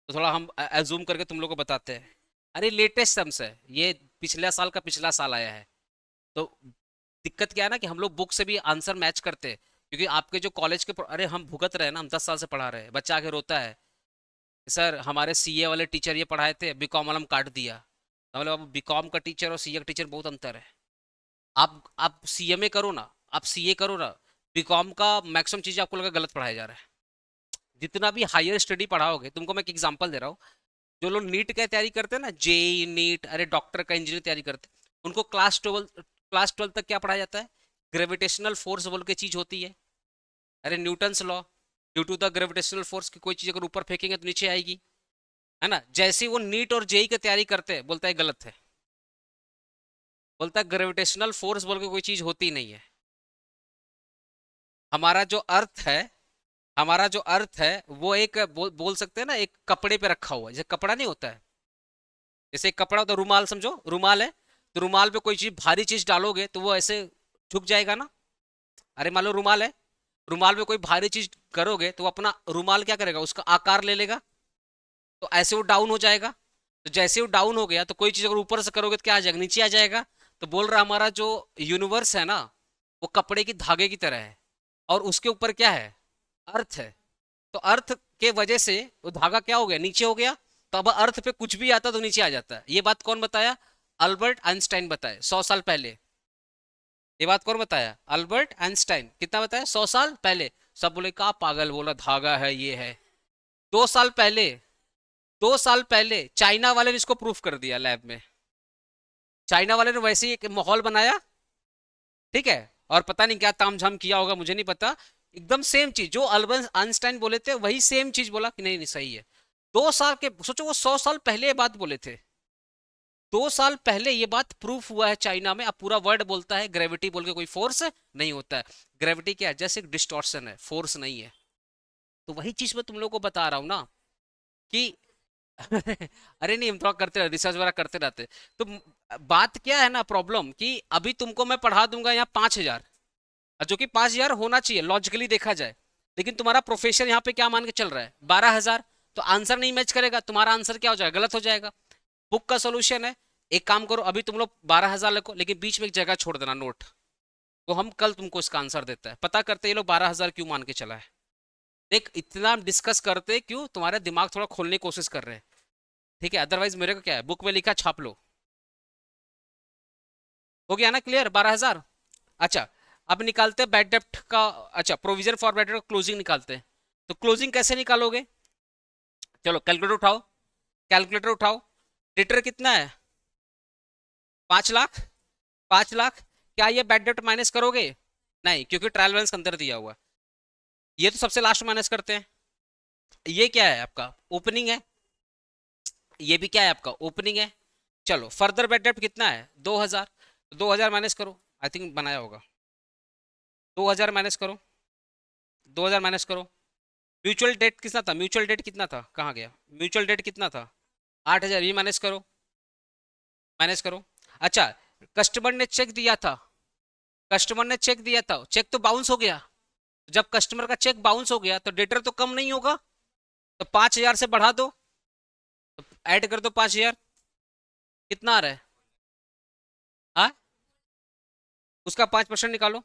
तो थोड़ा हम एज्यूम करके तुम लोग को बताते हैं। अरे लेटेस्ट सम्स है ये, पिछला साल का पिछला साल आया है। तो दिक्कत क्या है ना कि हम लोग बुक से भी आंसर मैच करते हैं, क्योंकि आपके जो कॉलेज के अरे हम भुगत रहे हैं ना, हम 10 साल से पढ़ा रहे हैं, बच्चा आके रोता है सर हमारे सीए वाले टीचर ये पढ़ाए थे, बीकॉम वाला हम काट दिया। तो मतलब अब बीकॉम का टीचर और सीए का टीचर बहुत अंतर है। आप सीएमए करो ना, आप सीए करो ना, बीकॉम का मैक्सिमम चीज़ आपको लगा गलत पढ़ाया जा रहा है। जितना भी हायर स्टडी पढ़ाओगे, तुमको मैं एक एग्जांपल दे रहा हूँ, जो लोग नीट का तैयारी करते हैं ना, जेई नीट, अरे डॉक्टर का इंजीनियर तैयारी करते हैं, उनको क्लास ट्वेल्थ तक क्या पढ़ाया जाता है, ग्रेविटेशनल फोर्स बोल के चीज होती है। अरे Newton's law, due to the gravitational force की कोई चीज अगर ऊपर फेंकेंगे तो नीचे आएगी, है ना। जैसे ही वो नीट और जेई की तैयारी करते हैं, बोलता है गलत है, बोलता है ग्रेविटेशनल फोर्स बोल के कोई चीज होती नहीं है। हमारा जो अर्थ है, हमारा जो अर्थ है वो एक बोल सकते हैं ना, एक कपड़े पे रखा हुआ है, जैसे कपड़ा नहीं होता है, जैसे एक कपड़ा होता है, रुमाल समझो, रुमाल है, तो रुमाल पे कोई चीज भारी चीज डालोगे तो वो ऐसे झुक जाएगा ना। अरे मान लो रुमाल है, रुमाल पे कोई भारी चीज करोगे तो वो अपना रुमाल क्या करेगा, उसका आकार ले लेगा, तो ऐसे वो डाउन हो जाएगा। तो जैसे वो डाउन हो गया, तो कोई चीज अगर ऊपर से करोगे तो क्या आ जाएगा, नीचे आ जाएगा। तो बोल रहा हमारा जो यूनिवर्स है ना, वो कपड़े की धागे की तरह है, और उसके ऊपर क्या है, अर्थ है। तो अर्थ के वजह से वो धागा क्या हो गया, नीचे हो गया। तो अब अर्थ पे कुछ भी आता तो नीचे आ जाता है। ये बात कौन बताया, अल्बर्ट आइंस्टाइन बताए 100 साल पहले। ये बात कौन बताया, अल्बर्ट आइंस्टाइन। कितना बताया, 100 साल पहले। सब बोले का पागल, बोला धागा है ये है। 2 साल पहले, 2 साल पहले चाइना वाले ने इसको प्रूफ कर दिया लैब में। चाइना वाले ने वैसे ही एक माहौल बनाया, ठीक है, और पता नहीं क्या तामझाम किया होगा, मुझे नहीं पता। एकदम सेम चीज जो अल्बर्ट आइंस्टाइन बोले थे, वही सेम चीज बोला कि नहीं नहीं सही है। 2 साल के, सोचो वो 100 साल पहले ये बात बोले थे, 2 साल पहले ये बात प्रूफ हुआ है चाइना में। अब पूरा वर्ल्ड बोलता है ग्रेविटी बोल के कोई फोर्स नहीं होता है। ग्रेविटी क्या है, जैसे एक डिस्टॉर्शन है, फोर्स नहीं है। तो वही चीज मैं तुम लोग को बता रहा हूँ ना कि अरे नहीं, हम थोड़ा करते रहते, रिसर्च वगैरह करते रहते। तो बात क्या है ना, प्रॉब्लम कि अभी तुमको मैं पढ़ा दूंगा यहाँ 5,000, जो कि 5,000 होना चाहिए लॉजिकली देखा जाए, लेकिन तुम्हारा प्रोफेसर यहाँ पे क्या मान के चल रहा है 12,000, तो आंसर नहीं मैच करेगा, तुम्हारा आंसर क्या हो जाएगा, गलत हो जाएगा। बुक का सोल्यूशन है, एक काम करो, अभी तुम लोग 12,000 लिखो, लेकिन बीच में एक जगह छोड़ देना नोट, तो हम कल तुमको इसका आंसर देता है, पता करते ये लोग 12,000 क्यों मान के चला है। देख इतना डिस्कस करते क्यों, तुम्हारे दिमाग थोड़ा खोलने की कोशिश कर रहे हैं, ठीक है। अदरवाइज मेरे को क्या है, बुक में लिखा छाप लो। हो गया ना क्लियर, 12,000। अच्छा, अब निकालते हैं बैड डेप्ट का, अच्छा प्रोविजन फॉर बैड डेप्ट क्लोजिंग निकालते हैं। तो क्लोजिंग कैसे निकालोगे, चलो कैलकुलेटर उठाओ, कैलकुलेटर उठाओ। डेटर कितना है, 5 लाख, 5 लाख। क्या ये बैड डेप्ट माइनस करोगे, नहीं, क्योंकि ट्रायल बैलेंस अंदर दिया हुआ है। ये तो सबसे लास्ट माइनस करते हैं। ये क्या है आपका, ओपनिंग है, ये भी क्या है आपका, ओपनिंग है। चलो फर्दर बैड डेप्ट कितना है, 2,000, 2,000 माइनस करो, आई थिंक बनाया होगा, 2,000 माइनस करो, 2,000 माइनस करो। म्यूचुअल डेट कितना था, म्यूचुअल डेट कितना था, कहाँ गया, म्यूचुअल डेट कितना था, 8,000, ये माइनस करो, माइनस करो। अच्छा, कस्टमर ने चेक दिया था, कस्टमर ने चेक दिया था, चेक तो बाउंस हो गया। जब कस्टमर का चेक बाउंस हो गया तो डेटर तो कम नहीं होगा, तो 5,000 से बढ़ा दो, तो ऐड कर दो 5,000, कितना आ रहा है, हाँ, उसका 5% निकालो।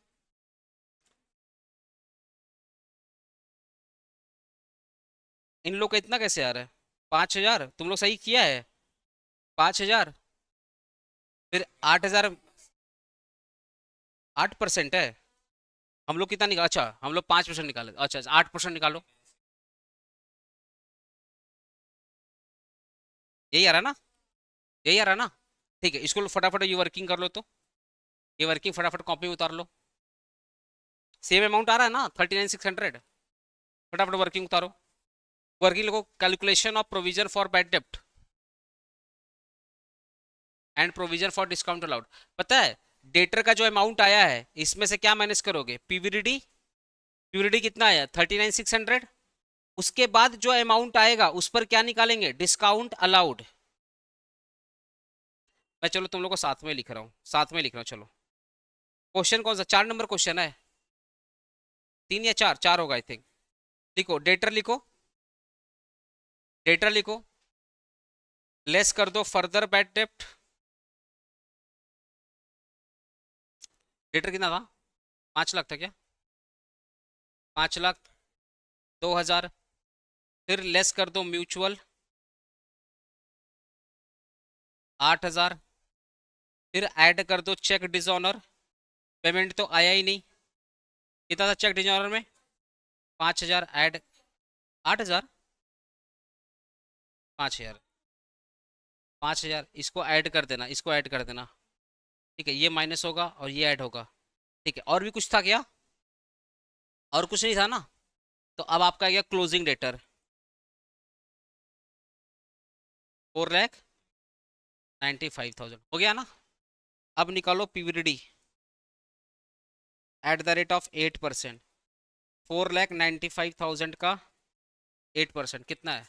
इन लोग का इतना कैसे आ रहा है? 5,000 तुम लोग सही किया है। 5,000, फिर 8,000। 8% है। हम लोग कितना निकाल, अच्छा हम लोग 5% निकाले, अच्छा अच्छा 8% निकालो। यही आ रहा ना? यही आ रहा ना? ठीक है, इसको फटाफट ये वर्किंग कर लो तो। ये वर्किंग फटाफट कॉपी में उतार लो। सेम अमाउंट आ रहा है ना 39,600। फटाफट वर्किंग उतारो। वर्किंग लिखो, calculation of provision for bad डेप्ट and provision for discount allowed. पता है डेटर का जो अमाउंट आया है इसमें से क्या माइनस करोगे? पीवीडीडी। पीवीडीडी कितना आया? 39,600। उसके बाद जो अमाउंट आएगा उस पर क्या निकालेंगे? Discount allowed. मैं चलो तुम लोग को साथ में लिख रहा हूँ, साथ में लिख रहा हूँ, चलो। क्वेश्चन कौन सा? 4 नंबर क्वेश्चन है। 3 या 4? 4 होगा आई थिंक। लिखो डेटर, लिखो डेटर लिखो। लेस कर दो फर्दर बैड डेप्ट। डेटर कितना था? 5 लाख था क्या? 5,02,000। फिर लेस कर दो म्यूचुअल 8,000। फिर ऐड कर दो चेक डिसऑनर। पेमेंट तो आया ही नहीं। कितना था चेक डिसऑनर में? 5,000 ऐड। 8,000। 5,000। 5,000 इसको ऐड कर देना, इसको ऐड कर देना। ठीक है, ये माइनस होगा और ये ऐड होगा। ठीक है, और भी कुछ था क्या? और कुछ नहीं था ना? तो अब आपका गया क्लोजिंग डेटर 4,95,000 हो गया ना? अब निकालो PVD at the rate of 8%। 4,95,000 का 8% कितना है?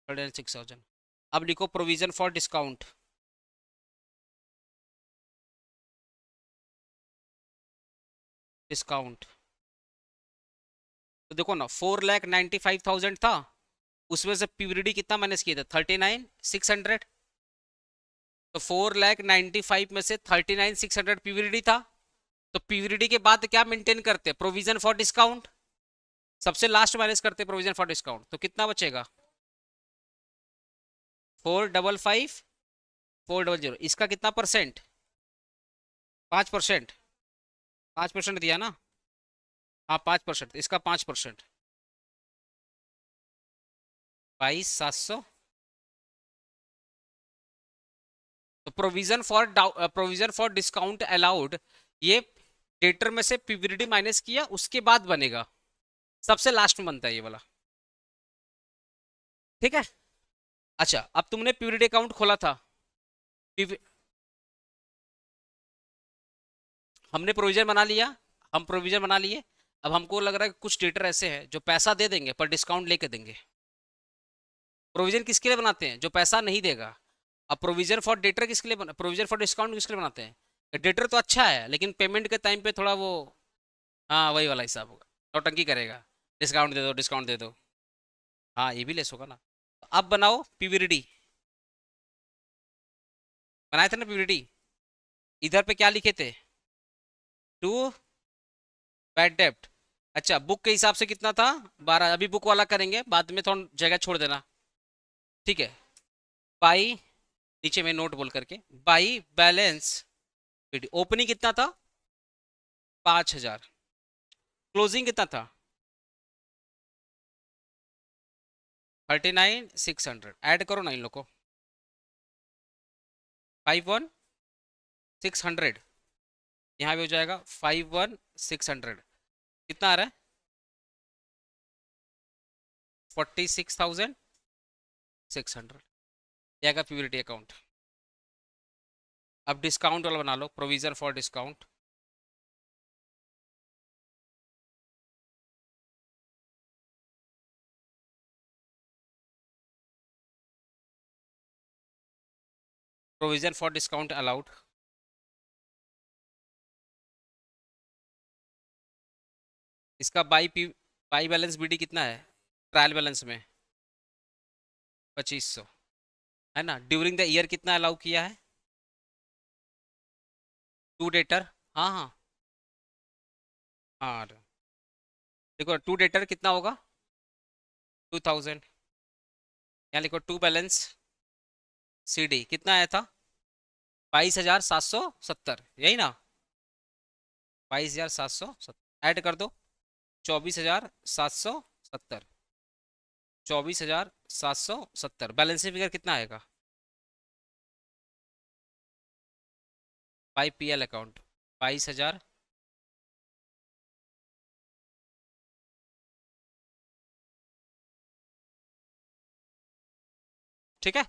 106,000। अब लिखो प्रोविजन फॉर डिस्काउंट। डिस्काउंट तो देखो ना, 4,95,000 था, उसमें से पीवीडी कितना माइनस किया था? 39,600। तो 4,95,000 में से 39,600 पीवीडी था। तो पीवीडी के बाद क्या मेंटेन करते हैं? Provision for discount. सबसे लास्ट माइनस करते हैं प्रोविजन फॉर डिस्काउंट, तो कितना बचेगा? 455, 400। इसका कितना परसेंट? 5%। 5% दिया ना? हाँ 5%, इसका 5%। 22,700। तो प्रोविजन फॉर डिस्काउंट अलाउड, ये डेटर में से पीवीडी माइनस किया उसके बाद बनेगा। सबसे लास्ट में बनता है ये वाला। ठीक है। अच्छा अब तुमने पीवीडी अकाउंट खोला था। PV हमने प्रोविजन बना लिया। हम प्रोविजन बना लिए। अब हमको लग रहा है कि कुछ डेटर ऐसे हैं जो पैसा दे देंगे पर डिस्काउंट लेके देंगे। प्रोविजन किसके लिए बनाते हैं? जो पैसा नहीं देगा। अब प्रोविजन फॉर डेटर किसके लिए प्रोविजन फॉर डिस्काउंट किसके लिए बनाते हैं? डेटर तो अच्छा है लेकिन पेमेंट के टाइम पे थोड़ा वो, हाँ वही वाला हिसाब होगा। नौटंकी करेगा। डिस्काउंट दे दो, डिस्काउंट दे दो। हाँ ये भी लेस होगा ना। अब बनाओ पीवीडी। बनाए थे ना पीवीडी? इधर पे क्या लिखे थे? टू बैड डेप्ट। अच्छा बुक के हिसाब से कितना था? 12। अभी बुक वाला करेंगे, बाद में थोड़ा जगह छोड़ देना। ठीक है। बाई, नीचे में नोट बोल करके, बाई बैलेंस ओपनिंग कितना था? 5,000। क्लोजिंग कितना था? 39,600। ऐड करो ना इन लोग को। 51,600। यहाँ भी हो जाएगा 51,600। कितना आ रहा है? 46,600। यह का प्यूरिटी अकाउंट। अब डिस्काउंट वाला बना लो, provision for discount. Provision for discount allowed. इसका बाई बैलेंस बीडी कितना है ट्रायल बैलेंस में? 2,500 है ना? ड्यूरिंग द ईयर कितना अलाउ किया है? टू डेटर, हाँ हाँ हाँ, देखो टू डेटर कितना होगा, 2000। यहाँ लिखो टू बैलेंस सी डी कितना आया था, 22,770, यही ना, 22,770 ऐड कर दो, 24,770, 24,770 बैलेंस फिगर कितना आएगा, बाई पी एल अकाउंट 22,000, ठीक है।